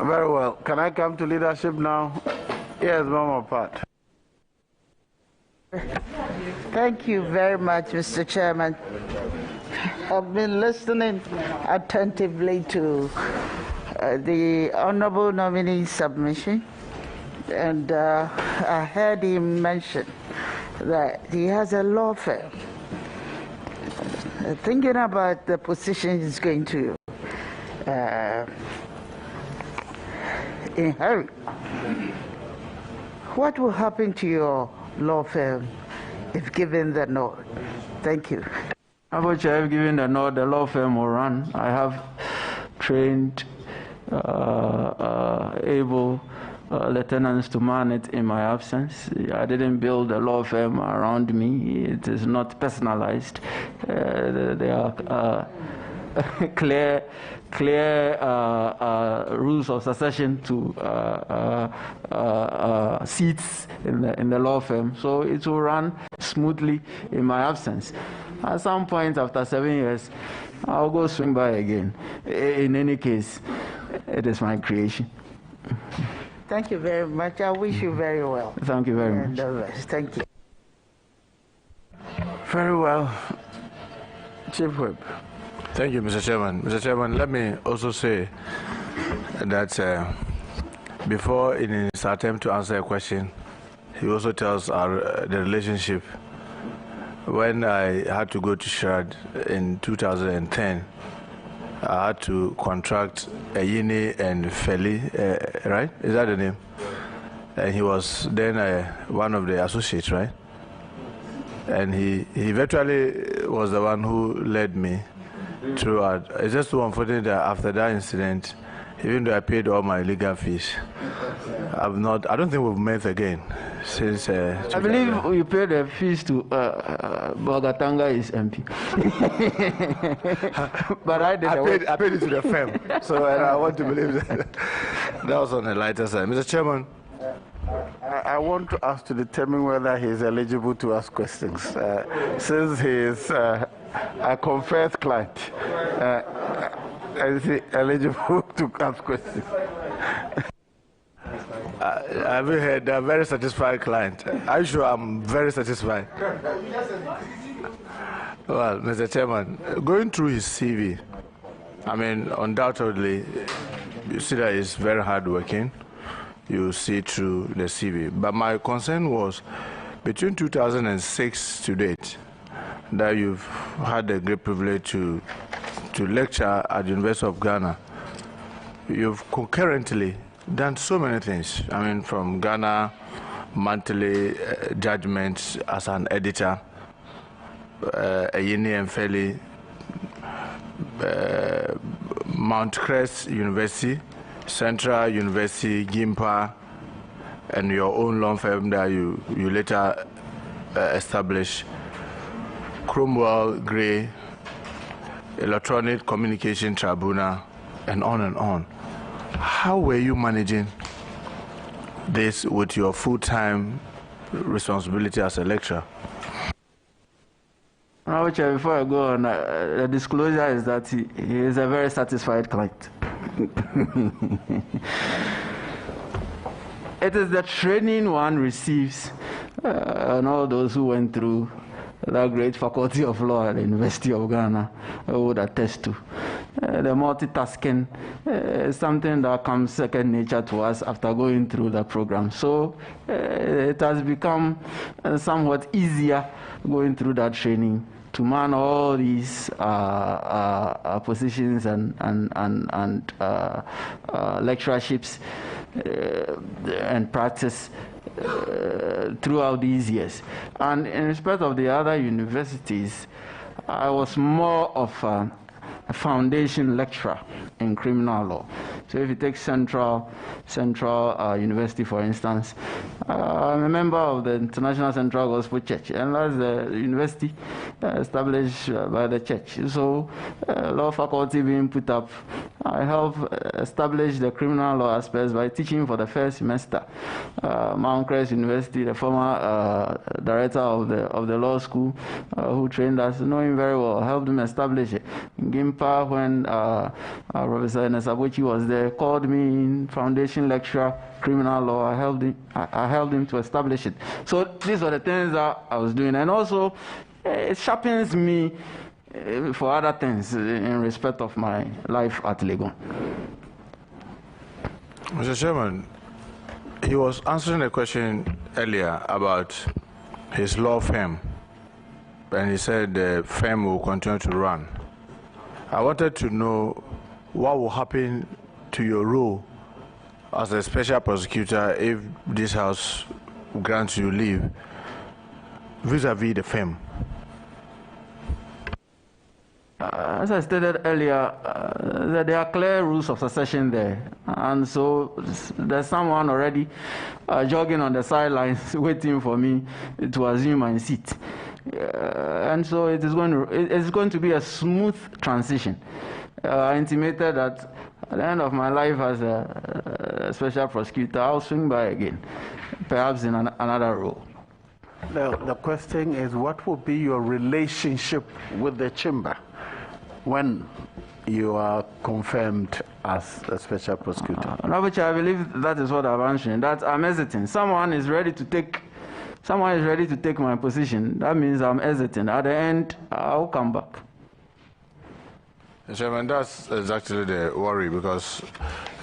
Very well. Can I come to leadership now? Yes, Mama Pat. Thank you very much, Mr. Chairman. I've been listening attentively to the Honorable Nominee's submission, and I heard him mention that he has a law firm. Thinking about the position he's going to inherit, what will happen to your law firm if given the nod? Thank you. If given the nod, the law firm will run. I have trained, able lieutenants to man it in my absence. I didn't build a law firm around me. It is not personalized. There are clear rules of succession to seats in the law firm, so it will run smoothly in my absence. At some point after 7 years, I'll go swing by again. In any case, it is my creation. Thank you very much. I wish you very well. Thank you very much. Thank you. Very well. Chief Whip. Thank you, Mr. Chairman. Mr. Chairman, let me also say that before, in his attempt to answer a question, he also tells the relationship. When I had to go to Shard in 2010, I had to contract Ayini and Feli, right? Is that the name? And he was then one of the associates, right? And he virtually was the one who led me throughout. It's just so unfortunate that after that incident, even though I paid all my legal fees, I don't think we've met again since. I believe you paid the fees to Bogatanga is MP. But I paid it to the firm. So I want to believe that was on the lighter side. Mr. Chairman. I want to ask to determine whether he is eligible to ask questions. Since he is a confessed client, is he eligible to ask questions? Have you heard a very satisfied client? I'm sure I'm very satisfied. Well, Mr. Chairman, going through his CV, I mean, undoubtedly, you see that he's very hardworking. You see through the CV. But my concern was between 2006 to date that you've had the great privilege to lecture at the University of Ghana. You've concurrently done so many things. I mean, from Ghana monthly judgments as an editor, Ayini and Feli, Mount Crest University, Central University, Gimpa, and your own law firm that you later established, Cromwell, Gray, Electronic Communication Tribunal, and on and on. How were you managing this with your full-time responsibility as a lecturer? Before I go on, the disclosure is that he is a very satisfied client. It is the training one receives, and all those who went through that great faculty of law at the University of Ghana would attest to. The multitasking is something that comes second nature to us after going through the program. So it has become somewhat easier going through that training to man all these positions and lecturerships and practice throughout these years. And in respect of the other universities, I was more of a foundation lecturer in criminal law. So if you take Central University, for instance, I'm a member of the International Central Gospel Church, and that's the university established by the church. So, law faculty being put up, I help establish the criminal law aspects by teaching for the first semester. Mount Crest University, the former director of the law school, who trained us, knowing very well, helped him establish it. In Gimpa, when Professor Nesabuchi was there, called me in foundation lecturer, criminal law. I helped him to establish it. So these are the things that I was doing, and also it sharpens me for other things in respect of my life at Legon. Mr. Chairman, he was answering a question earlier about his law firm, and he said the firm will continue to run. I wanted to know what will happen to your role as a special prosecutor if this House grants you leave vis-a-vis the firm. As I stated earlier, there are clear rules of succession there, and so there's someone already jogging on the sidelines waiting for me to assume my seat, and so it's going to be a smooth transition. I intimated that at the end of my life as a special prosecutor, I'll swing by again, perhaps in another role. The question is, what will be your relationship with the chamber when you are confirmed as a special prosecutor? I believe that is what I'm answering, that I'm hesitant. Someone is ready to take my position. That means I'm hesitant. At the end, I'll come back. Chairman, that's exactly the worry, because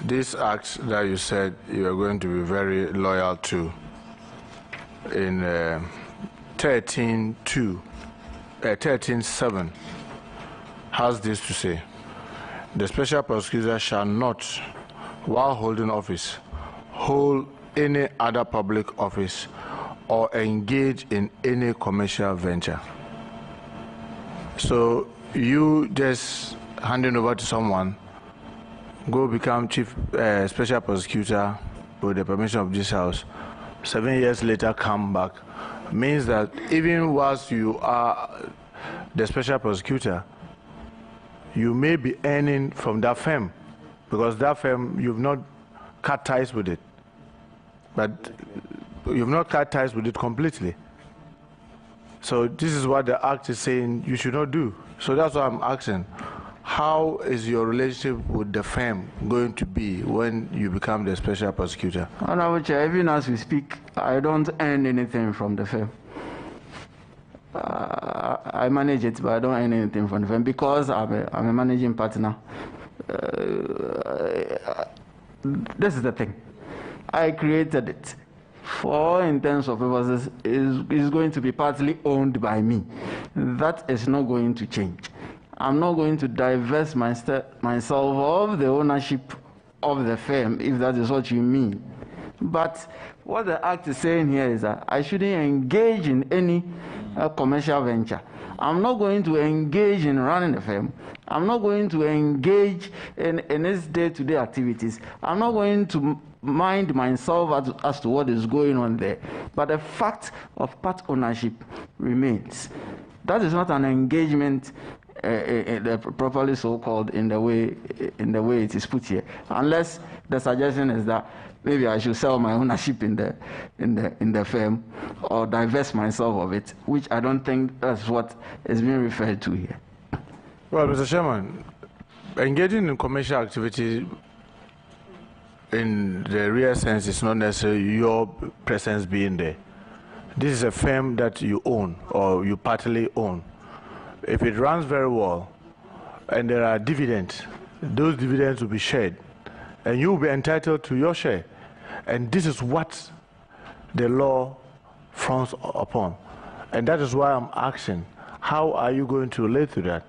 this act that you said you are going to be very loyal to in 13.7 has this to say: the special prosecutor shall not, while holding office, hold any other public office or engage in any commercial venture. So you just handing over to someone, go become chief special prosecutor with the permission of this House, 7 years later come back, means that even whilst you are the special prosecutor, you may be earning from that firm, because that firm, you've not cut ties with it, but you've not cut ties with it completely. So this is what the act is saying you should not do. So that's why I'm asking, how is your relationship with the firm going to be when you become the special prosecutor? Honorable Chair, even as we speak, I don't earn anything from the firm. I manage it, but I don't earn anything from the firm because I'm a managing partner. This is the thing. I created it. For all intents and purposes, is going to be partly owned by me. That is not going to change. I'm not going to divest myself of the ownership of the firm, if that is what you mean. But what the act is saying here is that I shouldn't engage in any commercial venture. I'm not going to engage in running the firm. I'm not going to engage in its day-to-day activities. I'm not going to mind myself as to what is going on there. But the fact of part ownership remains. That is not an engagement properly so-called in the way it is put here, unless the suggestion is that maybe I should sell my ownership in the firm or divest myself of it, which I don't think that's what is being referred to here. Well, Mr. Chairman, engaging in commercial activity in the real sense is not necessarily your presence being there. This is a firm that you own or you partly own. If it runs very well and there are dividends, those dividends will be shared and you will be entitled to your share. And this is what the law frowns upon. And that is why I'm asking, how are you going to relate to that?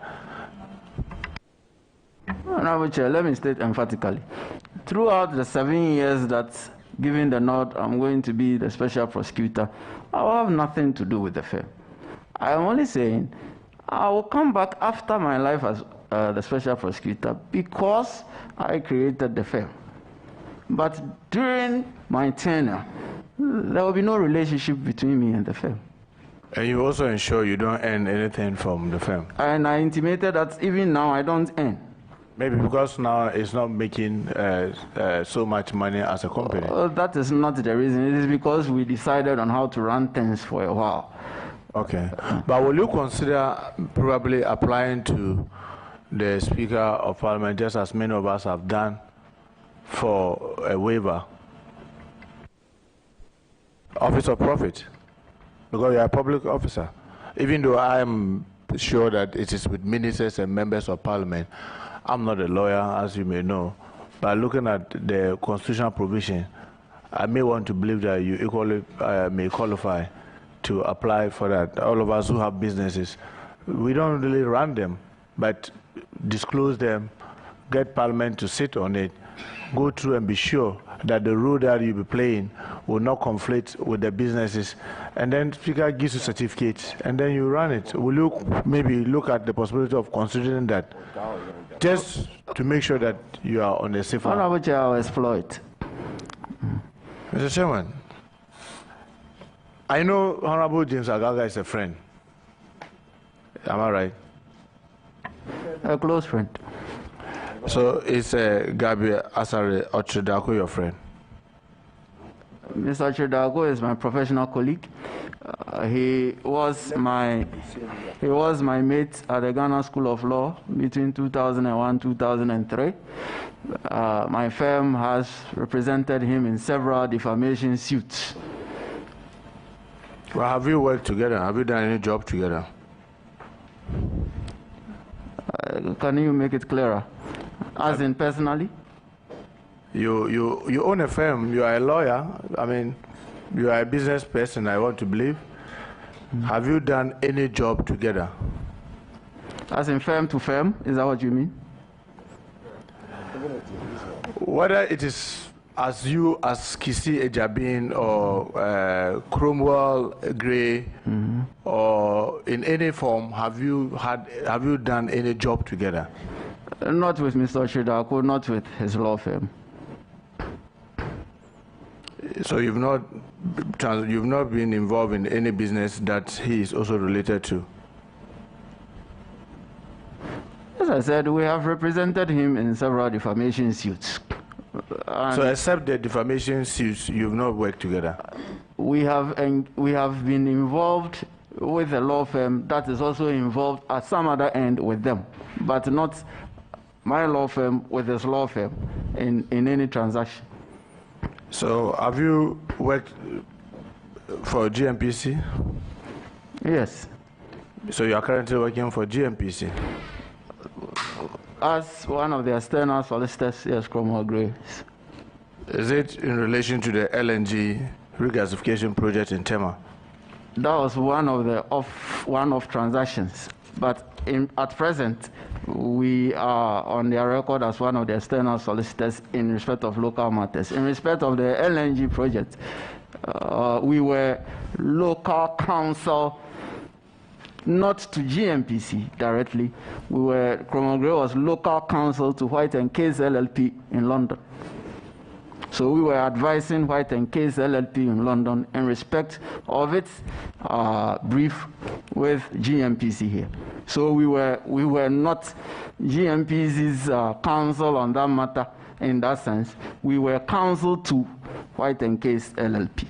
Honorable Chair, let me state emphatically. Throughout the 7 years that, given the nod, I'm going to be the special prosecutor, I will have nothing to do with the firm. I am only saying I will come back after my life as the special prosecutor because I created the firm. But during my tenure, there will be no relationship between me and the firm. And you also ensure you don't earn anything from the firm? And I intimated that even now I don't earn. Maybe because now it's not making so much money as a company. That is not the reason. It is because we decided on how to run things for a while. Okay. But will you consider probably applying to the Speaker of Parliament, just as many of us have done, for a waiver? Office of profit? Because you are a public officer. Even though I am sure that it is with ministers and members of Parliament, I'm not a lawyer, as you may know, but looking at the constitutional provision, I may want to believe that you equally may qualify to apply for that. All of us who have businesses, we don't really run them, but disclose them, get Parliament to sit on it, go through and be sure that the role that you'll be playing will not conflict with the businesses, and then Speaker gives you certificates, and then you run it. Will you maybe look at the possibility of considering that, just to make sure that you are on the safe line? Honorable Chair, I'll explore it. Mr. Chairman, I know Honorable James Agaga is a friend. Am I right? A close friend. So is Gabi Asare Ochidako your friend? Mr. Ochidako is my professional colleague. He was my mate at the Ghana School of Law between 2001 2003. My firm has represented him in several defamation suits. Well, have you worked together? Have you done any job together? Can you make it clearer? As in personally? You own a firm. You are a lawyer. I mean, you are a business person, I want to believe. Have you done any job together? As in firm to firm? Is that what you mean? Whether it is as you as Kisi Ejabin or Cromwell Gray, or in any form, have you done any job together? Not with Mr. Ochidako, not with his law firm. So you've not been involved in any business that he is also related to? As I said, we have represented him in several defamation suits. So except the defamation suits, you've not worked together? We have been involved with a law firm that is also involved at some other end with them, but not my law firm with his law firm in any transaction. So have you worked for GMPC? Yes. So you are currently working for GMPC? As one of the external solicitors, yes, Cromwell Gray. Is it in relation to the LNG regasification project in Tema? That was one of transactions, but at present we are on their record as one of the external solicitors in respect of local matters. In respect of the LNG project, we were local counsel, not to GMPC directly. Cromwell Gray was local counsel to White and Case LLP in London. So we were advising White and Case LLP in London in respect of its brief with GMPC here. So we were not GMPC's counsel on that matter in that sense. We were counsel to White and Case LLP.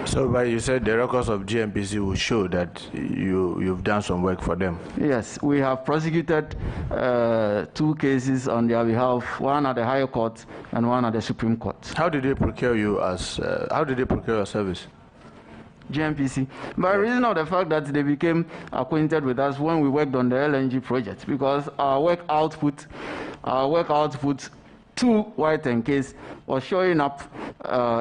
So, but you said the records of GMPC will show that you've done some work for them. Yes, we have prosecuted 2 cases on their behalf, one at the Higher Court and one at the Supreme Court. How did they procure you as? How did they procure your service? GMPC, by reason of the fact that they became acquainted with us when we worked on the LNG project, because our work output to White and Case was showing up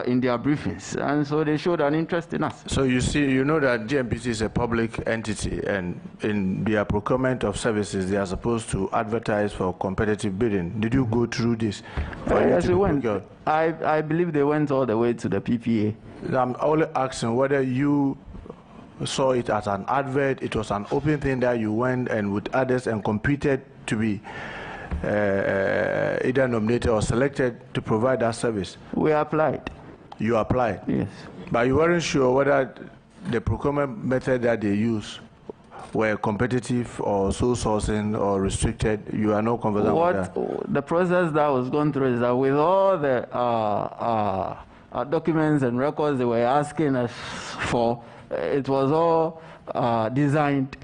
in their briefings, and so they showed an interest in us. So you know that GMPC is a public entity, and in their procurement of services, they are supposed to advertise for competitive bidding. Did you go through this? Yes, we went. I believe they went all the way to the PPA. I'm only asking whether you saw it as an advert, it was an open thing that you went and with others and competed to be either nominated or selected to provide that service. We applied. You applied? Yes. But you weren't sure whether the procurement method that they use were competitive or sole sourcing or restricted. You are not conversant with that. The process that was going through is that with all the documents and records they were asking us for, it was all designed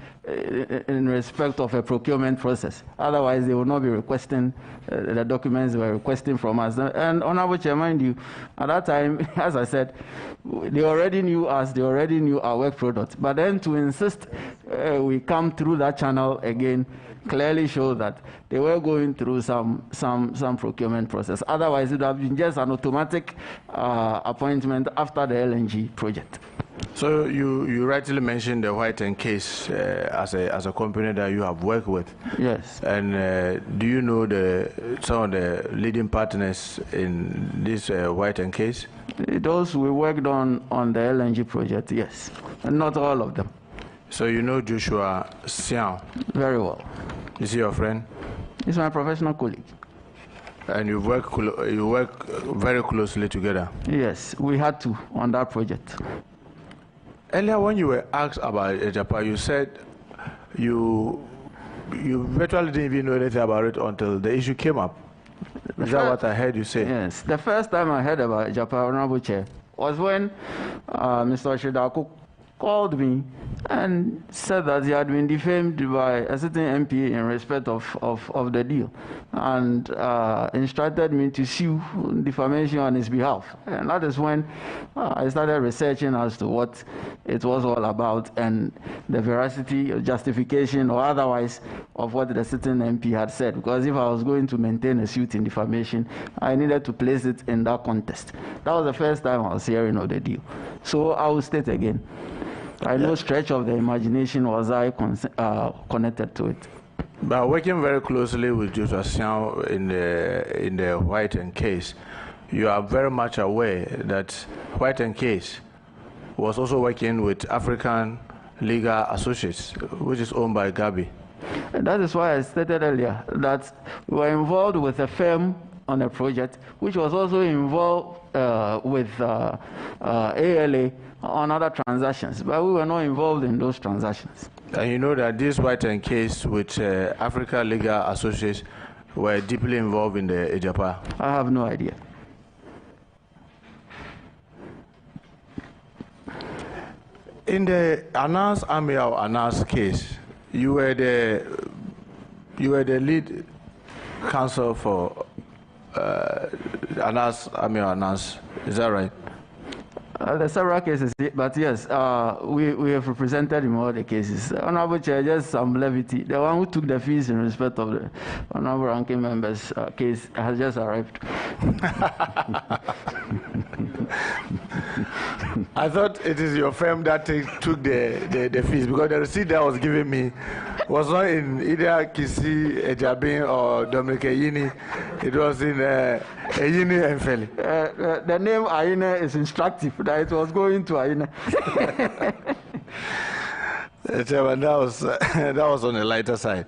in respect of a procurement process. Otherwise, they would not be requesting the documents they were requesting from us. And Honorable Chair, mind you, at that time, as I said, they already knew us, they already knew our work product. But then to insist we come through that channel again clearly shows that they were going through some procurement process. Otherwise, it would have been just an automatic appointment after the LNG project. So you rightly mentioned the White & Case as a company that you have worked with. Yes. And do you know some of the leading partners in this White & Case? Those we worked on the LNG project, yes. And not all of them. So you know Joshua Sian? Very well. Is he your friend? He's my professional colleague. And you work very closely together? Yes, we had to on that project. Earlier, when you were asked about Japan, you said you virtually didn't even know anything about it until the issue came up. Is that what I heard you say? Yes. The first time I heard about Japan, Honorable Chair, was when Mr. Shidaku called me and said that he had been defamed by a certain MP in respect of the deal, and instructed me to sue defamation on his behalf. And that is when I started researching as to what it was all about and the veracity, justification, or otherwise of what the certain MP had said. Because if I was going to maintain a suit in defamation, I needed to place it in that context. That was the first time I was hearing of the deal. So I will state again, by no stretch of the imagination was I connected to it. But working very closely with Joshua Sian in the White & Case, you are very much aware that White & Case was also working with African Legal Associates, which is owned by Gabi. And that is why I stated earlier that we were involved with a firm on a project, which was also involved with ALA on other transactions, but we were not involved in those transactions. And you know that this White & Case with Africa Legal Associates were deeply involved in the Japan? I have no idea. In the Anas Amiao Anas case, you were the lead counsel for Anas Amiao Anas. Is that right? There are several cases, but yes, we have represented in all the cases. Honorable Chair, just some levity. The one who took the fees in respect of the Honorable Ranking Member's case has just arrived. I thought it is your firm that took the fees, because the receipt that was given me was not in either Kisi Ejabin or Dominic Ayini. It was in Ayini and Feli. The name Ayine is instructive, that it was going to Ayine. Chairman, that was on the lighter side.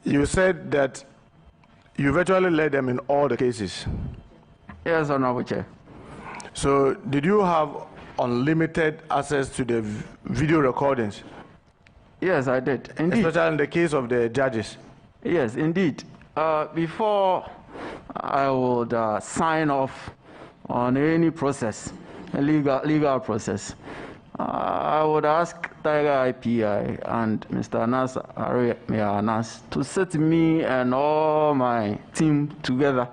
You said that you virtually led them in all the cases. Yes, Honorable Chair. So did you have unlimited access to the video recordings? Yes, I did, indeed. Especially in the case of the judges? Yes, indeed. Before I would sign off on any process, a legal process, I would ask Tiger IPI and Mr. Anas to set me and all my team together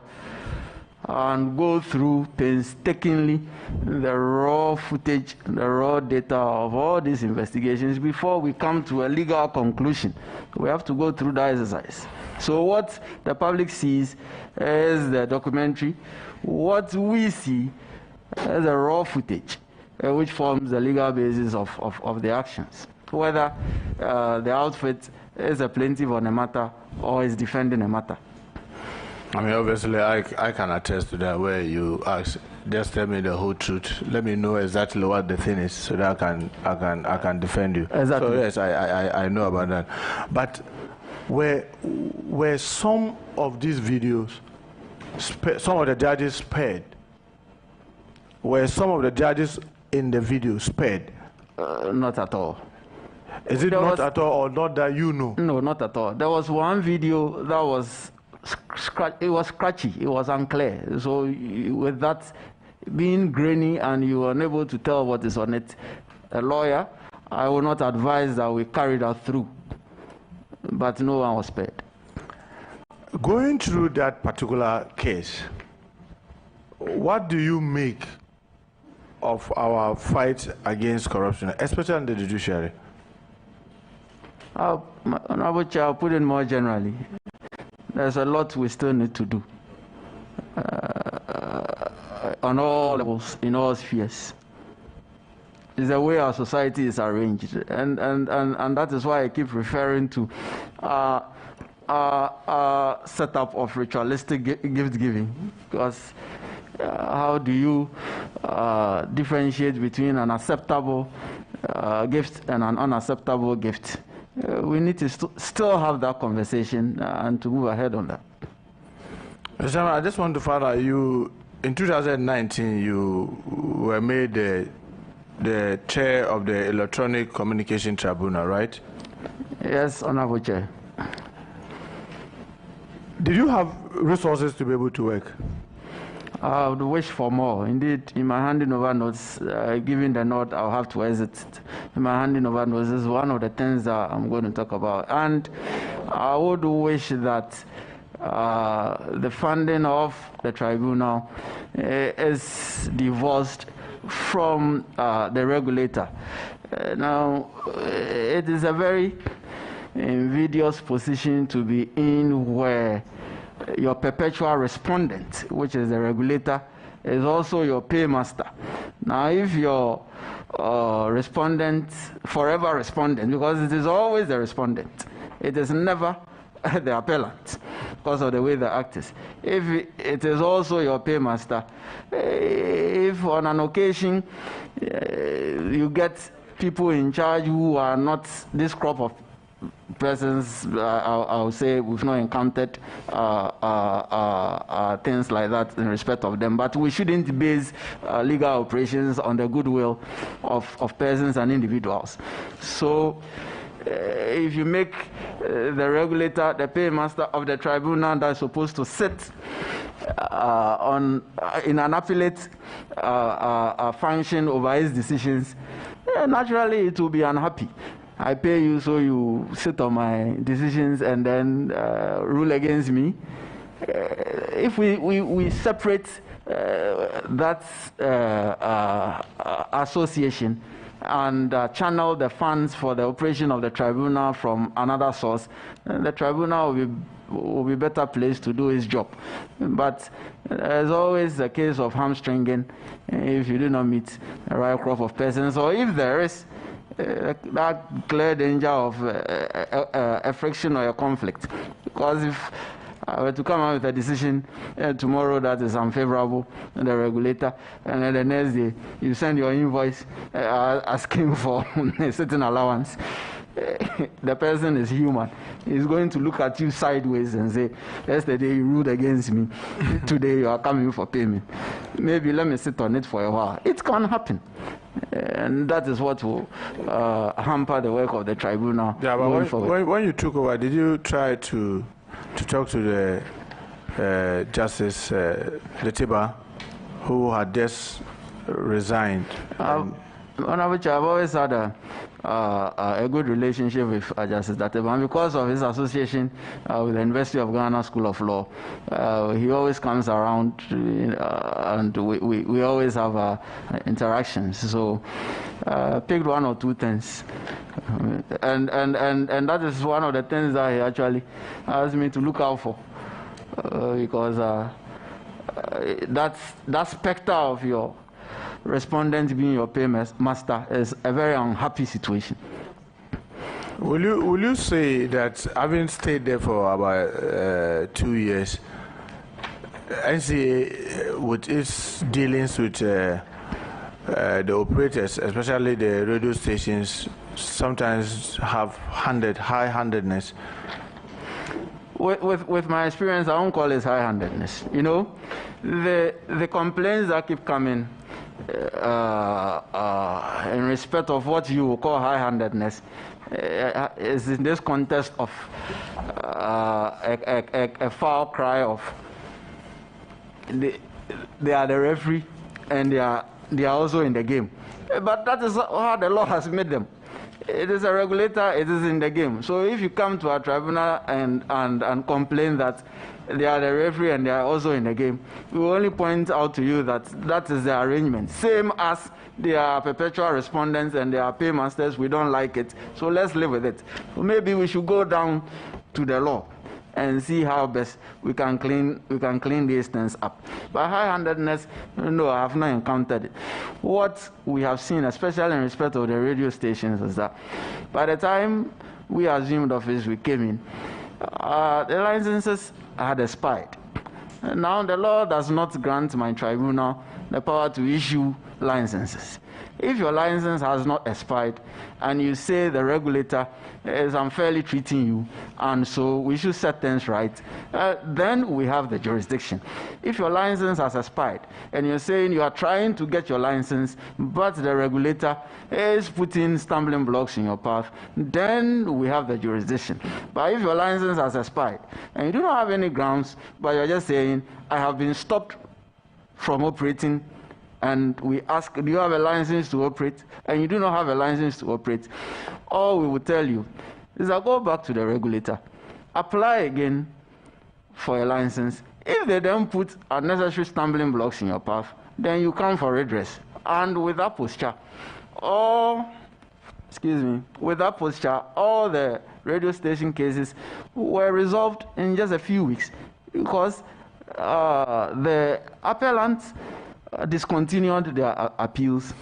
and go through painstakingly the raw footage, the raw data of all these investigations before we come to a legal conclusion. We have to go through that exercise. So what the public sees is the documentary. What we see is the raw footage, which forms the legal basis of the actions. Whether the outfit is a plaintiff on a matter or is defending a matter. I mean, obviously, I can attest to that, where you ask, just tell me the whole truth. Let me know exactly what the thing is, so that I can defend you. Exactly. So yes, I know about that. But were some of these videos, some of the judges spared were some of the judges in the video spared? Not at all. Is it not at all, or not that you know? No, not at all. There was one video that was it was scratchy, it was unclear. So with that being grainy and you were unable to tell what is on it, a lawyer, I would not advise that we carry that through. But no one was spared. Going through that particular case, what do you make of our fight against corruption, especially in the judiciary? Honorable Chair, I'll put it more generally. There's a lot we still need to do on all levels, in all spheres. It's the way our society is arranged, and that is why I keep referring to our setup of ritualistic gift giving, because how do you differentiate between an acceptable gift and an unacceptable gift? We need to still have that conversation and to move ahead on that. Mr. Chairman, I just want to find out, you, in 2019, you were made the chair of the Electronic Communication Tribunal, right? Yes, Honorable Chair. Did you have resources to be able to work? I would wish for more. Indeed, in my handing over notes, given the note, I'll have to exit. In my handing over notes is one of the things that I'm going to talk about. And I would wish that the funding of the tribunal is divorced from the regulator. Now, it is a very invidious position to be in, where your perpetual respondent, which is the regulator, is also your paymaster. Now, if your respondent, forever respondent, because it is always the respondent, it is never the appellant, because of the way the act is. If it is also your paymaster, if on an occasion you get people in charge who are not this crop of persons, I would say we've not encountered things like that in respect of them, but we shouldn't base legal operations on the goodwill of persons and individuals. So if you make the regulator the paymaster of the tribunal that's supposed to sit in an appellate function over his decisions, naturally it will be unhappy. I pay you, so you sit on my decisions and then rule against me. If we separate that association and channel the funds for the operation of the tribunal from another source, the tribunal will be better placed to do its job. But there's always a case of hamstringing if you do not meet the right crop of persons, or if there is that clear danger of a friction or a conflict. Because if I were to come out with a decision tomorrow that is unfavorable to the regulator, and then the next day you send your invoice asking for a certain allowance, the person is human. He's going to look at you sideways and say, yesterday you ruled against me, today you are coming for payment. Maybe let me sit on it for a while. It can happen. And that is what will hamper the work of the tribunal. Yeah, but when you took over, did you try to talk to the Justice Letiba, who had just resigned? On which I've always had a good relationship with Justice Letiba, and because of his association with the University of Ghana School of Law, he always comes around, and we always have interactions. So picked one or two things, and that is one of the things that he actually asked me to look out for, because that specter of your respondent being your paymaster is a very unhappy situation. Will you say that, having stayed there for about 2 years, NCA, with its dealings with the operators, especially the radio stations, sometimes have high-handedness? With my experience, I won't call it high-handedness. You know, the complaints that keep coming in respect of what you call high-handedness, is in this context of a foul cry of they are the referee and they are also in the game. But that is how the law has made them. It is a regulator, it is in the game. So if you come to a tribunal and complain that they are the referee and they are also in the game, we will only point out to you that that is the arrangement. Same as they are perpetual respondents and they are paymasters, we don't like it, so let's live with it. So maybe we should go down to the law and see how best we can clean these things up. But high-handedness, no, I have not encountered it. What we have seen, especially in respect of the radio stations, is that by the time we assumed office, we came in, the licenses had expired. Now the law does not grant my tribunal the power to issue licenses. If your license has not expired and you say the regulator is unfairly treating you and so we should set things right, then we have the jurisdiction. If your license has expired and you're saying you are trying to get your license but the regulator is putting stumbling blocks in your path, then we have the jurisdiction. But if your license has expired and you do not have any grounds, but you're just saying, I have been stopped from operating, and we ask, do you have a license to operate? And you do not have a license to operate. All we will tell you is that go back to the regulator, apply again for a license. If they then put unnecessary stumbling blocks in your path, then you come for redress. And with that posture, all the radio station cases were resolved in just a few weeks because the appellants discontinued their appeals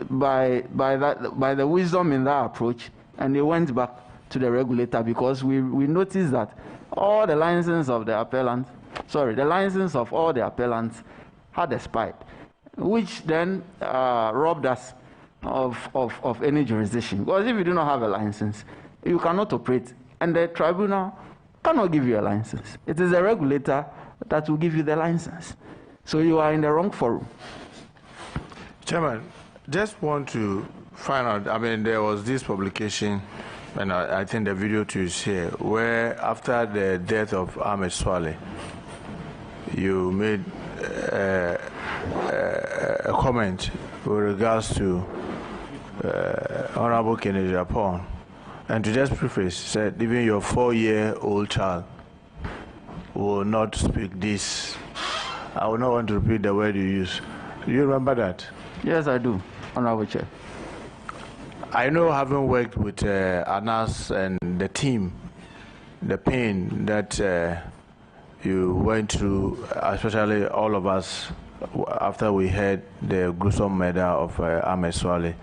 by the wisdom in that approach, and they went back to the regulator because we noticed that all the licenses of the appellants, the license of all the appellants had expired, which then robbed us of any jurisdiction. Because if you do not have a license, you cannot operate, and the tribunal cannot give you a license. It is the regulator that will give you the license. So you are in the wrong forum. Chairman, just want to find out, I mean, there was this publication, and I think the video too is here, where after the death of Ahmed Swale, you made a comment with regards to Honorable Kennedy Japon. And to just preface, said even your 4-year-old child will not speak this. I will not want to repeat the word you use. Do you remember that? Yes, I do, Honorable Chair. I know, having worked with Anas and the team, the pain that you went through, especially all of us, after we heard the gruesome murder of Ahmed Swale.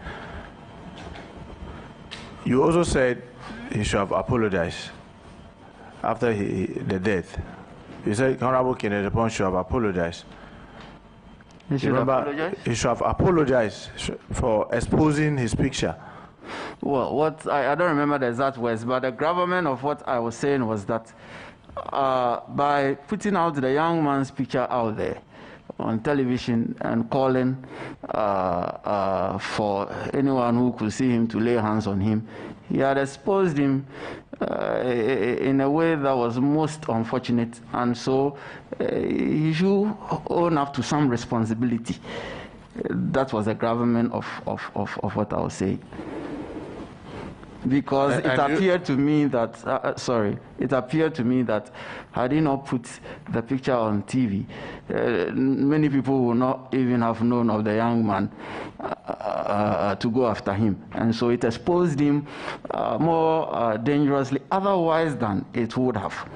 You also said he should have apologized after the death. You said Honorable Kennedy Japon should have apologized. He should apologize? He should have apologized for exposing his picture. Well, I don't remember the exact words, but the gravamen of what I was saying was that by putting out the young man's picture out there on television and calling for anyone who could see him to lay hands on him, he had exposed him in a way that was most unfortunate, and so he should own up to some responsibility. That was the gravamen of what I was saying. Because it appeared to me that, it appeared to me that had he not put the picture on TV, many people would not even have known of the young man to go after him. And so it exposed him more dangerously otherwise than it would have.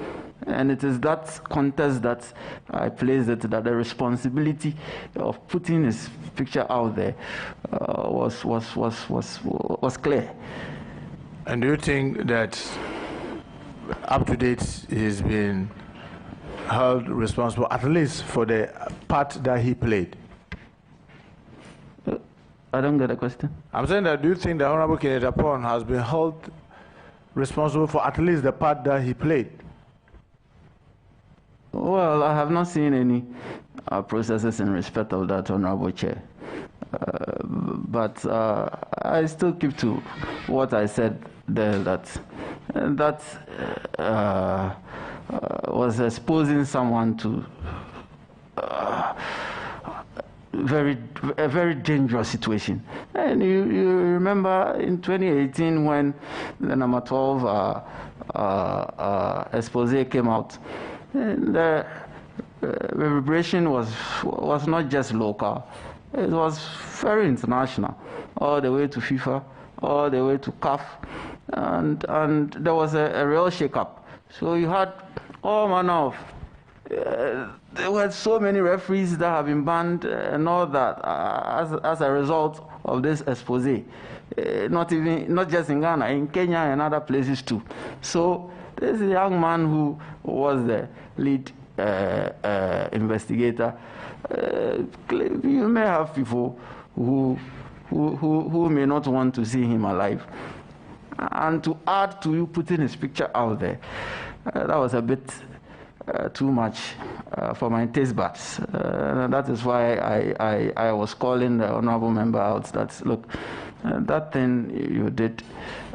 And it is that context that I placed it, that the responsibility of putting his picture out there was clear. And do you think that up to date he's been held responsible, at least for the part that he played? I don't get the question. I'm saying that, do you think the Honorable Kennedy Japon has been held responsible for at least the part that he played? Well, I have not seen any processes in respect of that, Honorable Chair. But I still keep to what I said there, that was exposing someone to a very dangerous situation. And you remember in 2018 when the number 12 expose came out, and the reverberation was not just local, it was very international, all the way to FIFA, all the way to CAF, and there was a real shake-up. So you had all manner of, there were so many referees that have been banned and all that as a result of this expose. Not just in Ghana, in Kenya and other places too. So there's a young man who was the lead investigator. You may have people who may not want to see him alive. And to add to you putting his picture out there, that was a bit too much for my taste buds. That is why I was calling the honorable member out that, look, that thing you did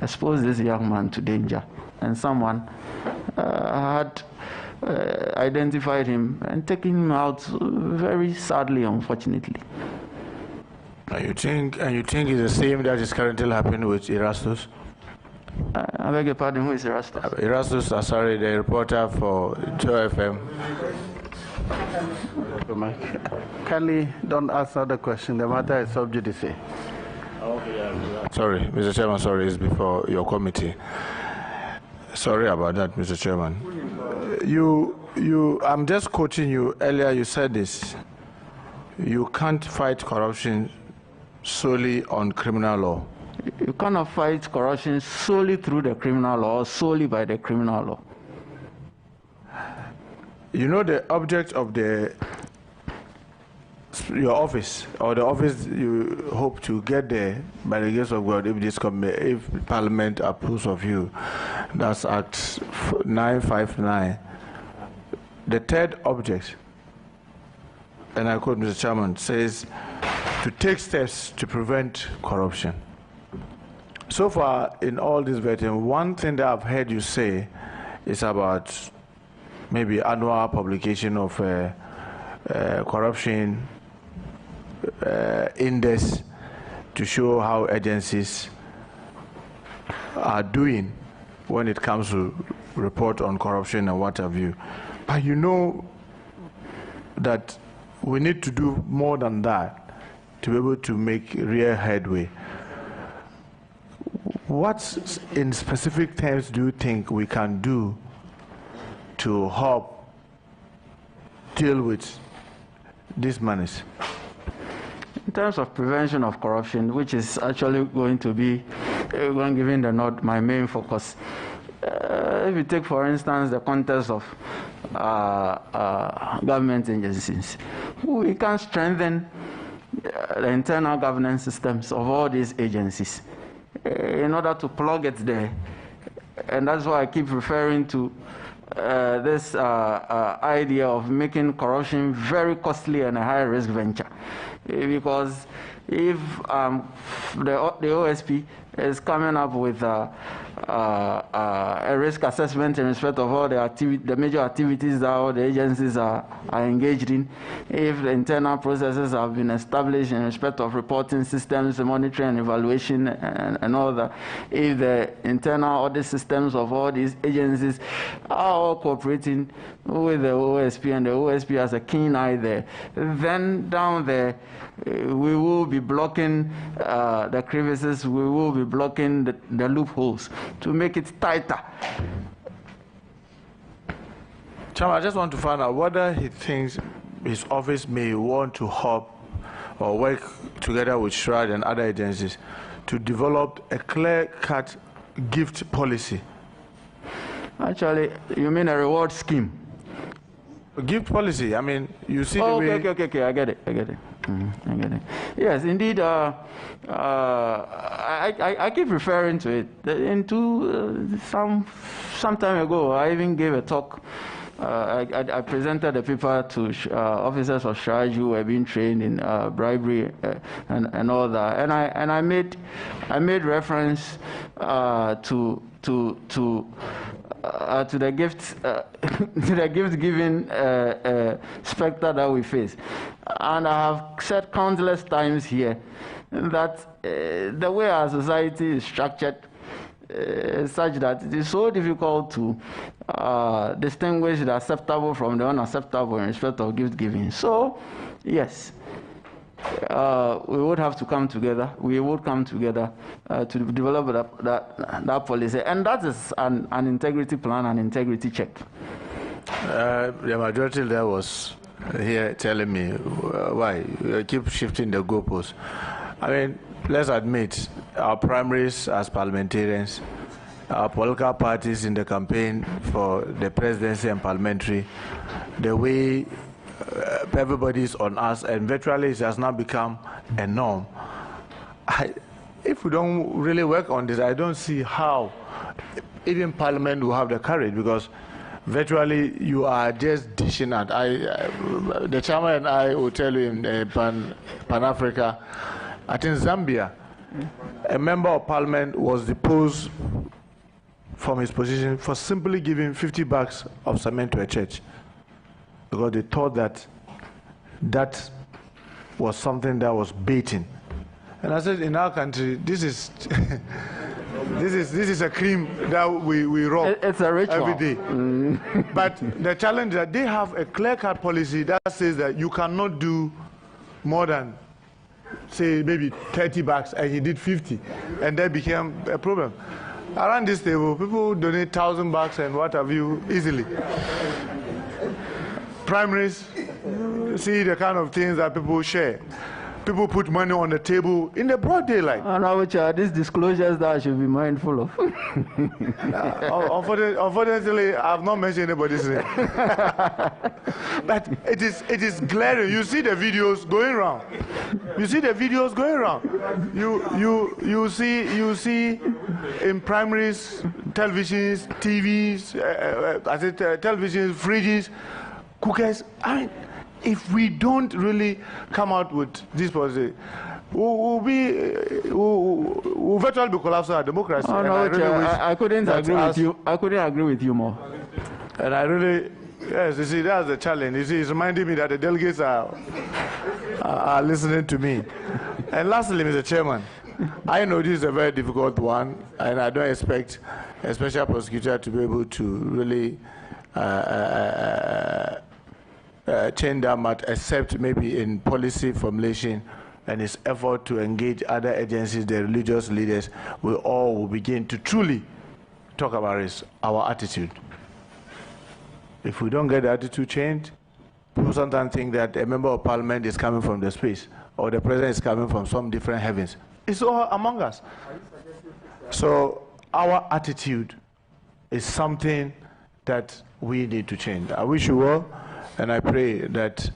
expose this young man to danger. And someone had identified him and taken him out very sadly, unfortunately. And you think it's the same that is currently happening with Erastus? I beg your pardon, who is Erastus? Erastus Asari, the reporter for 2FM. Kindly don't answer the question. The matter is sub judice. Sorry, Mr. Chairman, sorry, it's before your committee. Sorry about that, Mr. Chairman. I'm just quoting you. Earlier you said this. You can't fight corruption solely on criminal law. You cannot fight corruption solely through the criminal law or solely by the criminal law. You know the object of your office, or the office you hope to get there by the grace of God, if Parliament approves of you. That's Act 959. The third object, and I quote Mr. Chairman, says to take steps to prevent corruption. So far in all this vetting, one thing that I've heard you say is about maybe annual publication of corruption index to show how agencies are doing when it comes to report on corruption and what have you. But you know that we need to do more than that to be able to make real headway. What in specific terms do you think we can do to help deal with these monies? In terms of prevention of corruption, which is actually going to be, given the nod, my main focus. If you take, for instance, the context of government agencies, we can strengthen the internal governance systems of all these agencies in order to plug it there. And that's why I keep referring to this idea of making corruption very costly and a high-risk venture. Because if the OSP is coming up with a risk assessment in respect of all the major activities that all the agencies are engaged in, if the internal processes have been established in respect of reporting systems, monitoring and evaluation and all that, if the internal audit systems of all these agencies are all cooperating with the OSP and the OSP has a keen eye there, then down there we will be blocking the crevices, we will be blocking the loopholes to make it tighter. Chairman, I just want to find out whether he thinks his office may want to help or work together with SHRAD and other agencies to develop a clear-cut gift policy. Actually, you mean a reward scheme? A gift policy, I mean, you see the way... Okay, I get it. I get it. Yes, indeed, I keep referring to it. Some time ago, I even gave a talk I presented the paper to officers of Shraj who were being trained in bribery and all that, and I made reference to the gift to the gift giving specter that we face, and I have said countless times here that the way our society is structured such that it is so difficult to distinguish the acceptable from the unacceptable in respect of gift giving. So, yes, we would have to come together. We would come together to develop that policy, and that is an integrity plan, an integrity check. The majority there was here telling me why you keep shifting the goalposts. I mean, let's admit, our primaries as parliamentarians, our political parties in the campaign for the presidency and parliamentary, the way everybody's on us, and virtually it has now become a norm. If we don't really work on this, I don't see how even Parliament will have the courage, because virtually you are just dishing out. The chairman and I will tell you in Pan-Africa, I think Zambia, a member of Parliament was deposed from his position for simply giving 50 bags of cement to a church, because they thought that that was something that was baiting. And I said, in our country, this is this is a cream that we rob. It's a ritual every day. But the challenge is that they have a clear-cut policy that says that you cannot do more than, say, maybe 30 bags, and he did 50, and that became a problem. Around this table, people donate 1,000 bags and what have you easily. Primaries, see the kind of things that people share. People put money on the table in the broad daylight. And which are these disclosures that I should be mindful of? Unfortunately, I have not mentioned anybody's name. But it is glaring. You see the videos going around. You see the videos going around. You see in primaries, televisions, TVs, televisions, fridges, cookers. I mean, if we don't really come out with this policy, we'll virtually be collapsing our democracy. Oh, no, I couldn't agree with you. I couldn't agree with you more. And I really, yes, you see, that's the challenge. You see, it's reminding me that the delegates are listening to me. And lastly, Mr. Chairman, I know this is a very difficult one, and I don't expect a special prosecutor to be able to really change that much, except maybe in policy formulation and his effort to engage other agencies, the religious leaders, we all will begin to truly talk about our attitude. If we don't get the attitude changed, people sometimes think that a member of parliament is coming from the space, or the president is coming from some different heavens. It's all among us. So our attitude is something that we need to change. I wish you well. And I pray that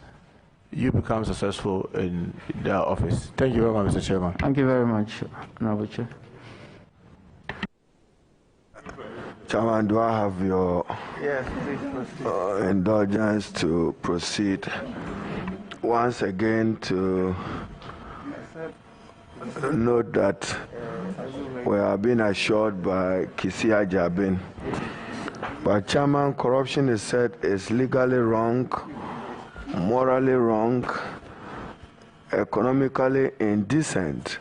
you become successful in their office. Thank you very much, Mr. Chairman. Thank you very much, Honorable Chair. Chairman, do I have your indulgence to proceed once again to note that we are being assured by Kisia Jabin. But Chairman, corruption is said is legally wrong, morally wrong, economically indecent.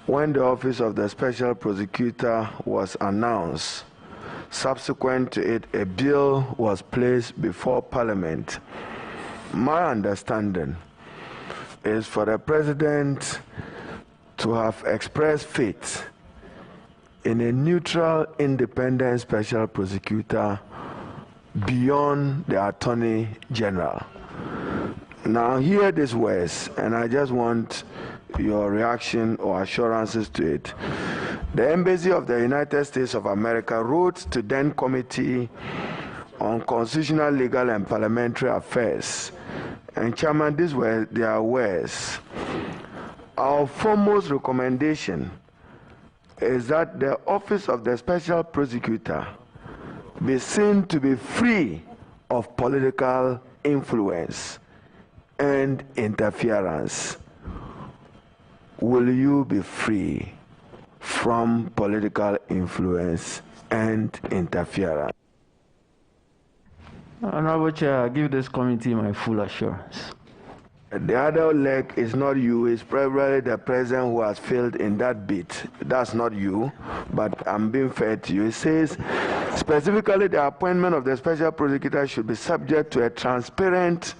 When the office of the special prosecutor was announced, subsequent to it, a bill was placed before Parliament. My understanding is for the President to have expressed faith in a neutral, independent special prosecutor beyond the Attorney General. Now hear these words, and I just want your reaction or assurances to it. The Embassy of the United States of America wrote to then Committee on Constitutional, Legal, and Parliamentary Affairs. And Chairman, these were their words. Our foremost recommendation is that the office of the special prosecutor be seen to be free of political influence and interference, will you be free from political influence and interference? Honorable Chair, I give this committee my full assurance. The other leg is not you, it's probably the president who has failed in that bit. That's not you, but I'm being fair to you. It says, specifically, the appointment of the special prosecutor should be subject to a transparent,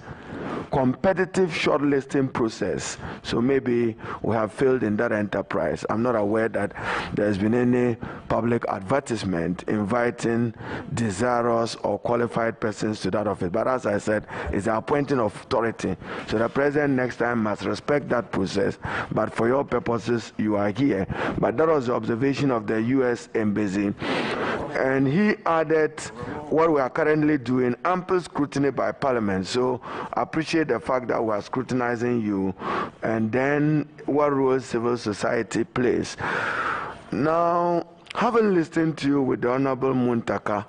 competitive shortlisting process. So maybe we have failed in that enterprise. I'm not aware that there's been any public advertisement inviting desirous or qualified persons to that office. But as I said, it's the appointing of authority. So the president next time must respect that process. But for your purposes, you are here. But that was the observation of the U.S. Embassy. And he added what we are currently doing, ample scrutiny by Parliament. So I appreciate the fact that we are scrutinizing you, and then what role civil society plays. Now, having listened to you with the Honorable Muntaka,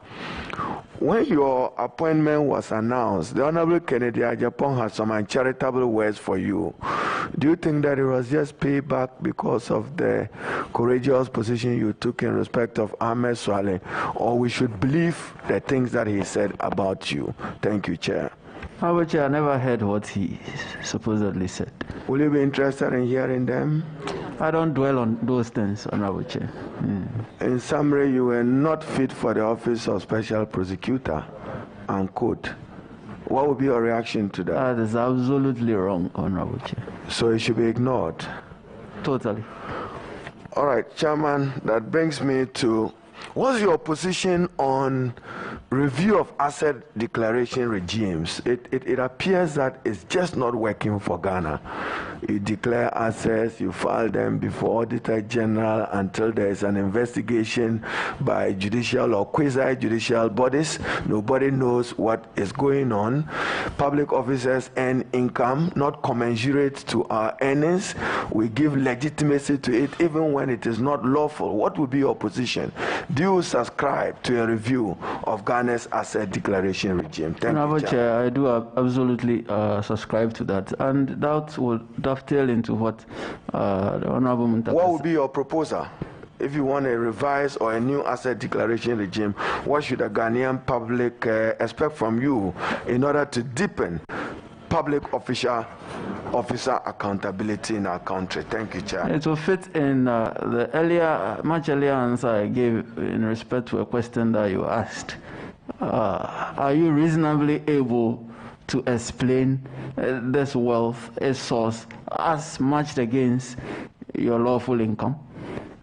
when your appointment was announced, the Honorable Kennedy Ajapong had some uncharitable words for you. Do you think that it was just payback because of the courageous position you took in respect of Ahmed Swale, or we should believe the things that he said about you? Thank you, Chair. Honorable Chair, I never heard what he supposedly said. Will you be interested in hearing them? I don't dwell on those things, Honorable Chair. In summary, you were not fit for the office of special prosecutor, unquote. What would be your reaction to that? That is absolutely wrong, Honorable Chair. So it should be ignored? Totally. All right, Chairman, that brings me to, what's your position on review of asset declaration regimes? It appears that it's just not working for Ghana. You declare assets, you file them before Auditor General until there is an investigation by judicial or quasi-judicial bodies. Nobody knows what is going on. Public officers earn income not commensurate to our earnings. We give legitimacy to it even when it is not lawful. What would be your position? Do you subscribe to a review of Ghana's asset declaration regime? Thank you, Chair. I do absolutely subscribe to that, and that would dovetail into what the Honorable Muntaka. What would be your proposal? If you want a revised or a new asset declaration regime, what should the Ghanaian public expect from you in order to deepen public officer accountability in our country? Thank you, Chair. It will fit in the earlier, much earlier answer I gave in respect to a question that you asked. Are you reasonably able to explain this wealth, its source, as matched against your lawful income?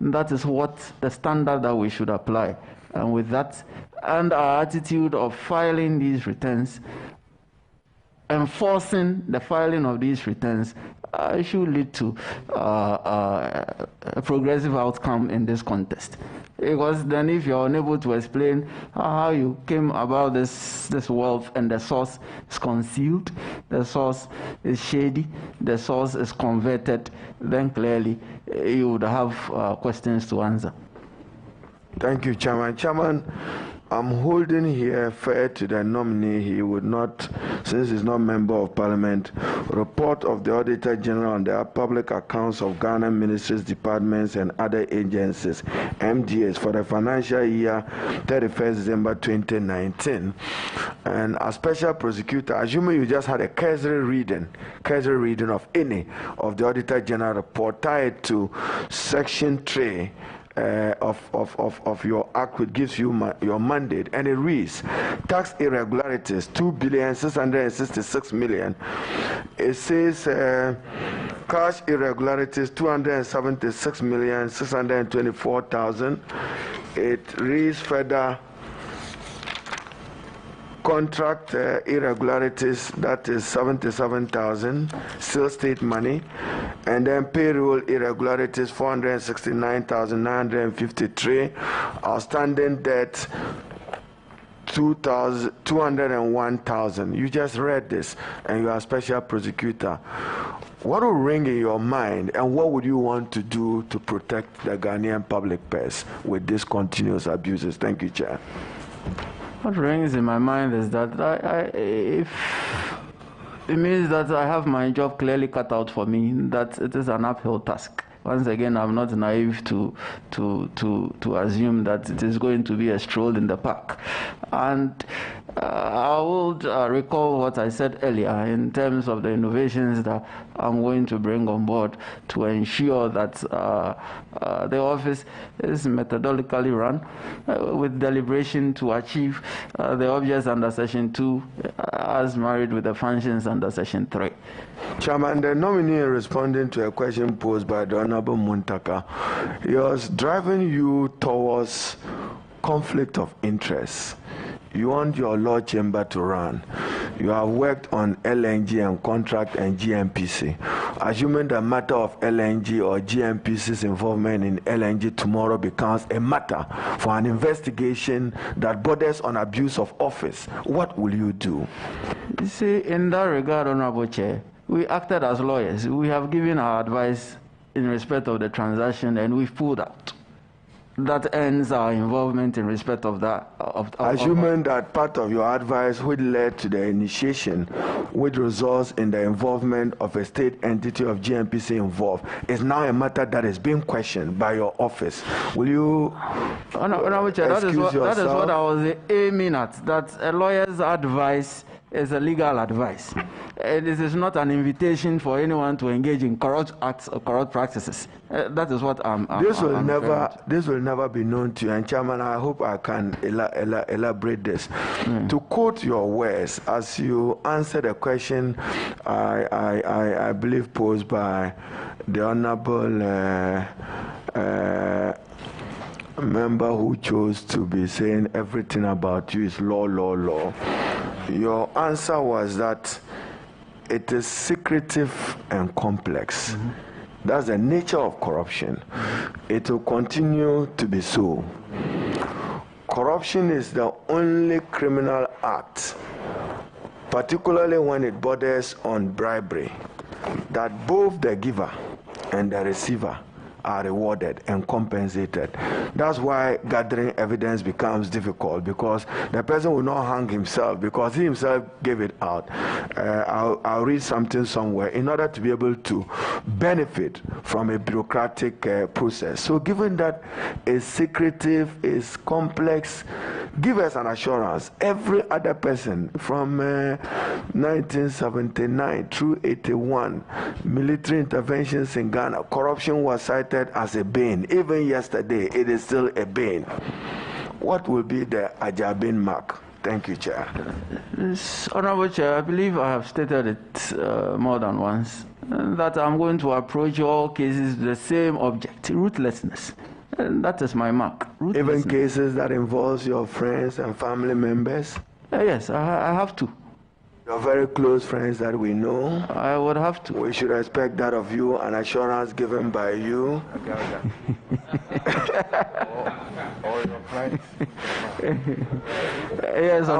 That is what the standard that we should apply. And with that, and our attitude of filing these returns, enforcing the filing of these returns, should lead to a progressive outcome in this contest. Because then if you're unable to explain how you came about this wealth, and the source is concealed, the source is shady, the source is converted, then clearly you would have questions to answer. Thank you, Chairman. Chairman, I'm holding here fair to the nominee. He would not, since he's not member of Parliament, report of the Auditor General on the public accounts of Ghana ministries, departments, and other agencies, MDAs, for the financial year 31st December 2019. And as special prosecutor, assuming you just had a cursory reading of any of the Auditor General report tied to Section 3 of your act, which gives you your mandate, and it reads tax irregularities 2,666,000,000. It says cash irregularities 276,624,000. It reads further contract irregularities, that is 77,000, still state money, and then payroll irregularities 469,953, outstanding debt 201,000. You just read this, and you are a special prosecutor. What will ring in your mind, and what would you want to do to protect the Ghanaian public purse with these continuous abuses? Thank you, Chair. What rings in my mind is that if it means that I have my job clearly cut out for me, that it is an uphill task. Once again, I'm not naive to assume that it is going to be a stroll in the park. And I would recall what I said earlier in terms of the innovations that I'm going to bring on board to ensure that the office is methodologically run with deliberation to achieve the objects under Section 2 as married with the functions under Section 3. Chairman, the nominee responding to a question posed by the Honorable Muntaka, he was driving you towards conflict of interest. You want your law chamber to run. You have worked on LNG and contract and GMPC. Assuming the matter of LNG or GMPC's involvement in LNG tomorrow becomes a matter for an investigation that borders on abuse of office, what will you do? You see, in that regard, Honorable Chair, we acted as lawyers. We have given our advice in respect of the transaction and we've pulled out. That ends our involvement in respect of that. Assuming that part of your advice which led to the initiation, which results in the involvement of a state entity of GMPC involved, is now a matter that is being questioned by your office. Will you Honorable Chair, that is what I was aiming at, that a lawyer's advice is a legal advice. This is not an invitation for anyone to engage in corrupt acts or corrupt practices. That is what this will never be known to you. And Chairman, I hope I can elaborate this. To quote your words, as you answered a question, I believe posed by the Honorable member who chose to be saying everything about you is law, law, law. Your answer was that it is secretive and complex. That's the nature of corruption. It will continue to be so. Corruption is the only criminal act, particularly when it borders on bribery, that both the giver and the receiver are rewarded and compensated. That's why gathering evidence becomes difficult, because the person will not hang himself because he himself gave it out. I'll read something somewhere in order to be able to benefit from a bureaucratic process. So given that it's secretive, it's complex, give us an assurance. Every other person from 1979 through 81, military interventions in Ghana, corruption was cited as a bane. Even yesterday, it is still a bane. What will be the Ajabin mark? Thank you, Chair. Honorable Chair, I believe I have stated it more than once, that I'm going to approach all cases with the same object, ruthlessness. And that is my mark. Even cases that involves your friends and family members? Yes, I have to. Your very close friends that we know. I would have to. We should expect that of you, an assurance given by you. Or your friends. Yes, I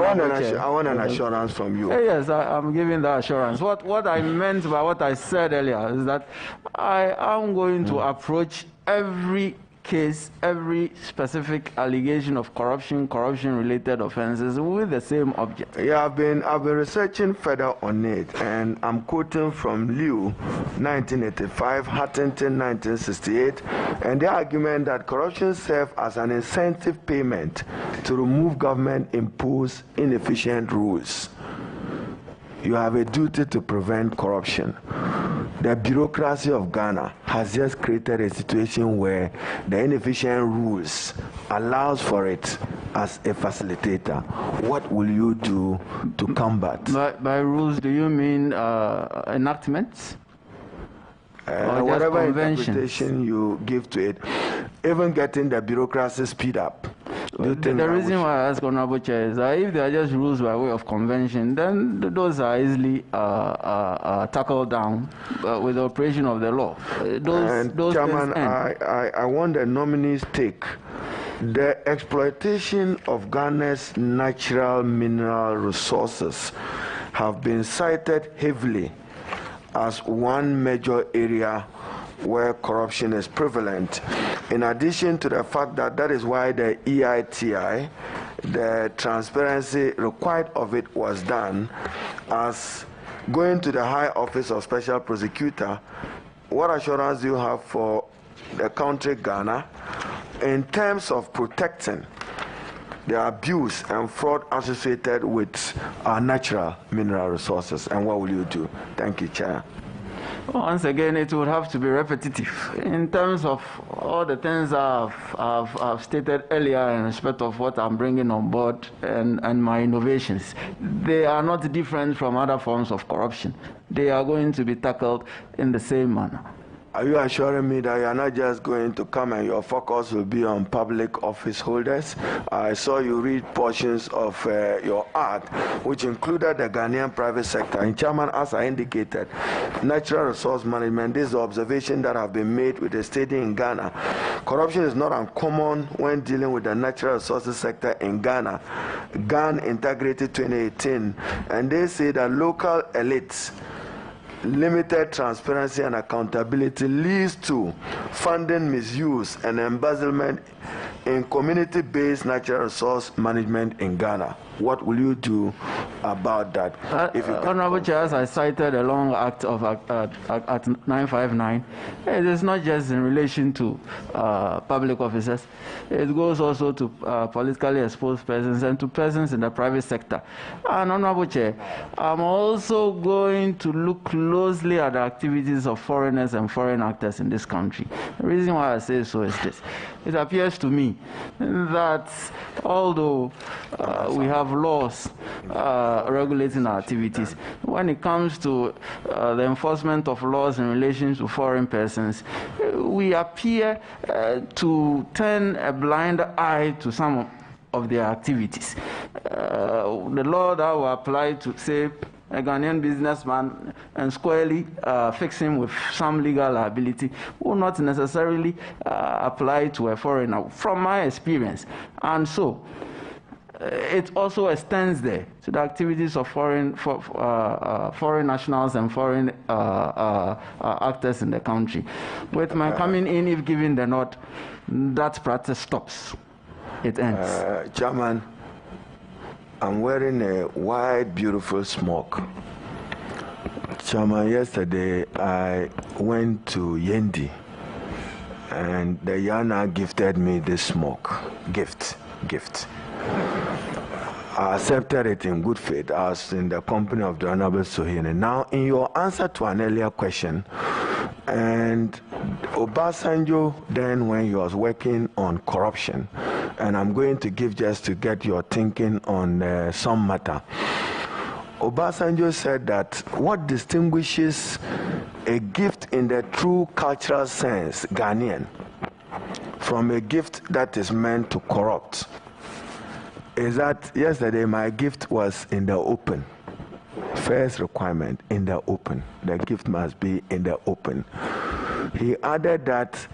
want an assurance from you. Yes, I'm giving that assurance. What I meant by what I said earlier is that I am going to approach every case, every specific allegation of corruption-related offenses with the same object. Yeah, I've been researching further on it, and I'm quoting from Liu, 1985, Huntington, 1968, and the argument that corruption serves as an incentive payment to remove government-imposed inefficient rules. You have a duty to prevent corruption. The bureaucracy of Ghana has just created a situation where the inefficient rules allows for it as a facilitator. What will you do to combat? By rules, do you mean enactments? Whatever interpretation you give to it, even getting the bureaucracy speed up. The reason why I ask Honorable Chair is that if they are just rules by way of convention, then those are easily tackled down with the operation of the law. Chairman, I want the nominees take the exploitation of Ghana's natural mineral resources have been cited heavily as one major area where corruption is prevalent. In addition to the fact that that is why the EITI, the transparency required of it, was done, as going to the High Office of Special Prosecutor, what assurance do you have for the country Ghana in terms of protecting the abuse and fraud associated with our natural mineral resources, and what will you do? Thank you, Chair. Once again, it would have to be repetitive. In terms of all the things I've stated earlier in respect of what I'm bringing on board and my innovations, they are not different from other forms of corruption. They are going to be tackled in the same manner. Are you assuring me that you are not just going to come and your focus will be on public office holders? I saw you read portions of your art, which included the Ghanaian private sector. And Chairman, as I indicated, natural resource management, this is the observation that have been made with the state in Ghana. Corruption is not uncommon when dealing with the natural resources sector in Ghana. GAN Integrated 2018, and they say that local elites, limited transparency and accountability leads to funding misuse and embezzlement in community-based natural resource management in Ghana. What will you do about that? Honorable Chair, as I cited a long act of Act 959, it is not just in relation to public officers. It goes also to politically exposed persons and to persons in the private sector. And Honorable Chair, I'm also going to look closely at the activities of foreigners and foreign actors in this country. The reason why I say so is this. It appears to me that although we have laws regulating our activities, when it comes to the enforcement of laws in relation to foreign persons, we appear to turn a blind eye to some of their activities. The law that will apply to, say, a Ghanaian businessman and squarely fix him with some legal liability will not necessarily apply to a foreigner, from my experience. And so, it also extends there to the activities of foreign nationals and foreign actors in the country. With my coming in, if given the nod, that practice stops. It ends. Chairman, I'm wearing a white, beautiful smock. Chairman, yesterday I went to Yendi, and the Yana gifted me this smock. Gift. I accepted it in good faith. I was in the company of the Honorable Sohine. Now, in your answer to an earlier question, and Obasanjo, then when he was working on corruption, and I'm going to give just to get your thinking on some matter. Obasanjo said that what distinguishes a gift in the true cultural sense, Ghanaian, from a gift that is meant to corrupt, is that yesterday my gift was in the open. First requirement, in the open. The gift must be in the open. He added that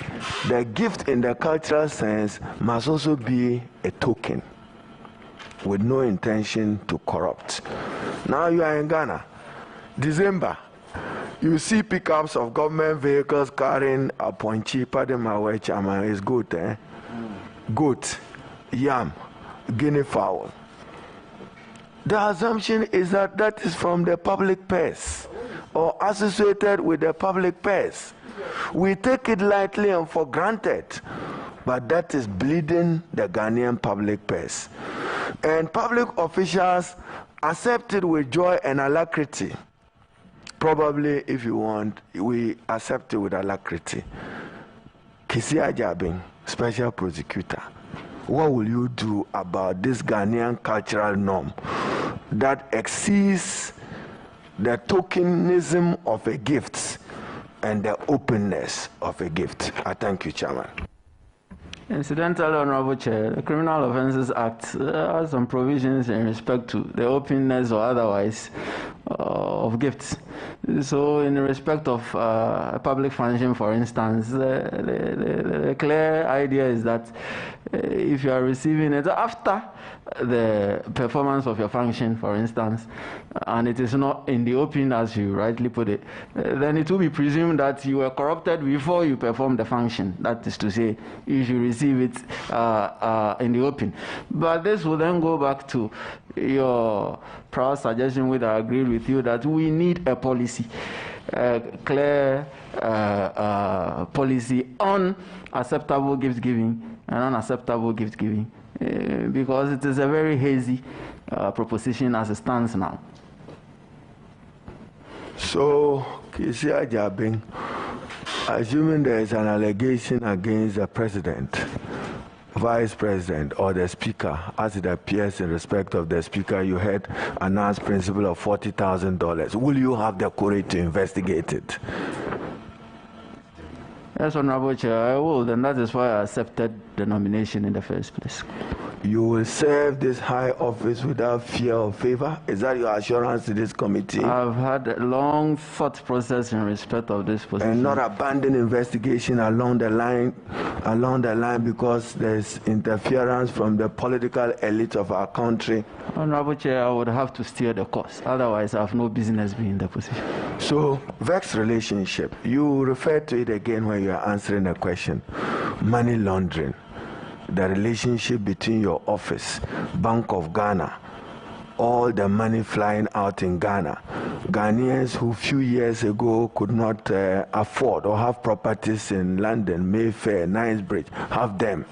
the gift in the cultural sense must also be a token with no intention to corrupt. Now you are in Ghana. December, you see pickups of government vehicles carrying a ponchi, pardon my word, Chairman, is goat, eh? Goat, yam, guinea fowl. The assumption is that that is from the public purse or associated with the public purse. We take it lightly and for granted, but that is bleeding the Ghanaian public purse. And public officials accept it with joy and alacrity. Probably, if you want, we accept it with alacrity. Kisia Jabin, Special Prosecutor, what will you do about this Ghanaian cultural norm that exceeds the tokenism of a gift and the openness of a gift? I thank you, Chairman. Incidentally, Honorable Chair, the Criminal Offences Act has some provisions in respect to the openness or otherwise of gifts. So in respect of a public function, for instance, the clear idea is that if you are receiving it after the performance of your function, for instance, and it is not in the open, as you rightly put it, then it will be presumed that you were corrupted before you perform the function. That is to say, you should receive it in the open. But this will then go back to your prior suggestion, which I agree with you, that we need a policy, a clear policy on acceptable gift giving and unacceptable gift giving, because it is a very hazy proposition as it stands now. So, Kisia Jabin, assuming there is an allegation against the president, vice president, or the speaker, as it appears in respect of the speaker, you had announced principle of $40,000. Will you have the courage to investigate it? Yes, Honorable Chair, I will, and that is why I accepted the nomination in the first place. You will serve this high office without fear or favor? Is that your assurance to this committee? I've had a long thought process in respect of this position. And not abandon investigation along the line because there's interference from the political elite of our country? Honorable Chair, I would have to steer the course. Otherwise, I have no business being in the position. So, vexed relationship. You referred to it again when you are answering a question. Money laundering. The relationship between your office, Bank of Ghana, all the money flying out in Ghana. Ghanaians who few years ago could not afford or have properties in London, Mayfair, Knightsbridge, have them.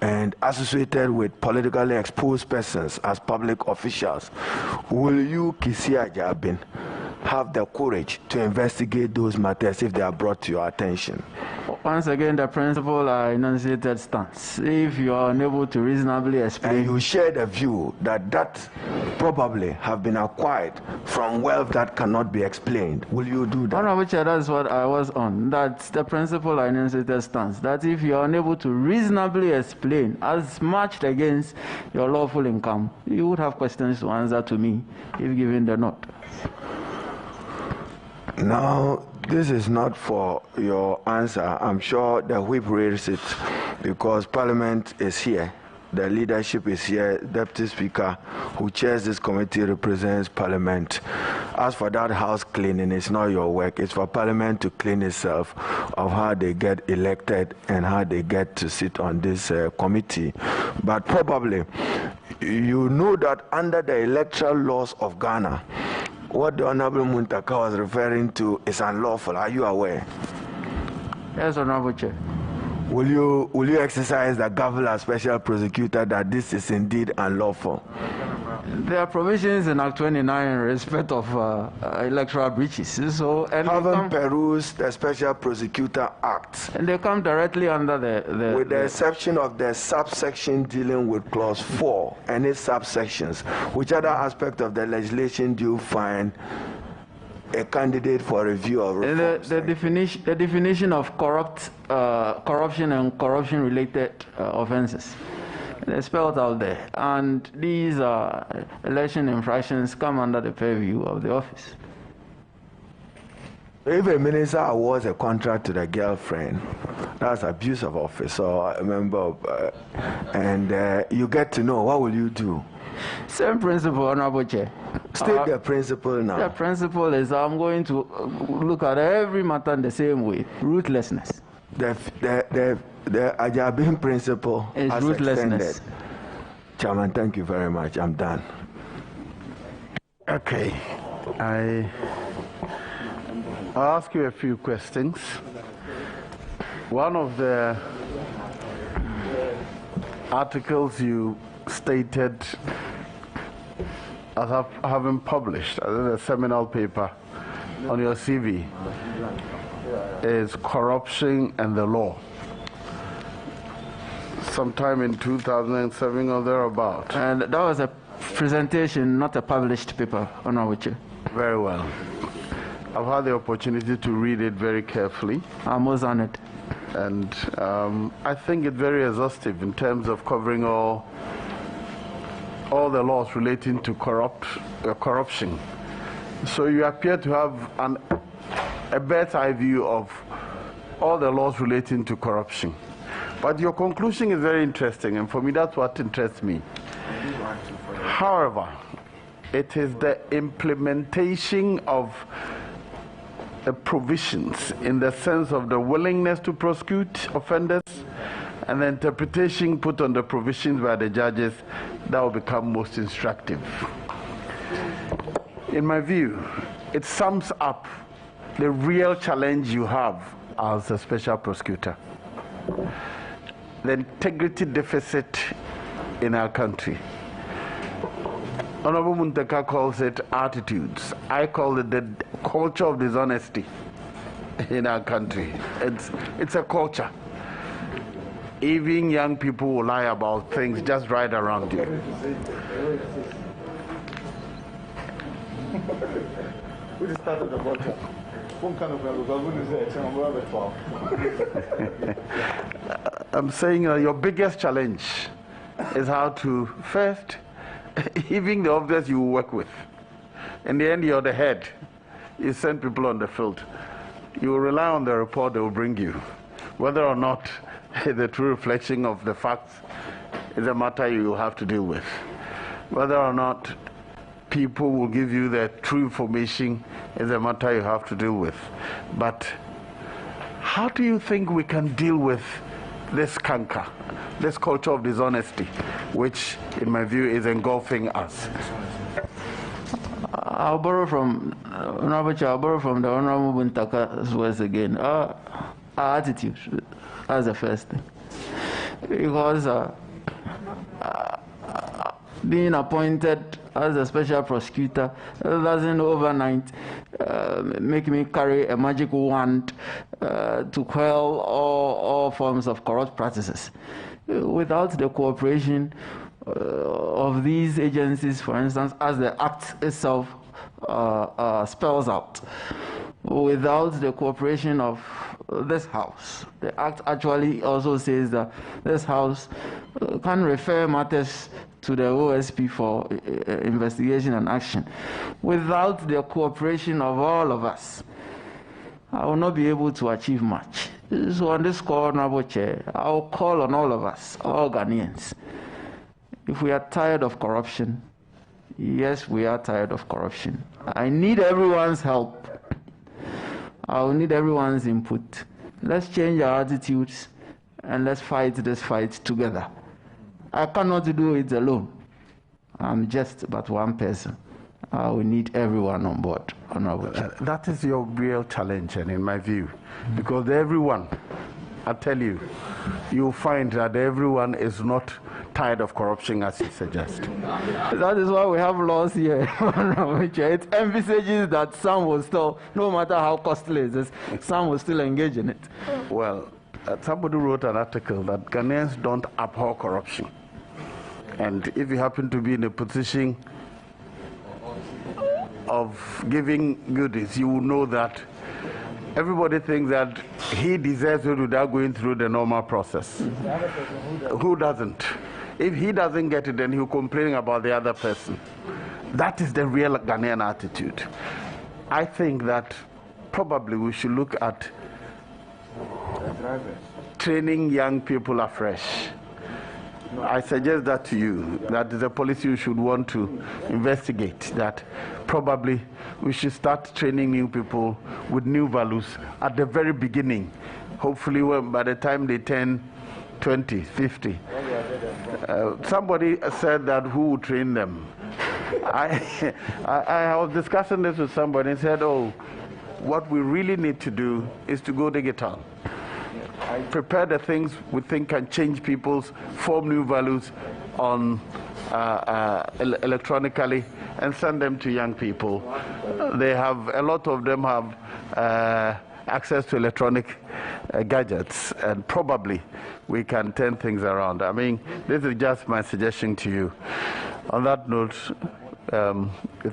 And associated with politically exposed persons as public officials. Will you, Kisia Jabin, have the courage to investigate those matters if they are brought to your attention? Once again, the principle I enunciated stands. If you are unable to reasonably explain... And you share the view that that probably have been acquired from wealth that cannot be explained. Will you do that? Honorable Chair, that's what I was on. That's the principle I enunciated stands. That if you are unable to reasonably explain as matched against your lawful income, you would have questions to answer to me if given the nod. Now, this is not for your answer. I'm sure the whip raised it because Parliament is here. The leadership is here. Deputy Speaker, who chairs this committee, represents Parliament. As for that house cleaning, it's not your work. It's for Parliament to clean itself of how they get elected and how they get to sit on this committee. But probably, you know that under the electoral laws of Ghana, what the Honorable Muntaka was referring to is unlawful. Are you aware? Yes, Honorable Chair. Will you exercise the gavel as special prosecutor that this is indeed unlawful? There are provisions in Act 29 in respect of electoral breaches. So, and haven't perused the Special Prosecutor Act. And they come directly under with the exception of the subsection dealing with Clause 4 and its subsections. Which other aspect of the legislation do you find a candidate for review or reforms? The definition of corruption and corruption-related offenses. They're spelled out there, and these election infractions come under the purview of the office. If a minister awards a contract to the girlfriend, that's abuse of office, or a member of, and you get to know, what will you do? Same principle, Honorable Chair. State the principle now. The principle is I'm going to look at every matter in the same way, ruthlessness. The Ajabin principle is ruthlessness. Extended. Chairman, thank you very much. I'm done. Okay. I'll ask you a few questions. One of the articles you stated as having published as a seminal paper on your CV is Corruption and the Law. Sometime in 2007 or thereabout. And that was a presentation, not a published paper, Honorable Chair. Very well. I've had the opportunity to read it very carefully. I'm most honored. And I think it's very exhaustive in terms of covering all the laws relating to corruption So you appear to have a bird's eye view of all the laws relating to corruption. But your conclusion is very interesting, and for me, that's what interests me. However, it is the implementation of the provisions in the sense of the willingness to prosecute offenders and the interpretation put on the provisions by the judges that will become most instructive. In my view, it sums up the real challenge you have as a special prosecutor. The integrity deficit in our country. Honorable Muntaka calls it attitudes. I call it the culture of dishonesty in our country. It's a culture. Even young people will lie about things just right around you. We just started the culture. I'm saying your biggest challenge is how to first, even the officers you work with. In the end, you're the head. You send people on the field. You will rely on the report they will bring you. Whether or not the true reflection of the facts is a matter you have to deal with. Whether or not people will give you the true information is a matter you have to deal with. But how do you think we can deal with this canker, this culture of dishonesty, which, in my view, is engulfing us? I'll borrow from the Honorable Buntaka's words again. Our attitude, that's the first thing. Because being appointed as a special prosecutor doesn't overnight make me carry a magic wand to quell all forms of corrupt practices. Without the cooperation of these agencies, for instance, as the Act itself spells out, without the cooperation of this House, the Act actually also says that this House can refer matters to the OSP for investigation and action. Without the cooperation of all of us, I will not be able to achieve much. So on this call, Honorable Chair, I will call on all of us, all Ghanaians. If we are tired of corruption, yes, we are tired of corruption. I need everyone's help. I will need everyone's input. Let's change our attitudes and let's fight this fight together. I cannot do it alone. I'm just but one person. I will need everyone on board, Honorable Chair. That is your real challenge, and in my view, because everyone, I tell you, you'll find that everyone is not tired of corruption as you suggest. That is why we have laws here, Honorable Chair. It envisages that some will still, no matter how costly it is, some will still engage in it. Well, somebody wrote an article that Ghanaians don't abhor corruption. And if you happen to be in a position of giving goodies, you will know that everybody thinks that he deserves it without going through the normal process. Who doesn't? If he doesn't get it, then he'll complain about the other person. That is the real Ghanaian attitude. I think that probably we should look at training young people afresh. I suggest that to you, that is a policy you should want to investigate, that probably we should start training new people with new values at the very beginning. Hopefully by the time they turn 20, 50. Somebody said that who would train them? I was discussing this with somebody and said, oh, what we really need to do is to go digital. Prepare the things we think can change people's, form new values on electronically and send them to young people. They have, a lot of them have access to electronic gadgets, and probably we can turn things around. I mean, this is just my suggestion to you. On that note,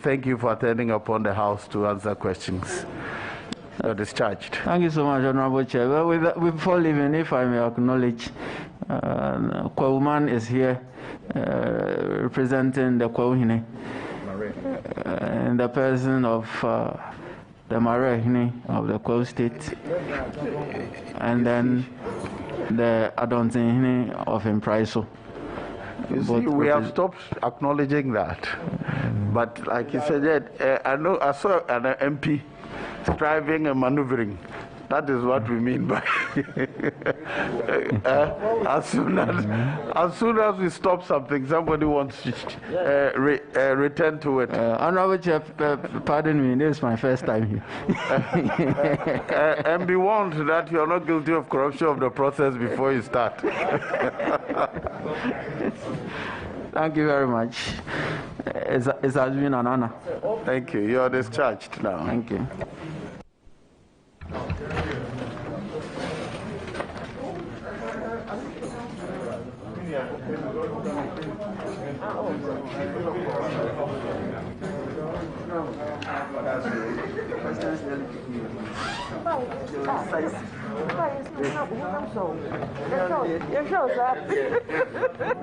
thank you for attending upon the House to answer questions. Discharged. Thank you so much, Honorable Chair. Well, before leaving, if I may acknowledge, Kwauman is here representing the Kwauhine. in the person of the Marehne of the Kwao State, and then the Adonzehne of Impraiso. You see, we have stopped acknowledging that. But like you said, I saw an MP striving and maneuvering. That is what we mean by as soon as we stop something, somebody wants to return to it. Honorable Chair, pardon me, this is my first time here. And be warned that you are not guilty of corruption of the process before you start. Thank you very much. It has been an honor. Thank you. You are discharged now. Thank you.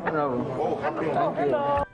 Hello.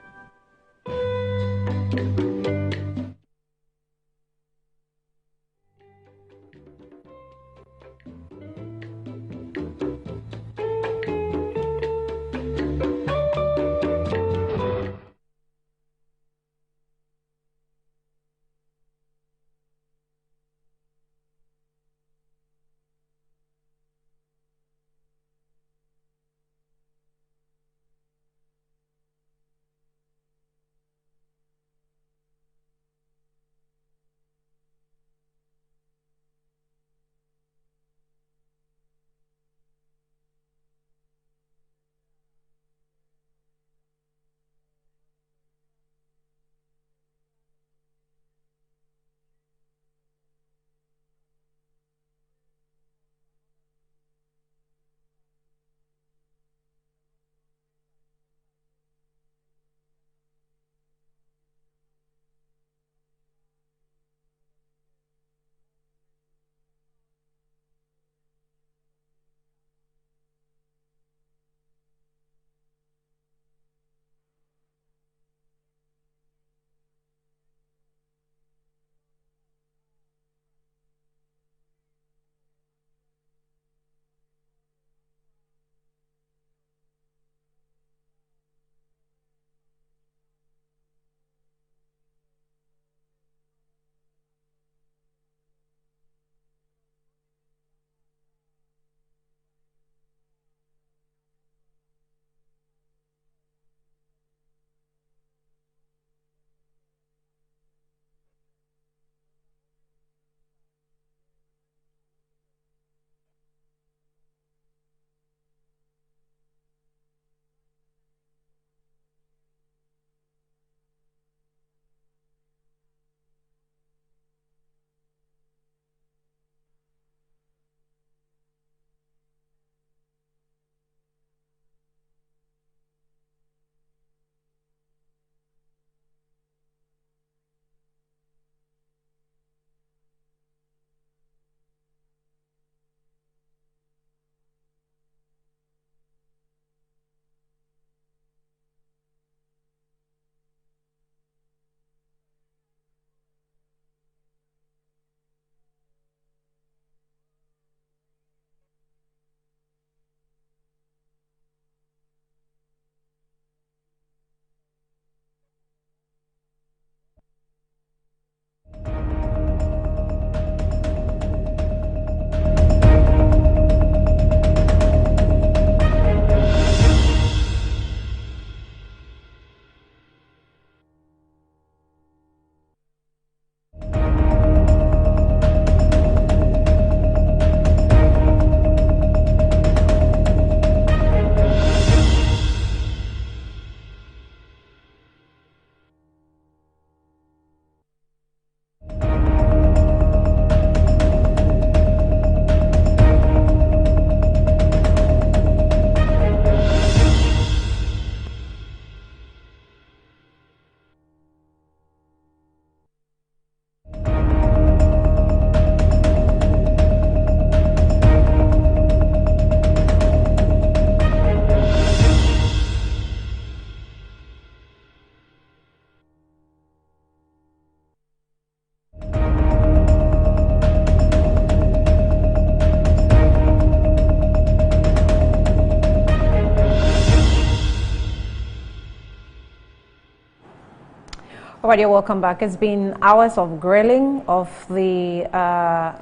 All right, you're welcome back. It's been hours of grilling of the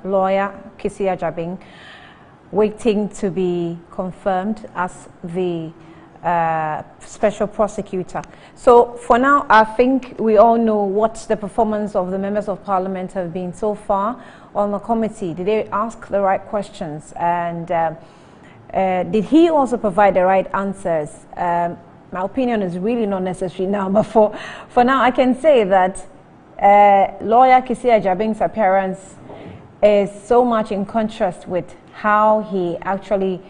lawyer, Kisia Jabing, waiting to be confirmed as the special prosecutor. So for now, I think we all know what the performance of the members of parliament have been so far on the committee. Did they ask the right questions? And did he also provide the right answers? My opinion is really not necessary now, but for now, I can say that lawyer Kisia Jabing's appearance is so much in contrast with how he actually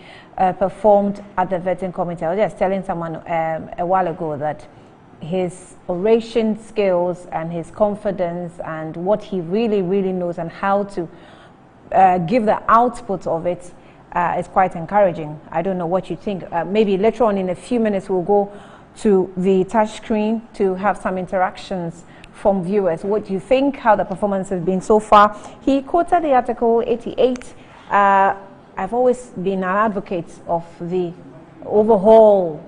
performed at the vetting committee. I was just telling someone a while ago that his oration skills and his confidence and what he really, really knows and how to give the output of it is quite encouraging. I don't know what you think. Maybe later on in a few minutes we'll go to the touch screen to have some interactions from viewers. What do you think? How the performance has been so far? He quoted the Article 88. I've always been an advocate of the overhaul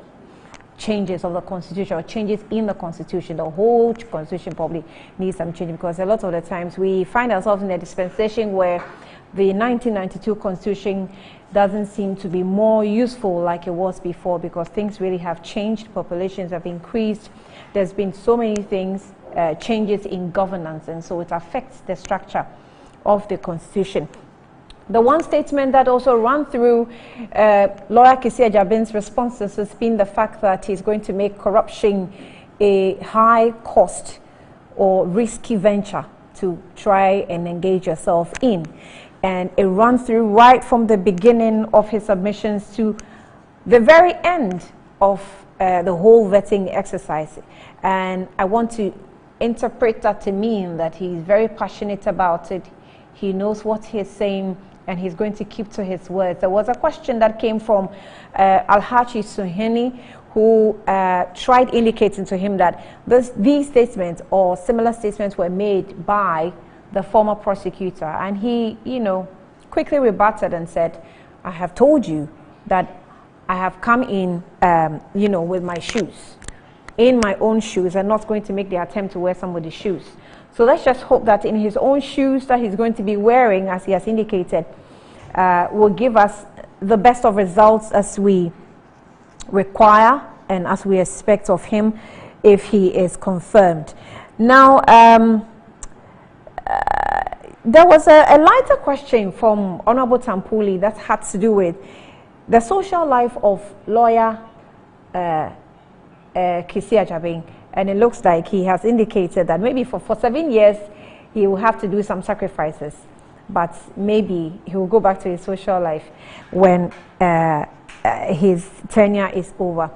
changes of the Constitution, or changes in the Constitution. The whole Constitution probably needs some change, because a lot of the times we find ourselves in a dispensation where the 1992 Constitution doesn't seem to be more useful like it was before, because things really have changed. Populations have increased. There's been so many things, changes in governance, and so it affects the structure of the Constitution. The one statement that also ran through lawyer Kisia Jabing's responses has been the fact that he's going to make corruption a high cost or risky venture to try and engage yourself in. And it ran through right from the beginning of his submissions to the very end of the whole vetting exercise. And I want to interpret that to mean that he's very passionate about it. He knows what he's saying, and he's going to keep to his words. There was a question that came from Alhaji Suheni, who tried indicating to him that these statements or similar statements were made by the former prosecutor. And he, quickly rebutted and said, I have told you that I have come in, with my shoes, in my own shoes, and not going to make the attempt to wear somebody's shoes. So let's just hope that in his own shoes that he's going to be wearing, as he has indicated, will give us the best of results as we require and as we expect of him if he is confirmed. Now, there was a lighter question from Honorable Tampuli that had to do with the social life of lawyer Kisia Jabing. And it looks like he has indicated that maybe for 7 years he will have to do some sacrifices, but maybe he will go back to his social life when his tenure is over.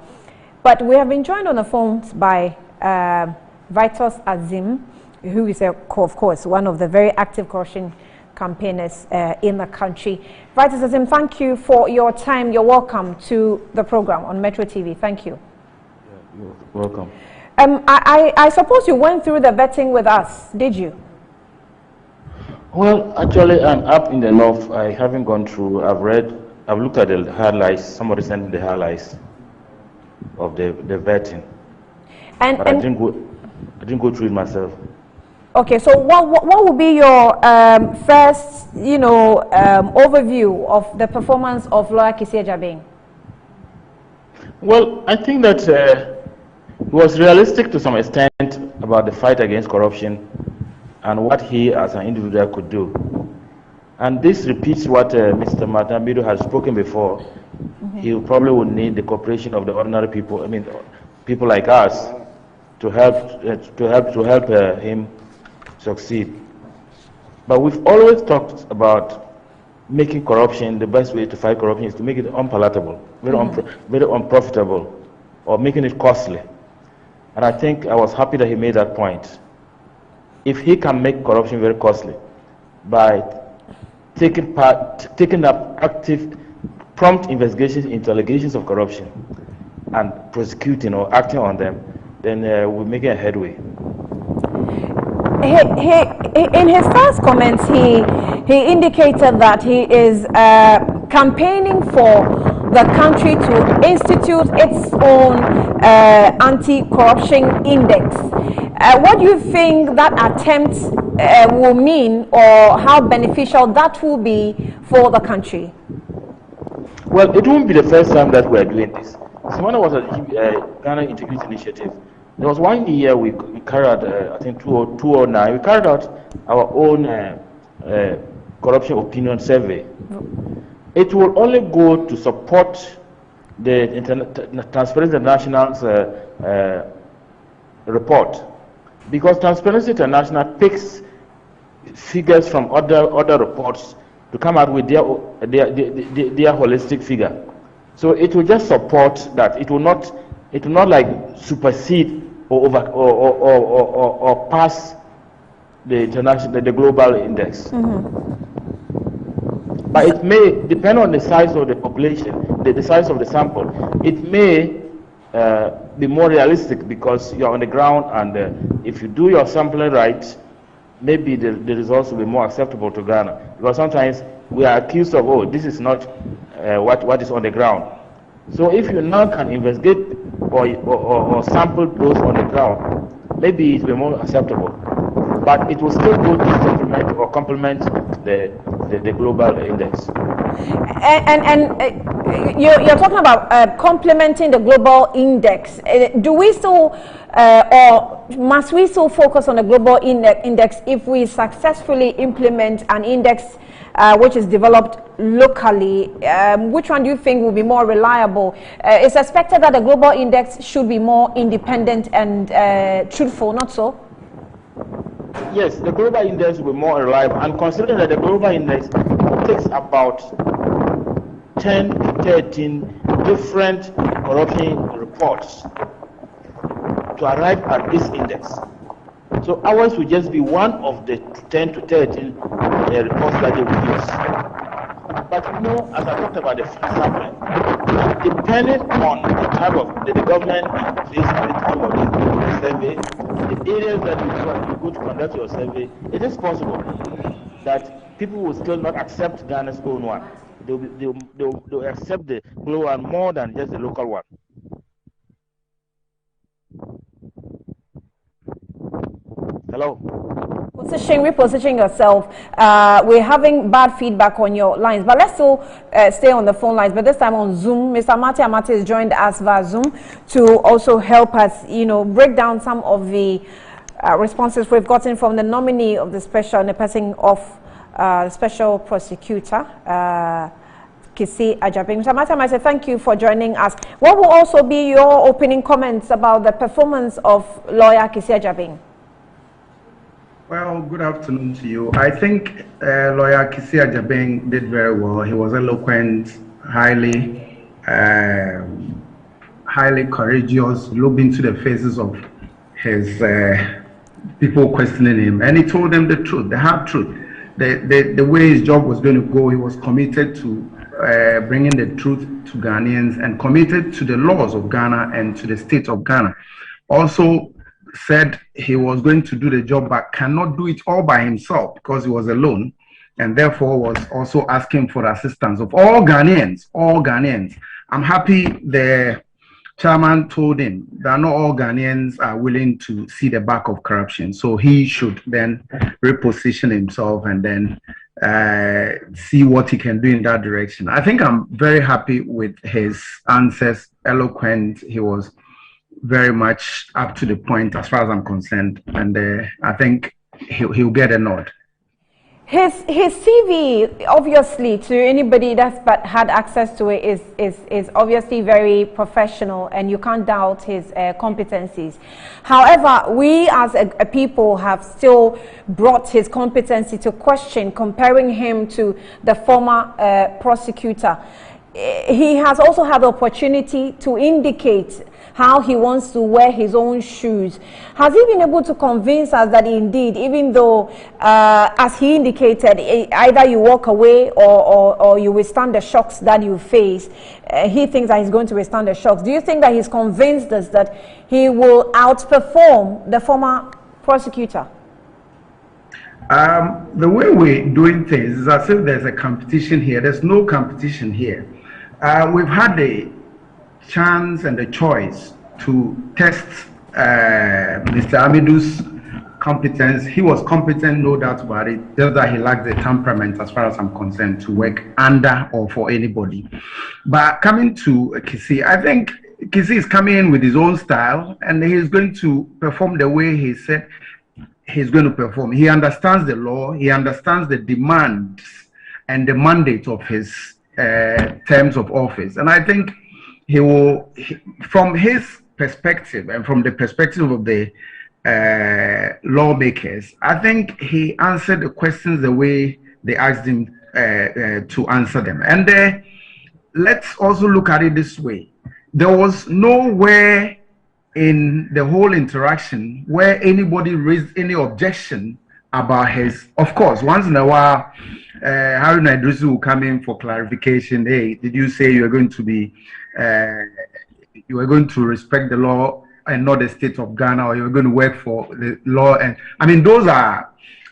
But we have been joined on the phone by Vitus Azim, who is, of course, one of the very active corruption campaigners in the country. Vitus Azim, thank you for your time. You're welcome to the program on Metro TV. Thank you. Yeah, you're welcome. I suppose you went through the vetting with us, did you? Well, actually, I'm up in the north. I haven't gone through. I've looked at the highlights. Somebody sent me the highlights of the vetting, but I didn't go through it myself. Okay, so what would be your first, overview of the performance of lawyer Kisia Jabing? Well, I think that he was realistic to some extent about the fight against corruption and what he as an individual could do. And this repeats what Mr. Martin Bido has spoken before. Mm-hmm. He probably would need the cooperation of the ordinary people, people like us, to help him succeed. But we've always talked about making corruption, the best way to fight corruption is to make it unpalatable, very unprofitable, or making it costly. And I think I was happy that he made that point. If he can make corruption very costly by taking up active, prompt investigations into allegations of corruption and prosecuting or acting on them, then we're making a headway. In his first comments, he indicated that he is campaigning for the country to institute its own anti-corruption index. What do you think that attempt will mean, or how beneficial that will be for the country? Well, it won't be the first time that we are doing this. So when I was at Ghana Integrity Initiative, there was 1 year we carried out, I think 2009, we carried out our own corruption opinion survey. It will only go to support the Transparency International's report, because Transparency International picks figures from other reports to come out with their holistic figure. So it will just support that. It will not like supersede or over or pass the global index. But it may depend on the size of the population, the size of the sample. It may be more realistic because you're on the ground, and if you do your sampling right, maybe the results will be more acceptable to Ghana. Because sometimes we are accused of, oh, this is not what is on the ground. So if you now can investigate or sample those on the ground, maybe it will be more acceptable. But it will still go to supplement or complement the global index. And you're talking about complementing the global index. Do we still, or must we still focus on the global index if we successfully implement an index which is developed locally? Which one do you think will be more reliable? It's expected that the global index should be more independent and truthful, not so? Yes, the global index will be more reliable, and considering that the global index takes about 10 to 13 different corruption reports to arrive at this index. So ours will just be one of the 10 to 13 reports that they will use. But you know, as I talked about the sampling, depending on the type of the government in place at the time of the survey, the areas that you go to conduct your survey, it is possible that people will still not accept Ghana's own one. They'll accept the global one more than just the local one. Hello? Reposition yourself. We're having bad feedback on your lines, but let's still stay on the phone lines, but this time on Zoom. Mr. Amate has joined us via Zoom to also help us, break down some of the responses we've gotten from the nominee of the special, and the person of special prosecutor, Kisi Ajabing. Mr. Amate, I say thank you for joining us. What will also be your opening comments about the performance of lawyer Kisi Ajabing? Well, good afternoon to you. I think lawyer Kisi Ajabing did very well. He was eloquent, highly courageous, looked into the faces of his people questioning him, and he told them the truth, the hard truth. The way his job was going to go, he was committed to bringing the truth to Ghanaians and committed to the laws of Ghana and to the state of Ghana. Also said he was going to do the job but cannot do it all by himself because he was alone, and therefore was also asking for the assistance of all Ghanaians. I'm happy the chairman told him that not all Ghanaians are willing to see the back of corruption, so he should then reposition himself and then see what he can do in that direction. I think I'm very happy with his answers, eloquent. He was very much up to the point as far as I'm concerned, and I think he'll get a nod. His CV, obviously, to anybody that's had access to it, is obviously very professional, and you can't doubt his competencies. However, we as a people have still brought his competency to question, comparing him to the former prosecutor. He has also had the opportunity to indicate how he wants to wear his own shoes. Has he been able to convince us that indeed, even though, as he indicated, either you walk away or you withstand the shocks that you face, he thinks that he's going to withstand the shocks. Do you think that he's convinced us that he will outperform the former prosecutor? The way we're doing things is as if there's a competition here. There's no competition here. We've had the chance and the choice to test Mr. Amidu's competence. He was competent, no doubt about it, just that he lacked the temperament, as far as I'm concerned, to work under or for anybody. But coming to Kissi, I think Kissi is coming in with his own style, and he's going to perform the way he said he's going to perform. He understands the law, he understands the demands and the mandate of his terms of office. And I think he will, from his perspective and from the perspective of the lawmakers, I think he answered the questions the way they asked him to answer them. And let's also look at it this way. There was nowhere in the whole interaction where anybody raised any objection about his, of course, once in a while, Haruna Idrisu will come in for clarification. Hey, did you say you are going to be, you are going to respect the law and not the state of Ghana, or you're going to work for the law? And I mean, those are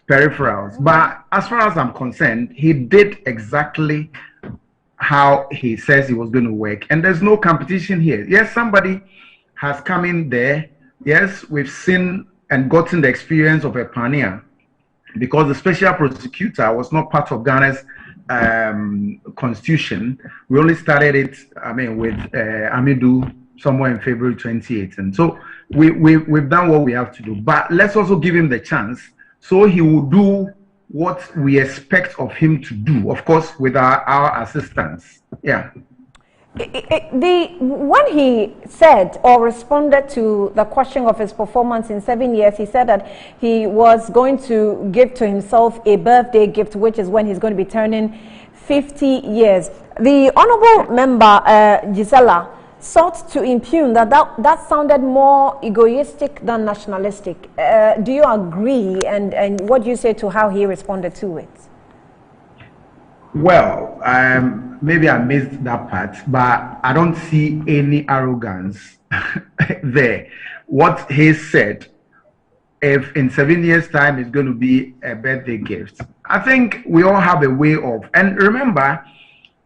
peripherals. But as far as I'm concerned, he did exactly how he says he was going to work. And there's no competition here. Yes, somebody has come in there. Yes, we've seen and gotten the experience of a pioneer, because the special prosecutor was not part of Ghana's constitution. We only started it, I mean, with Amidu somewhere in February 2018. So we've done what we have to do. But let's also give him the chance, so he will do what we expect of him to do, of course, with our assistance. Yeah. When he said or responded to the question of his performance in 7 years, he said that he was going to give to himself a birthday gift, which is when he's going to be turning 50 years. The honorable member, Gisela, sought to impugn that sounded more egoistic than nationalistic. Do you agree? And what do you say to how he responded to it? Well, maybe I missed that part, but I don't see any arrogance there. What he said, if in 7 years' time it's going to be a birthday gift, I think we all have a way of, and remember,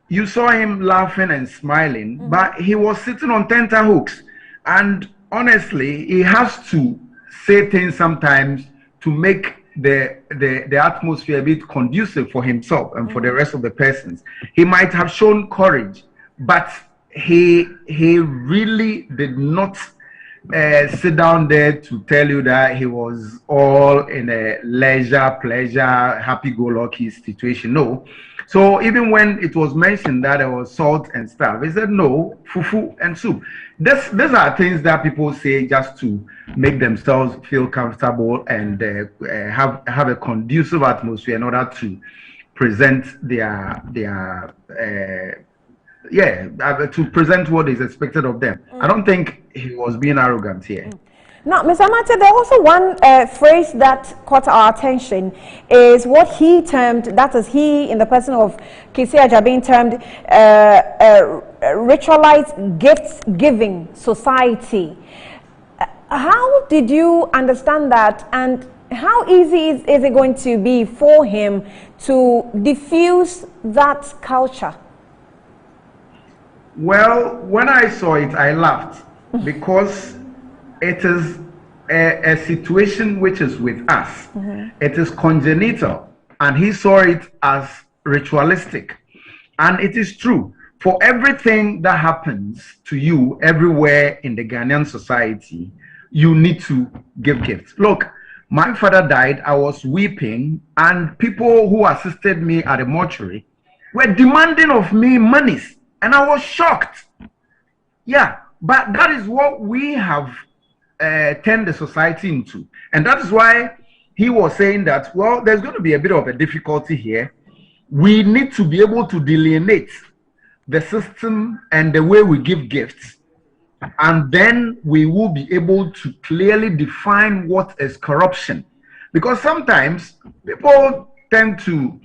you saw him laughing and smiling, but he was sitting on tenterhooks. And honestly, he has to say things sometimes to make the atmosphere a bit conducive for himself and for the rest of the persons. He might have shown courage, but he really did not sit down there to tell you that he was all in a leisure, pleasure, happy-go-lucky situation. No. So even when it was mentioned that there was salt and stuff, he said no, fufu and soup. These are things that people say just to make themselves feel comfortable and have a conducive atmosphere in order to present to present what is expected of them. I don't think he was being arrogant here. Now, Mr. Amate, there also one phrase that caught our attention is what he termed, that is he in the person of Kissi Agyabin termed ritualized gift-giving society. How did you understand that, and how easy is it going to be for him to diffuse that culture? Well, when I saw it, I laughed because it is a situation which is with us. It is congenital, and he saw it as ritualistic. And it is true. For everything that happens to you everywhere in the Ghanaian society, you need to give gifts. Look, my father died, I was weeping, and people who assisted me at the mortuary were demanding of me monies, and I was shocked. Yeah, but that is what we have turned the society into. And that is why he was saying that, well, there's going to be a bit of a difficulty here. We need to be able to delineate the system and the way we give gifts, and then we will be able to clearly define what is corruption. Because sometimes people tend to,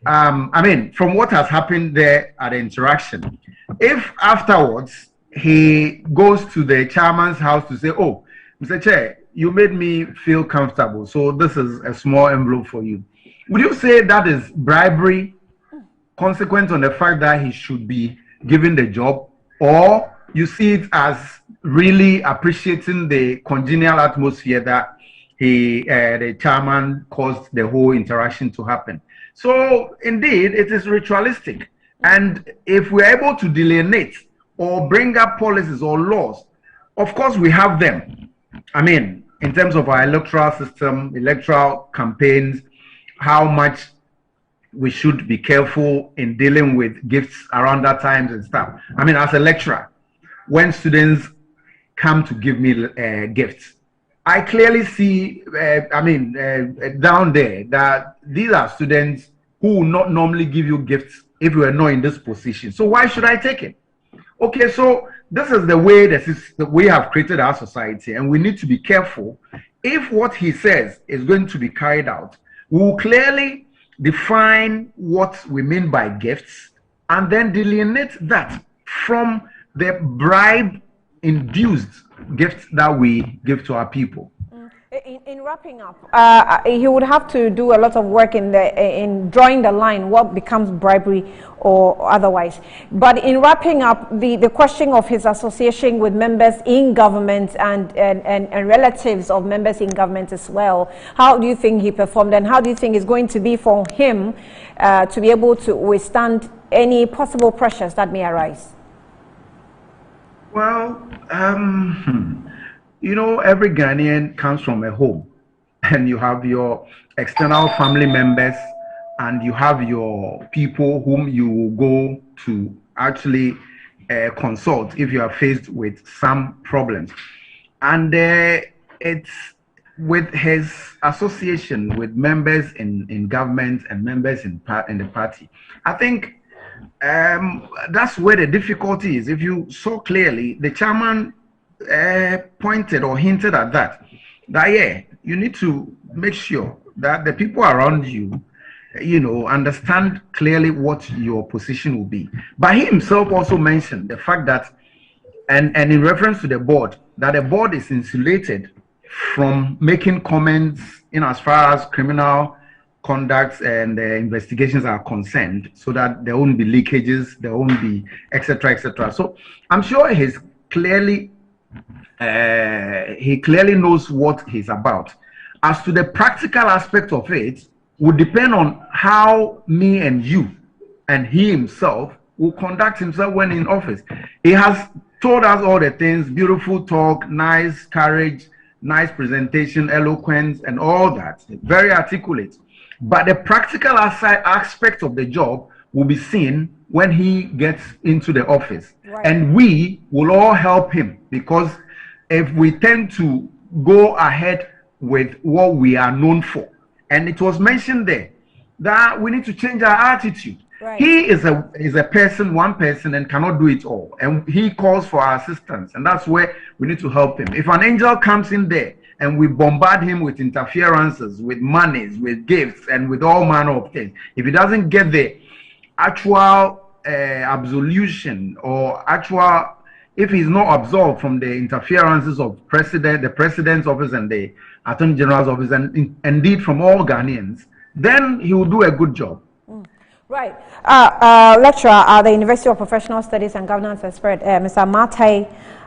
I mean, from what has happened there at the interaction, if afterwards he goes to the chairman's house to say, oh, Mr. Chair, you made me feel comfortable, so this is a small envelope for you. Would you say that is bribery, consequent on the fact that he should be given the job, or you see it as really appreciating the congenial atmosphere that the chairman caused the whole interaction to happen. So indeed, it is ritualistic. And if we're able to delineate or bring up policies or laws, of course we have them. I mean, in terms of our electoral system, electoral campaigns, how much we should be careful in dealing with gifts around that times and stuff. I mean, as a lecturer, when students come to give me gifts, I clearly see, down there, that these are students who will not normally give you gifts if you are not in this position. So why should I take it? Okay, so this is the way that we have created our society, and we need to be careful. If what he says is going to be carried out, we will clearly define what we mean by gifts and then delineate that from the bribe-induced gifts that we give to our people. In wrapping up, he would have to do a lot of work in drawing the line, what becomes bribery or otherwise. But in wrapping up, the question of his association with members in government and relatives of members in government as well, how do you think he performed, and how do you think it's going to be for him to be able to withstand any possible pressures that may arise? Well, you know, every Ghanaian comes from a home, and you have your external family members, and you have your people whom you will go to actually consult if you are faced with some problems. And it's with his association with members in government and members in the party. I think that's where the difficulty is. If you saw clearly, the chairman pointed or hinted at that yeah, you need to make sure that the people around you, you know, understand clearly what your position will be. But he himself also mentioned the fact that, and in reference to the board, that the board is insulated from making comments in as far as criminal conducts and investigations are concerned, so that there won't be leakages, there won't be etc., etc. So I'm sure he's clearly he clearly knows what he's about. As to the practical aspect of it, would depend on how me and you and he himself will conduct himself when in office. He has told us all the things: beautiful talk, nice courage, nice presentation, eloquence, and all that. Very articulate. But the practical aspect of the job will be seen when he gets into the office. Right. And we will all help him, because if we tend to go ahead with what we are known for, and it was mentioned there that we need to change our attitude. Right. He is a person, one person, and cannot do it all, and he calls for our assistance, and that's where we need to help him. If an angel comes in there and we bombard him with interferences, with monies, with gifts, and with all manner of things, if he doesn't get the actual absolution, or actual, if he's not absolved from the interferences of the president's office and the attorney general's office, and indeed from all Ghanaians, then he will do a good job. Right. Lecturer at the University of Professional Studies and Governance Expert, Mr.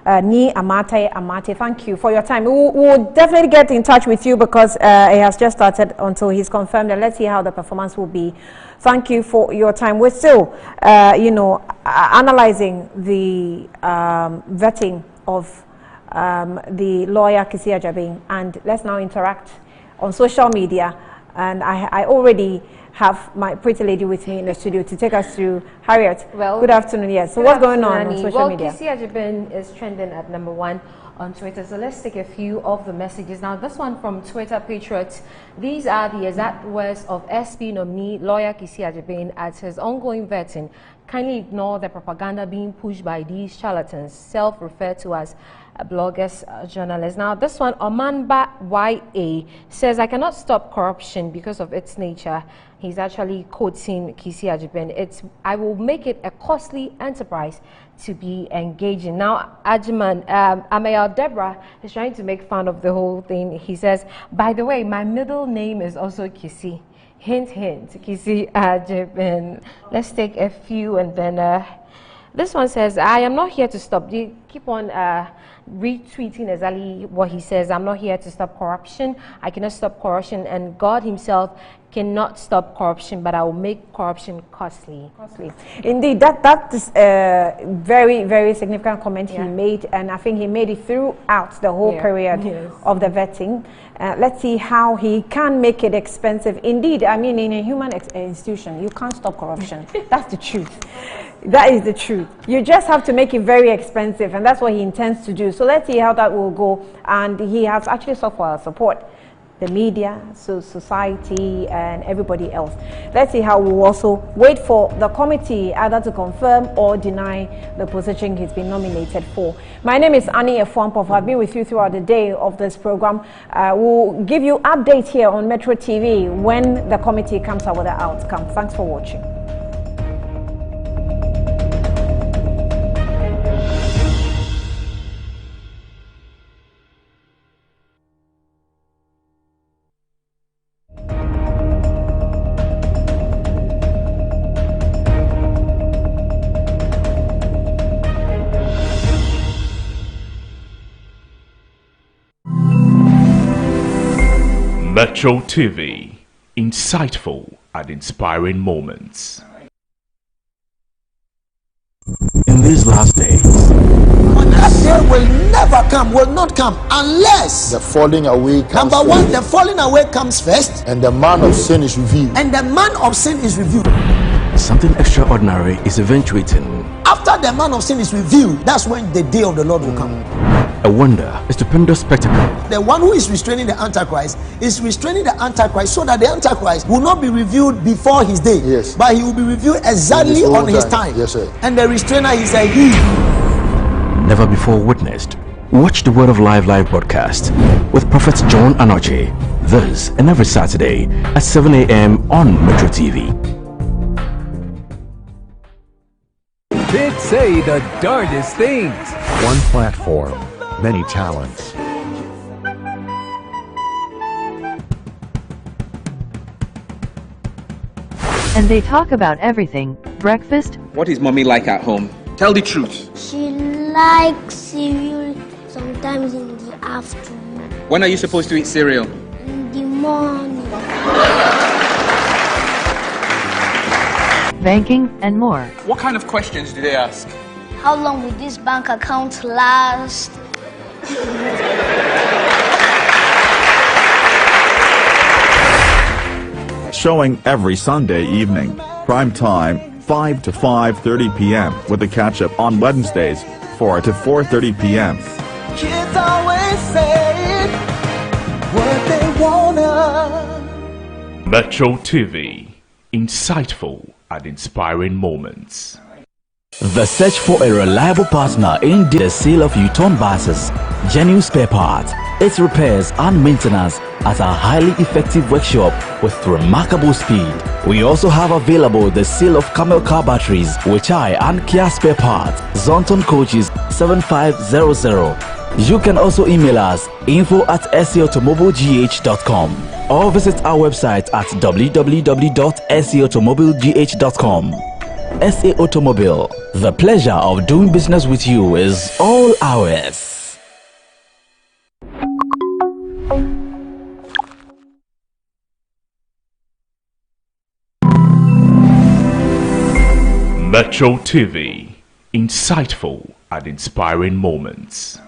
Amate, thank you for your time. We'll definitely get in touch with you, because it has just started until he's confirmed, and let's see how the performance will be. Thank you for your time. We're still, analyzing the vetting of the lawyer Kissi Agyebeng, and let's now interact on social media. And I already have my pretty lady with me in the studio to take us through. Harriet, well, good afternoon. Yes, so what's going on social media? Kissi Agyebeng is trending at #1 on Twitter. So let's take a few of the messages. Now, this one from Twitter Patriots. These are the exact words of SP nominee lawyer Kissi Agyebeng at his ongoing vetting. Kindly ignore the propaganda being pushed by these charlatans, self-referred to as bloggers, journalists. Now, this one, Omanba YA, says, I cannot stop corruption because of its nature. He's actually quoting Kissi Agyebeng. I will make it a costly enterprise to be engaging. Now, Ajman, Amayal Deborah is trying to make fun of the whole thing. He says, by the way, my middle name is also Kissi. Hint, hint, Kissi Agyebeng. Let's take a few, and then This one says, I am not here to stop. You keep on retweeting exactly what he says. I'm not here to stop corruption. I cannot stop corruption, and God himself cannot stop corruption, but I will make corruption costly. Indeed, that is a very, very significant comment he made, and I think he made it throughout the whole period of the vetting. Let's see how he can make it expensive. Indeed, I mean, in a human institution, you can't stop corruption. That's the truth. That is the truth. You just have to make it very expensive, and that's what he intends to do. So let's see how that will go. And he has actually sought for our support, the media, so society, and everybody else. Let's see how we'll also wait for the committee either to confirm or deny the position he's been nominated for. My name is Annie Efuampov. I've been with you throughout the day of this program. We'll give you updates here on Metro TV when the committee comes out with the outcome. Thanks for watching. Metro TV, insightful and inspiring moments. In these last days, that day will never come, will not come, unless the falling away comes number one, the falling away comes first, and the man of sin is revealed. And the man of sin is revealed. Something extraordinary is eventuating. After the man of sin is revealed, that's when the day of the Lord will come. A wonder, a stupendous spectacle. The one who is restraining the Antichrist is restraining the Antichrist so that the Antichrist will not be revealed before his day, but he will be revealed exactly on his time. Yes, sir. And the restrainer is a he. Never before witnessed. Watch the Word of Life broadcast with Prophet John Anoche, this and every Saturday at 7 a.m. on Metro TV. Kids say the darndest things. One platform, many talents. And they talk about everything. Breakfast. What is mommy like at home? Tell the truth. She likes cereal sometimes in the afternoon. When are you supposed to eat cereal? In the morning. Banking and more. What kind of questions do they ask? How long will this bank account last? Showing every Sunday evening. Prime time 5 to 5:30 p.m. with a catch-up on Wednesdays 4 to 4:30 p.m. Kids always say what they wanna. Metro TV, insightful and inspiring moments. The search for a reliable partner in the sale of U-turn buses, genuine spare parts, its repairs and maintenance at a highly effective workshop with remarkable speed. We also have available the sale of Camel car batteries, which and Kia spare parts, Zonton coaches 7500. You can also email us info@saautomobilegh.com or visit our website at www.saautomobilegh.com. SA Automobile, the pleasure of doing business with you is all ours. Metro TV, insightful and inspiring moments.